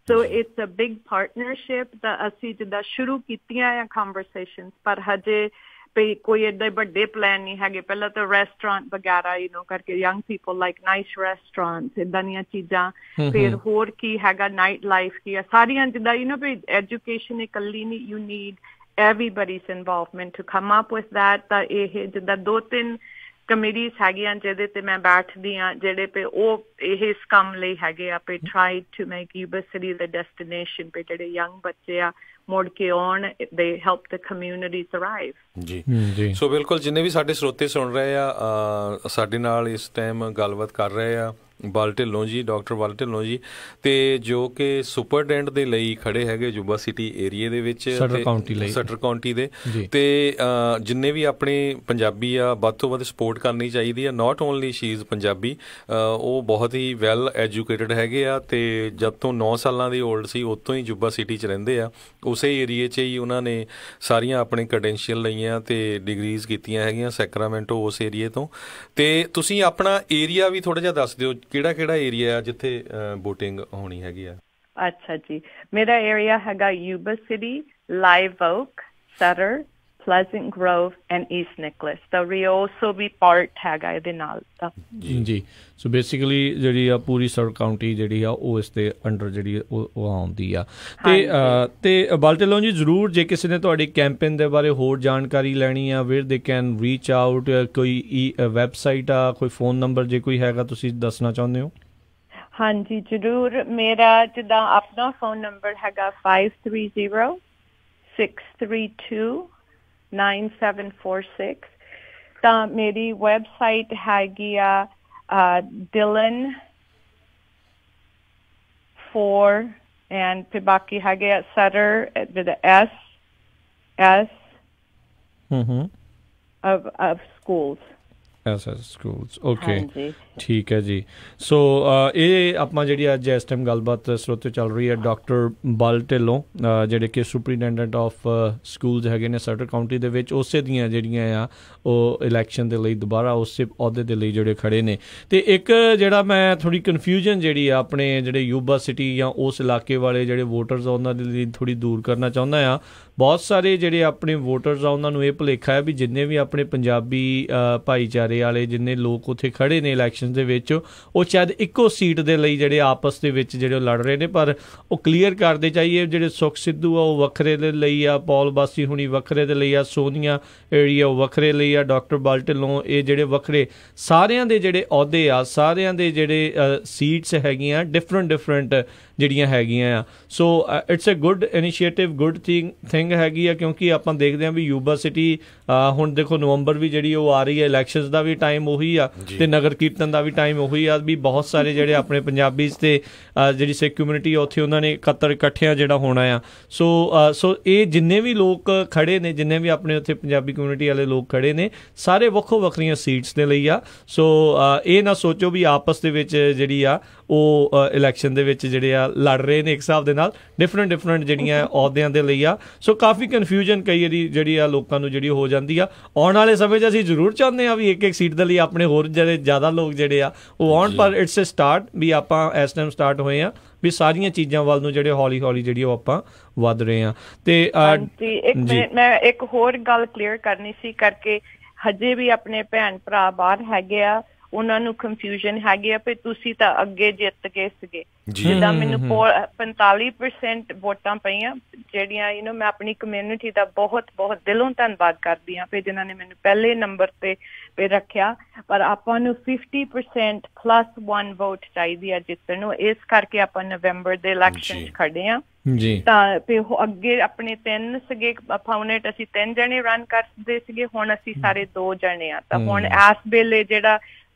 So it's a big partnership ਤਾਂ ਅਸੀਂ ਜਿੱਦਾਂ ਸ਼ੁਰੂ ਕੀਤੀਆਂ ਆ ਕਨਵਰਸੇਸ਼ਨਸ ਪਰ ਹਜੇ ਵੀ ਕੋਈ ਏਡੇ ਵੱਡੇ ਪਲਾਨ ਨਹੀਂ ਹੈਗੇ। ਪਹਿਲਾਂ ਤਾਂ ਰੈਸਟੋਰੈਂਟ ਵਗੈਰਾ ਕਰਕੇ young people like nice restaurants ਏਦਾਂ ਦੀਆਂ ਚੀਜ਼ਾਂ ਫਿਰ ਹੋਰ ਕੀ ਹੈਗਾ ਨਾਈਟ ਲਾਈਫ ਕੀ ਆ ਸਾਰੀਆਂ ਜਿੱਦਾਂ ਵੀ ਐਜੂਕੇਸ਼ਨ ਇਕੱਲੀ ਨਹੀਂ you need everybody's involvement to come up with that ਤਾਂ ਇਹ ਜਿੱਦਾਂ 2-3 ਕਮੇਟੀਜ਼ ਹੈਗੀਆਂ ਜਿਹਦੇ ਤੇ ਮੈਂ ਬੈਠਦੀ ਹਾਂ ਜਿਹੜੇ ਪੇ ਉਹ ਇਸ ਕੰਮ ਲਈ ਹੈਗੇ ਆ ਪੇ try to make Yuba City ਦਾ ਡੈਸਟੀਨੇਸ਼ਨ ਪੇ ਜਿਹੜੇ ਯੰਗ ਬੱਚੇ ਆ ਮੁੜ ਕੇ ਆਉਣ ਦੇ ਹੈਲਪ ਦ ਕਮਿਊਨਿਟੀ ਸਰਵਾਈਵ। ਜੀ ਸੋ ਬਿਲਕੁਲ ਜਿੰਨੇ ਵੀ ਸਾਡੇ ਸਰੋਤੇ ਸੁਣ ਰਹੇ ਆ ਸਾਡੇ ਨਾਲ ਇਸ ਟਾਈਮ ਗੱਲਬਾਤ ਕਰ ਰਹੇ ਆ ਬਲ ਢਿੱਲੋਂ ਜੀ ਡਾਕਟਰ ਬਲ ਢਿੱਲੋਂ ਜੀ ਅਤੇ ਜੋ ਕਿ ਸੁਪਰਡੈਂਟ ਦੇ ਲਈ ਖੜੇ ਹੈਗੇ ਯੂਬਾ ਸਿਟੀ ਏਰੀਏ ਦੇ ਵਿੱਚ ਸਟਰ ਕਾਉਂਟੀ ਦੇ ਅਤੇ ਜਿੰਨੇ ਵੀ ਆਪਣੇ ਪੰਜਾਬੀ ਆ ਵੱਧ ਤੋਂ ਵੱਧ ਸਪੋਰਟ ਕਰਨੀ ਚਾਹੀਦੀ ਆ। Not only she is Punjabi ਉਹ ਬਹੁਤ ਹੀ ਵੈਲ ਐਜੂਕੇਟਡ ਹੈਗੇ ਆ ਅਤੇ ਜਦ ਤੋਂ 9 ਸਾਲਾਂ ਦੀ ਓਲਡ ਸੀ ਉਤੋਂ ਹੀ ਯੂਬਾ ਸਿਟੀ 'ਚ ਰਹਿੰਦੇ ਆ ਉਸੇ ਏਰੀਏ 'ਚ ਹੀ ਉਹਨਾਂ ਨੇ ਸਾਰੀਆਂ ਆਪਣੇ ਕ੍ਰੈਡੈਂਸ਼ੀਅਲ ਲਈਆਂ ਅਤੇ ਡਿਗਰੀਜ਼ ਕੀਤੀਆਂ ਹੈਗੀਆਂ ਸੈਕਰਾਮੈਂਟੋ ਉਸ ਏਰੀਏ ਤੋਂ। ਅਤੇ ਤੁਸੀਂ ਆਪਣਾ ਏਰੀਆ ਵੀ ਥੋੜ੍ਹਾ ਜਿਹਾ ਦੱਸ ਦਿਓ ਕਿਹੜਾ ਏਰੀਆ ਜਿੱਥੇ ਵੋਟਿੰਗ ਹੋਣੀ ਹੈਗੀ ਆ? ਅੱਛਾ ਜੀ ਮੇਰਾ ਏਰੀਆ ਹੈਗਾ Yuba City Live Oak Sutter Pleasant Grove and East Nicolaus ਤਾਂ ਰਿਓਸੋ ਵੀ ਪਾਰਟ ਹੈਗਾ ਇਹਦੇ ਨਾਲ ਤਾਂ ਜੀ। ਸੋ ਬੇਸਿਕਲੀ ਜਿਹੜੀ ਆ ਪੂਰੀ ਸਰਵ ਕਾਊਂਟੀ ਜਿਹੜੀ ਆ ਉਹ ਇਸ ਦੇ ਅੰਡਰ ਜਿਹੜੀ ਉਹ ਆਉਂਦੀ ਆ ਤੇ ਬਲ ਢਿੱਲੋਂ ਜੀ ਜ਼ਰੂਰ ਜੇ ਕਿਸੇ ਨੇ ਤੁਹਾਡੀ ਕੈਂਪੇਨ ਦੇ ਬਾਰੇ ਹੋਰ ਜਾਣਕਾਰੀ ਲੈਣੀ ਆ where they can reach out ਕੋਈ ਵੈਬਸਾਈਟ ਆ ਕੋਈ ਫੋਨ ਨੰਬਰ ਜੇ ਕੋਈ ਹੈਗਾ ਤੁਸੀਂ ਦੱਸਣਾ ਚਾਹੁੰਦੇ ਹੋ? ਹਾਂਜੀ ਜ਼ਰੂਰ ਮੇਰਾ ਜਿੱਦਾਂ ਆਪਣਾ ਫੋਨ ਨੰਬਰ ਹੈਗਾ 530-632-9746 ਤਾਂ ਮੇਰੀ ਵੈਬਸਾਈਟ ਹੈਗੀ ਆ Dylan 4 and ਫਿਰ ਬਾਕੀ ਹੈਗੇ ਆ Sutter with the S of schools. schools. Okay. ਠੀਕ ਹੈ ਜੀ। ਸੋ ਇਹ ਆਪਾਂ ਜਿਹੜੀ ਅੱਜ ਇਸ ਟਾਈਮ ਗੱਲਬਾਤ ਸਰੋਤੇ ਚੱਲ ਰਹੀ ਹੈ ਡਾਕਟਰ ਬਲ ਢਿੱਲੋਂ ਜਿਹੜੇ ਕਿ ਸੁਪਰੀਡੈਂਡੈਂਟ ਆਫ ਸਕੂਲਸ ਹੈਗੇ ਨੇ ਸਟਰ ਕਾਊਂਟੀ ਦੇ ਵਿੱਚ, ਉਸੇ ਦੀਆਂ ਜਿਹੜੀਆਂ ਆ ਉਹ ਇਲੈਕਸ਼ਨ ਦੇ ਲਈ ਦੁਬਾਰਾ ਉਸੇ ਅਹੁਦੇ ਦੇ ਲਈ ਜਿਹੜੇ ਖੜੇ ਨੇ। ਅਤੇ ਇੱਕ ਜਿਹੜਾ ਮੈਂ ਥੋੜ੍ਹੀ ਕਨਫਿਊਜ਼ਨ ਜਿਹੜੀ ਆ ਆਪਣੇ ਜਿਹੜੇ ਯੂਬਾ ਸਿਟੀ ਜਾਂ ਉਸ ਇਲਾਕੇ ਵਾਲੇ ਜਿਹੜੇ ਵੋਟਰਸ ਆ ਉਹਨਾਂ ਦੇ ਲਈ ਥੋੜ੍ਹੀ ਦੂਰ ਕਰਨਾ ਚਾਹੁੰਦਾ ਆ। ਬਹੁਤ ਸਾਰੇ ਜਿਹੜੇ ਆਪਣੇ ਵੋਟਰਸ ਆ ਉਹਨਾਂ ਨੂੰ ਇਹ ਭੁਲੇਖਾ ਹੈ ਵੀ ਜਿੰਨੇ ਵੀ ਆਪਣੇ ਪੰਜਾਬੀ ਭਾਈਚਾਰੇ ਵਾਲੇ ਜਿੰਨੇ ਲੋਕ ਉੱਥੇ ਖੜੇ ਨੇ ਇਲੈਕਸ਼ਨ ਦੇ ਵਿੱਚ ਉਹ ਸ਼ਾਇਦ ਇੱਕੋ ਸੀਟ ਦੇ ਲਈ ਜਿਹੜੇ ਆਪਸ ਦੇ ਵਿੱਚ ਜਿਹੜੇ ਉਹ ਲੜ ਰਹੇ ਨੇ, ਪਰ ਉਹ ਕਲੀਅਰ ਕਰਦੇ ਚਾਹੀਏ ਜਿਹੜੇ ਸੁਖ ਸਿੱਧੂ ਆ ਉਹ ਵੱਖਰੇ ਦੇ ਲਈ ਆ, ਪੌਲ ਬਾਸੀ ਹੁਣੀ ਵੱਖਰੇ ਦੇ ਲਈ ਆ, ਸੋਨੀਆ ਏਰੀਆ ਉਹ ਵੱਖਰੇ ਲਈ ਆ, ਡਾਕਟਰ ਬਲ ਢਿੱਲੋਂ ਇਹ ਜਿਹੜੇ ਵੱਖਰੇ, ਸਾਰਿਆਂ ਦੇ ਜਿਹੜੇ ਅਹੁਦੇ ਆ ਸਾਰਿਆਂ ਦੇ ਜਿਹੜੇ ਸੀਟਸ ਹੈਗੀਆਂ ਡਿਫਰੈਂਟ ਜਿਹੜੀਆਂ ਹੈਗੀਆਂ ਆ। So it's a good initiative, good thing ਹੈਗੀ ਆ, ਕਿਉਂਕਿ ਆਪਾਂ ਦੇਖਦੇ ਹਾਂ ਵੀ ਯੂਬਾ ਸਿਟੀ ਹੁਣ ਦੇਖੋ ਨਵੰਬਰ ਵੀ ਜਿਹੜੀ ਉਹ ਆ ਰਹੀ ਹੈ, ਇਲੈਕਸ਼ਨਸ ਦਾ ਵੀ ਟਾਈਮ ਉਹੀ ਆ ਤੇ ਨਗਰ ਕੀਰਤਨ ਦਾ ਵੀ ਟਾਈਮ ਉਹੀ ਆ ਵੀ ਬਹੁਤ ਸਾਰੇ ਜਿਹੜੇ ਆਪਣੇ ਪੰਜਾਬੀਜ਼ ਤੇ ਜਿਹੜੀ ਸਿੱਖ ਕਮਿਊਨਿਟੀ ਆ ਉੱਥੇ ਉਹਨਾਂ ਨੇ ਇਕੱਠਿਆਂ ਜਿਹੜਾ ਹੋਣਾ ਆ। ਸੋ ਇਹ ਜਿੰਨੇ ਵੀ ਲੋਕ ਖੜੇ ਨੇ, ਜਿੰਨੇ ਵੀ ਆਪਣੇ ਉੱਥੇ ਪੰਜਾਬੀ ਕਮਿਊਨਿਟੀ ਵਾਲੇ ਲੋਕ ਖੜੇ ਨੇ, ਸਾਰੇ ਵੱਖੋ ਵੱਖਰੀਆਂ ਸੀਟਸ ਦੇ ਲਈ ਆ। ਸੋ ਇਹ ਨਾ ਸੋਚੋ ਵੀ ਆਪਸ ਦੇ ਵਿੱਚ ਜਿਹੜੀ ਆ ਉਹ ਇਲੈਕਸ਼ਨ ਦੇ ਵਿੱਚ ਜਿਹੜੇ ਆ ਲੜ ਰਹੇ ਨੇ ਇੱਕ ਹਿਸਾਬ ਦੇ ਨਾਲ, ਡਿਫਰੈਂਟ ਜਿਹੜੀਆਂ ਅਹੁਦਿਆਂ ਦੇ ਲਈ ਆ। ਸੋ ਕਾਫੀ ਕਨਫਿਊਜ਼ਨ ਕਈ ਵਾਰੀ ਜਿਹੜੀ ਆ ਲੋਕਾਂ ਨੂੰ ਜਿਹੜੀ ਹੋ ਜਾਂਦੀ ਆ। ਆਉਣ ਵਾਲੇ ਸਮੇਂ 'ਚ ਅਸੀਂ ਜ਼ਰੂਰ ਚਾਹੁੰਦੇ ਹਾਂ ਵੀ ਇੱਕ ਸੀਟ ਦੇ ਲਈ ਆਪਣੇ ਹੋਰ ਜਿਹੜੇ ਜ਼ਿਆਦਾ ਲੋਕ ਜਿਹੜੇ ਆ ਉਹ ਆਉਣ, ਪਰ ਇਟਸ ਅ ਸਟਾਰਟ ਵੀ ਆਪਾਂ ਇਸ ਟਾਈਮ ਸਟਾਰਟ ਹੋਏ ਆ ਵੀ ਸਾਰੀਆਂ ਚੀਜ਼ਾਂ ਵੱਲ ਨੂੰ ਜਿਹੜੇ ਹੌਲੀ ਜਿਹੜੀ ਉਹ ਆਪਾਂ ਵੱਧ ਰਹੇ ਆ। ਤੇ ਇੱਕ ਮਿੰਟ ਮੈਂ ਇੱਕ ਹੋਰ ਗੱਲ ਕਲੀਅਰ ਕਰਨੀ ਸੀ ਕਰਕੇ ਹਜੇ ਵੀ ਆਪਣੇ ਭੈਣ ਭਰਾ ਬਾਹਰ ਹੈਗੇ ਆ, ਉਹਨਾਂ ਨੂੰ ਕੰਫਿਊਜ਼ਨ ਹੈਗੀ ਆ ਵੀ ਤੁਸੀਂ ਤਾਂ ਅੱਗੇ ਜਿੱਤ ਗਏ ਸੀਗੇ। ਜਿੱਦਾਂ ਮੈਨੂੰ 45% ਵੋਟਾਂ ਪਈਆਂ ਜਿਹੜੀਆਂ ਮੈਂ ਆਪਣੀ ਕਮਿਊਨਿਟੀ ਦਾ ਬਹੁਤ ਦਿਲੋਂ ਧੰਨਵਾਦ ਕਰਦੀ ਹਾਂ ਵੀ ਜਿਨ੍ਹਾਂ ਨੇ ਮੈਨੂੰ ਪਹਿਲੇ ਨੰਬਰ ਤੇ ਰੱਖਿਆ, ਪਰ ਆਪਾਂ ਨੂੰ 50% +1 ਵੋਟ ਚਾਹੀਦੀ ਆ ਜਿੱਤਣ ਨੂੰ। ਇਸ ਕਰਕੇ ਆਪਾਂ ਨਵੰਬਰ ਦੇ ਇਲੈਕਸ਼ਨ 'ਚ ਖੜੇ ਆ ਤਾਂ ਤੇ ਅੱਗੇ ਆਪਣੇ 3 ਸੀਗੇ ਅਪੋਨੈਂਟ, ਅਸੀਂ 3 ਜਣੇ ਰਨ ਕਰਦੇ ਸੀਗੇ, ਹੁਣ ਅਸੀਂ ਸਾਰੇ 2 ਜਣੇ ਆ। ਤਾਂ ਹੁਣ ਇਸ ਵੇਲੇ ਜਿਹੜਾ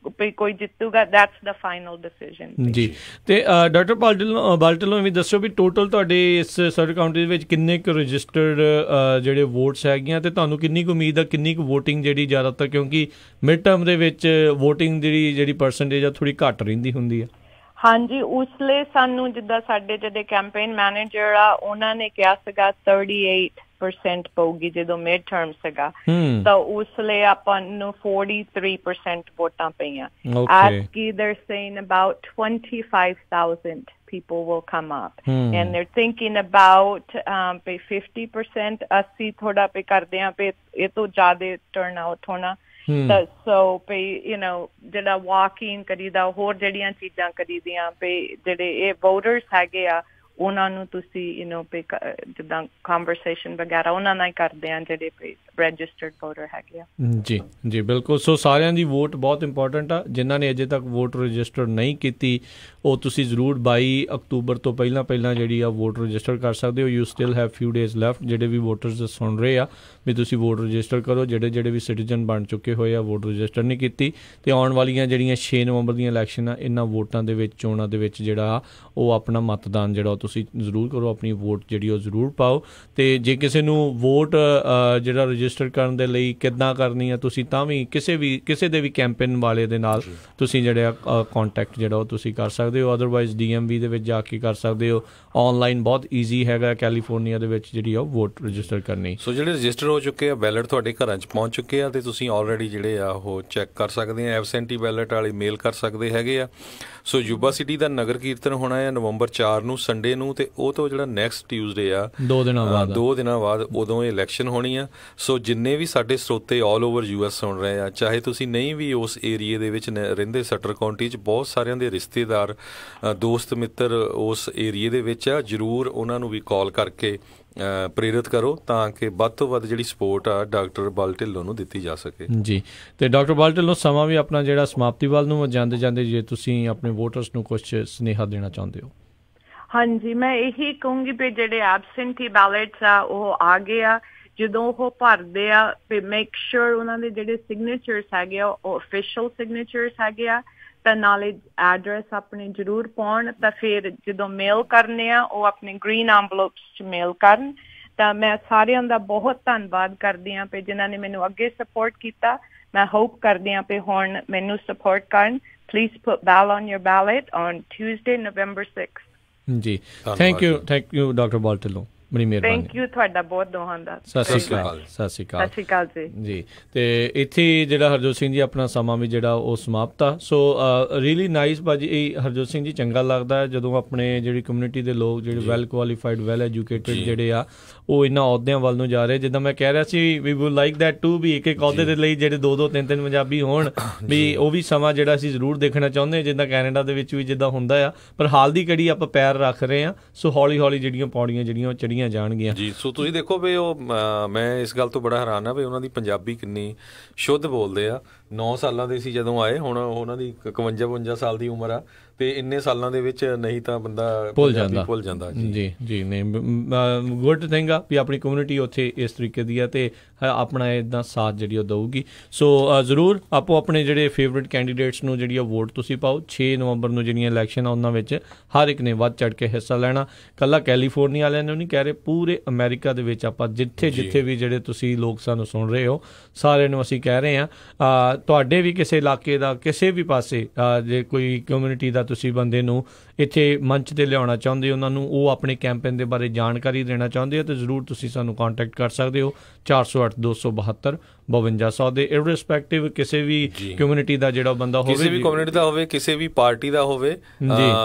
ਕੋਈ ਜਿੱਤੂਗਾ ਦੈਟਸ ਦਾ ਫਾਈਨਲ ਡਿਸੀਜਨ ਜੀ। ਤੇ ਡਾਕਟਰ ਬਲ ਢਿੱਲੋਂ ਵੀ ਦੱਸੋ ਵੀ ਟੋਟਲ ਤੁਹਾਡੇ ਇਸ ਸਟਰ ਕਾਊਂਟੀ ਦੇ ਵਿੱਚ ਕਿੰਨੇ ਕੁ ਰਜਿਸਟਰਡ ਜਿਹੜੇ ਵੋਟਸ ਹੈਗੀਆਂ ਤੇ ਤੁਹਾਨੂੰ ਕਿੰਨੀ ਕੁ ਉਮੀਦ ਆ ਕਿੰਨੀ ਕੁ ਵੋਟਿੰਗ ਜਿਹੜੀ ਜ਼ਿਆਦਾਤਰ, ਕਿਉਂਕਿ ਮਿਡ ਟਰਮ ਦੇ ਵਿੱਚ ਵੋਟਿੰਗ ਦੀ ਜਿਹੜੀ ਪਰਸੈਂਟੇਜ ਆ ਥੋੜ੍ਹੀ ਘੱਟ ਰਹਿੰਦੀ ਹੁੰਦੀ ਆ? ਹਾਂਜੀ, ਉਸ ਲਈ ਸਾਨੂੰ ਜਿੱਦਾਂ ਸਾਡੇ ਜਿਹੜੇ ਕੈਂਪੇਨ ਮੈਨੇਜਰ ਆ ਉਹਨਾਂ ਨੇ ਕਿਹਾ ਸੀਗਾ 38% ਪਊਗੀ ਜਦੋਂ ਮਿਡ ਟਰਮ ਸੀਗਾ, ਤਾਂ ਉਸ ਲਈ ਆਪਾਂ ਨੂੰ 43% ਵੋਟਾਂ ਪਈਆਂ। ਐਤਕੀ they're saying about 25,000 people will come up and they're thinking about 50%। ਅਸੀਂ ਥੋੜਾ ਪੇ ਕਰਦੇ ਹਾਂ ਪੇ ਇਹ ਤੋਂ ਜ਼ਿਆਦਾ ਟਰਨ ਆਊਟ ਹੋਣਾ। ਸੋ ਜਿਹੜਾ ਵਾਕਿੰਗ ਕਰੀਦਾ, ਹੋਰ ਜਿਹੜੀਆਂ ਚੀਜ਼ਾਂ ਕਰੀਦੀਆਂ ਪੇ ਜਿਹੜੇ ਇਹ ਵੋਟਰਸ ਹੈਗੇ ਆ ਉਹਨਾਂ ਨੂੰ ਤੁਸੀਂ ਜਿੱਦਾਂ ਕਨਵਰਸੇਸ਼ਨ ਵਗੈਰਾ ਉਹਨਾਂ ਨਾਲ ਹੀ ਕਰਦੇ ਆ ਜਿਹੜੇ ਰਜਿਸਟਰਡ ਵੋਟਰ ਹੈਗੇ ਆ। ਜੀ ਬਿਲਕੁਲ। ਸੋ ਸਾਰਿਆਂ ਦੀ ਵੋਟ ਬਹੁਤ ਇੰਪੋਰਟੈਂਟ ਆ। ਜਿਨ੍ਹਾਂ ਨੇ ਅਜੇ ਤੱਕ ਵੋਟ ਰਜਿਸਟਰ ਨਹੀਂ ਕੀਤੀ ਉਹ ਤੁਸੀਂ ਜ਼ਰੂਰ 22 ਅਕਤੂਬਰ ਤੋਂ ਪਹਿਲਾਂ ਜਿਹੜੀ ਆ ਵੋਟ ਰਜਿਸਟਰ ਕਰ ਸਕਦੇ ਹੋ। You still have ਫਿਊ days left. ਜਿਹੜੇ ਵੀ ਵੋਟਰਸ ਸੁਣ ਰਹੇ ਆ ਵੀ ਤੁਸੀਂ ਵੋਟ ਰਜਿਸਟਰ ਕਰੋ। ਜਿਹੜੇ ਵੀ ਸਿਟੀਜ਼ਨ ਬਣ ਚੁੱਕੇ ਹੋਏ ਆ ਵੋਟ ਰਜਿਸਟਰ ਨਹੀਂ ਕੀਤੀ, ਅਤੇ ਆਉਣ ਵਾਲੀਆਂ ਜਿਹੜੀਆਂ 6 ਨਵੰਬਰ ਦੀਆਂ ਇਲੈਕਸ਼ਨ ਆ ਇਹਨਾਂ ਵੋਟਾਂ ਦੇ ਵਿੱਚ, ਚੋਣਾਂ ਦੇ ਵਿੱਚ ਜਿਹੜਾ ਉਹ ਆਪਣਾ ਮਤਦਾਨ ਜਿਹੜਾ ਤੁਸੀਂ ਜ਼ਰੂਰ ਕਰੋ, ਆਪਣੀ ਵੋਟ ਜਿਹੜੀ ਉਹ ਜ਼ਰੂਰ ਪਾਓ। ਅਤੇ ਜੇ ਕਿਸੇ ਨੂੰ ਵੋਟ ਜਿਹੜਾ ਰਜਿਸਟਰ ਕਰਨ ਦੇ ਲਈ ਕਿੱਦਾਂ ਕਰਨੀ ਆ, ਤੁਸੀਂ ਤਾਂ ਵੀ ਕਿਸੇ ਦੇ ਵੀ ਕੈਂਪੇਨ ਵਾਲੇ ਦੇ ਨਾਲ ਤੁਸੀਂ ਜਿਹੜਾ ਕੰਟੈਕਟ ਜਿਹੜਾ ਉਹ ਤੁਸੀਂ ਕਰ ਸਕਦੇ ਹੋ। ਅਦਰਵਾਈਜ਼ DMV ਦੇ ਵਿੱਚ ਜਾ ਕੇ ਕਰ ਸਕਦੇ ਹੋ। ਆਨਲਾਈਨ ਬਹੁਤ ਈਜ਼ੀ ਹੈਗਾ ਕੈਲੀਫੋਰਨੀਆ ਦੇ ਵਿੱਚ ਜਿਹੜੀ ਉਹ ਵੋਟ ਰਜਿਸਟਰ ਕਰਨੀ। ਸੋ ਜਿਹੜੇ ਰਜਿਸਟਰ ਹੋ ਚੁੱਕੇ ਆ, ਬੈਲਟ ਤੁਹਾਡੇ ਘਰਾਂ 'ਚ ਪਹੁੰਚ ਚੁੱਕੇ ਆ ਅਤੇ ਤੁਸੀਂ ਆਲਰੇਡੀ ਜਿਹੜੇ ਆ ਉਹ ਚੈੱਕ ਕਰ ਸਕਦੇ ਆ। ਐਬਸੈਂਟੀ ਬੈਲਟ ਵਾਲੇ ਮੇਲ ਕਰ ਸਕਦੇ ਹੈਗੇ ਆ। ਸੋ ਯੂਬਾ ਸਿਟੀ ਦਾ ਨਗਰ ਕੀਰਤਨ ਹੋਣਾ ਹੈ ਨਵੰਬਰ 4 ਨੂੰ ਸੰਡੇ ਨੂੰ, ਅਤੇ ਉਹ ਤੋਂ ਜਿਹੜਾ ਨੈਕਸਟ ਟਿਊਜ਼ਡੇ ਆ 2 ਦਿਨਾਂ ਬਾਅਦ ਉਦੋਂ ਇਹ ਇਲੈਕਸ਼ਨ ਹੋਣੀ ਆ। ਸੋ ਜਿੰਨੇ ਵੀ ਸਾਡੇ ਸਰੋਤੇ ਆਲ ਓਵਰ US ਸੁਣ ਰਹੇ ਆ, ਚਾਹੇ ਤੁਸੀਂ ਨਹੀਂ ਵੀ ਉਸ ਏਰੀਏ ਦੇ ਵਿੱਚ ਰਹਿੰਦੇ, ਸਟਰ ਕਾਊਂਟੀ 'ਚ ਬਹੁਤ ਸਾਰਿਆਂ ਦੇ ਰਿਸ਼ਤੇਦਾਰ ਦੋਸਤ ਮਿੱਤਰ ਉਸ ਏਰੀਏ ਦੇ ਵਿੱਚ ਆ, ਜ਼ਰੂਰ ਉਹਨਾਂ ਨੂੰ ਵੀ ਕਾਲ ਕਰਕੇ ਪ੍ਰੇਰਿਤ ਕਰੋ ਤਾਂ ਕਿ ਵੱਧ ਤੋਂ ਵੱਧ ਜਿਹੜੀ ਸਪੋਰਟ ਆ ਡਾਕਟਰ ਬਲ ਢਿੱਲੋਂ ਨੂੰ ਦਿੱਤੀ ਜਾ ਸਕੇ ਜੀ। ਅਤੇ ਡਾਕਟਰ ਬਲ ਢਿੱਲੋਂ ਸਮਾਂ ਵੀ ਆਪਣਾ ਜਿਹੜਾ ਸਮਾਪਤੀ ਵੱਲ ਨੂੰ ਜਾਂਦੇ ਜੇ ਤੁਸੀਂ ਆਪਣੇ ਵੋਟਰਸ ਨੂੰ ਕੁਛ ਸੁਨੇਹਾ ਦੇਣਾ ਚਾਹੁੰਦੇ ਹੋ? ਹਾਂਜੀ, ਮੈਂ ਇਹੀ ਕਹੂੰਗੀ ਵੀ ਜਿਹੜੇ ਐਬਸੈਂਟੀ ਬੈਲਟਸ ਆ ਉਹ ਆ ਗਏ ਆ, ਜਦੋਂ ਉਹ ਭਰਦੇ ਆ ਮੇਕ ਸ਼ੋਰ ਉਹਨਾਂ ਦੇ ਜਿਹੜੇ ਸਿਗਨੇਚਰਸ ਹੈਗੇ ਆ ਉਹ ਅਫੀਸ਼ੀਅਲ ਸਿਗਨੇਚਰਸ ਹੈਗੇ ਆ। ਤਾਂ ਨਾਲੇ ਐਡਰੈਸ ਆਪਣੇ ਜ਼ਰੂਰ ਪਾਉਣ, ਤਾਂ ਫਿਰ ਜਦੋਂ ਮੇਲ ਕਰਨੇ ਆ ਉਹ ਆਪਣੇ ਗ੍ਰੀਨ ਐਨਵਲਪਸ 'ਚ ਮੇਲ ਕਰਨ। ਤਾਂ ਮੈਂ ਸਾਰਿਆਂ ਦਾ ਬਹੁਤ ਧੰਨਵਾਦ ਕਰਦੀ ਹਾਂ ਵੀ ਜਿਨ੍ਹਾਂ ਨੇ ਮੈਨੂੰ ਅੱਗੇ ਸਪੋਰਟ ਕੀਤਾ। ਮੈਂ ਹੋਪ ਕਰਦੀ ਹਾਂ ਵੀ ਹੁਣ ਮੈਨੂੰ ਸਪੋਰਟ ਕਰਨ। Please put Bal on your ballot on Tuesday, November 6th. ਜੀ ਥੈਂਕ ਯੂ ਡਾਕਟਰ ਬਾਲਟਲੋ, ਬੜੀ ਮਿਹਰਬਾਨੀ। ਥੈਂਕ ਯੂ ਤੁਹਾਡਾ ਬਹੁਤ ਦੋਹਾਂ ਦਾ। ਸਤਿ ਸ਼੍ਰੀ ਅਕਾਲ। ਸਤਿ ਸ਼੍ਰੀ ਅਕਾਲ। ਸਤਿ ਸ਼੍ਰੀ ਅਕਾਲ ਜੀ। ਤੇ ਇੱਥੇ ਜਿਹੜਾ ਹਰਜੋਤ ਸਿੰਘ ਜੀ ਆਪਣਾ ਸਮਾਂ ਵੀ ਜਿਹੜਾ ਉਹ ਸਮਾਪਤ ਆ। ਸੋ ਰੀਅਲੀ ਨਾਈਸ ਭਾਜੀ, ਇਹ ਹਰਜੋਤ ਸਿੰਘ ਜੀ ਚੰਗਾ ਲੱਗਦਾ ਹੈ ਜਦੋਂ ਆਪਣੇ ਜਿਹੜੀ ਕਮਿਊਨਿਟੀ ਦੇ ਲੋਕ ਜਿਹੜੇ ਵੈਲ ਕੁਆਲੀਫਾਈਡ ਵੈਲ ਐਜੂਕੇਟਡ ਜਿਹੜੇ ਆ ਉਹ ਇਹਨਾਂ ਅਹੁਦਿਆਂ ਵੱਲ ਨੂੰ ਜਾ ਰਹੇ। ਜਿੱਦਾਂ ਮੈਂ ਕਹਿ ਰਿਹਾ ਸੀ ਵੀ ਵੁੱਡ ਲਾਈਕ ਦੈਟ ਟੂ ਵੀ ਇੱਕ ਅਹੁਦੇ ਦੇ ਲਈ ਜਿਹੜੇ 2-2 3-3 ਪੰਜਾਬੀ ਹੋਣ, ਵੀ ਉਹ ਵੀ ਸਮਾਂ ਜਿਹੜਾ ਅਸੀਂ ਜ਼ਰੂਰ ਦੇਖਣਾ ਚਾਹੁੰਦੇ ਹਾਂ, ਜਿੱਦਾਂ ਕੈਨੇਡਾ ਦੇ ਵਿੱਚ ਵੀ ਜਿੱਦਾਂ ਹੁੰਦਾ ਆ। ਪਰ ਹਾਲ ਦੀ ਘੜੀ ਆਪਾਂ ਪੈਰ ਰੱਖ ਰਹੇ ਹਾਂ, ਸੋ ਹੌਲੀ ਹੌਲੀ ਜਿਹੜੀਆਂ ਪੌੜੀਆਂ ਜਿਹੜੀਆਂ ਉਹ ਚੜ੍ਹੀਆਂ ਜਾਣਗੀਆਂ ਜੀ। ਸੋ ਤੁਸੀਂ ਦੇਖੋ ਵੀ ਉਹ ਮੈਂ ਇਸ ਗੱਲ ਤੋਂ ਬੜਾ ਹੈਰਾਨ ਆ ਵੀ ਉਹਨਾਂ ਦੀ ਪੰਜਾਬੀ ਕਿੰਨੀ ਸ਼ੁੱਧ ਬੋਲਦੇ ਆ। 9 ਸਾਲਾਂ ਦੇ ਸੀ ਜਦੋਂ ਆਏ, ਹੁਣ ਉਹਨਾਂ ਦੀ 51-52 ਸਾਲ ਦੀ ਉਮਰ ਆ, ਤੇ ਇੰਨੇ ਸਾਲਾਂ ਦੇ ਵਿੱਚ ਨਹੀਂ ਤਾਂ ਬੰਦਾ ਭੁੱਲ ਜਾਂਦਾ। ਜੀ ਨਹੀਂ, ਗੁੱਡ ਥਿੰਗ ਆ ਵੀ ਆਪਣੀ ਕਮਿਊਨਿਟੀ ਉੱਥੇ ਇਸ ਤਰੀਕੇ ਦੀ ਆ ਤੇ ਆਪਣਾ ਇੱਦਾਂ ਸਾਥ ਜਿਹੜੀ ਉਹ ਦਊਗੀ। ਸੋ ਜ਼ਰੂਰ ਆਪੋ ਆਪਣੇ ਜਿਹੜੇ ਫੇਵਰੇਟ ਕੈਂਡੀਡੇਟਸ ਨੂੰ ਜਿਹੜੀ ਵੋਟ ਤੁਸੀਂ ਪਾਓ। 6 ਨਵੰਬਰ ਨੂੰ ਜਿਹੜੀਆਂ ਇਲੈਕਸ਼ਨ ਆ ਉਹਨਾਂ ਵਿੱਚ ਹਰ ਇੱਕ ਨੇ ਵੱਧ ਚੜ੍ਹ ਕੇ ਹਿੱਸਾ ਲੈਣਾ। ਇਕੱਲਾ ਕੈਲੀਫੋਰਨੀਆ ਵਾਲਿਆਂ ਨੂੰ ਨਹੀਂ ਕਹਿ ਰਹੇ, ਪੂਰੇ ਅਮਰੀਕਾ ਦੇ ਵਿੱਚ ਆਪਾਂ ਜਿੱਥੇ ਵੀ ਜਿਹੜੇ ਤੁਸੀਂ ਲੋਕ ਸਾਨੂੰ ਸੁਣ ਰਹੇ ਹੋ ਸਾਰਿਆਂ ਨੂੰ ਅਸੀਂ ਕਹਿ ਰਹੇ ਹਾਂ, ਤੁਹਾਡੇ ਵੀ ਕਿਸੇ ਇਲਾਕੇ ਦਾ ਕਿਸੇ ਵੀ ਪਾਸੇ ਜੇ ਕੋਈ ਕਮਿਊਨਿਟੀ ਦਾ ਤੁਸੀਂ ਬੰਦੇ ਨੂੰ ਇੱਥੇ ਮੰਚ 'ਤੇ ਲਿਆਉਣਾ ਚਾਹੁੰਦੇ ਹੋ, ਉਹਨਾਂ ਨੂੰ ਉਹ ਆਪਣੇ ਕੈਂਪੇਨ ਦੇ ਬਾਰੇ ਜਾਣਕਾਰੀ ਦੇਣਾ ਚਾਹੁੰਦੇ ਹੋ, ਤਾਂ ਜ਼ਰੂਰ ਤੁਸੀਂ ਸਾਨੂੰ ਕੰਟੈਕਟ ਕਰ ਸਕਦੇ ਹੋ 408-272-5200 ਦੇ। ਇਰਰਿਸਪੈਕਟਿਵ ਕਿਸੇ ਵੀ ਕਮਿਊਨਿਟੀ ਦਾ ਜਿਹੜਾ ਬੰਦਾ ਹੋਵੇ, ਕਿਸੇ ਵੀ ਕਮਿਊਨਿਟੀ ਦਾ ਹੋਵੇ, ਕਿਸੇ ਵੀ ਪਾਰਟੀ ਦਾ ਹੋਵੇ,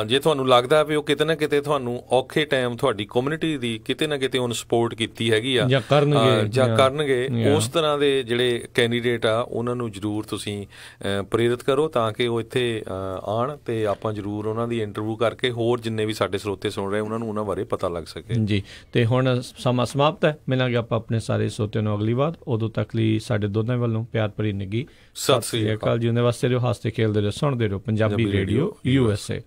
ਜੇ ਤੁਹਾਨੂੰ ਲੱਗਦਾ ਵੀ ਉਹ ਕਿਤੇ ਨਾ ਕਿਤੇ ਤੁਹਾਨੂੰ ਔਖੇ ਟਾਈਮ ਤੁਹਾਡੀ ਕਮਿਊਨਿਟੀ ਦੀ ਕਿਤੇ ਨਾ ਕਿਤੇ ਉਹਨੂੰ ਸਪੋਰਟ ਕੀਤੀ ਹੈਗੀ ਆ ਜਾਂ ਕਰਨਗੇ, ਉਸ ਤਰ੍ਹਾਂ ਦੇ ਜਿਹੜੇ ਕੈਂਡੀਡੇਟ ਆ ਉਹਨਾਂ ਨੂੰ ਜ਼ਰੂਰ ਤੁਸੀਂ ਪ੍ਰੇਰਿਤ ਕਰੋ ਤਾਂ ਕਿ ਉਹ ਇੱਥੇ ਆਉਣ ਤੇ ਆਪਾਂ ਜ਼ਰੂਰ ਉਹਨਾਂ ਦੀ ਇੰਟਰਵਿਊ ਕਰਕੇ ਹੋਰ ਜਿੰਨੇ ਵੀ ਸਾਡੇ ਸਰੋਤੇ ਸੁਣ ਰਹੇ ਉਹਨਾਂ ਨੂੰ ਉਹਨਾਂ ਬਾਰੇ ਪਤਾ ਲੱਗ ਸਕੇ ਜੀ। ਤੇ ਹੁਣ ਸਮਾਂ ਸਮਾਪਤ ਹੈ, ਮਿਲਾਂਗੇ ਆਪਾਂ ਆਪਣੇ ਸਾਰੇ ਸਰੋਤਿਆਂ ਨੂੰ ਅਗਲੀ ਵਾਰ। ਉਦੋਂ ਤੱਕ ਲਈ ਸਾਡੇ ਦੋਨਾਂ ਵੱਲੋਂ ਪਿਆਰ ਭਰੀ ਨਿੱਘੀ ਸਤਿ ਸ੍ਰੀ ਅਕਾਲ ਜੀ। ਉਹਦੇ ਵਾਸਤੇ ਰਹੋ, ਹੱਸਦੇ ਖੇਲਦੇ ਰਹੋ, ਸੁਣਦੇ ਰਹੋ ਪੰਜਾਬੀ ਰੇਡੀਓ USA।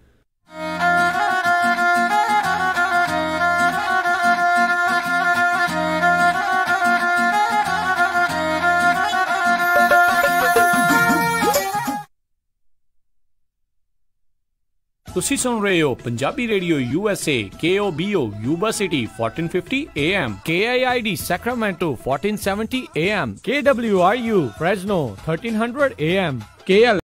ਤੁਸੀਂ ਸੁਣ ਰਹੇ ਹੋ Punjabi radio USA, KOBO Yuba city 1450 AM, KIID Sacramento 1470 AM, KWRU Fresno 1300 AM, KL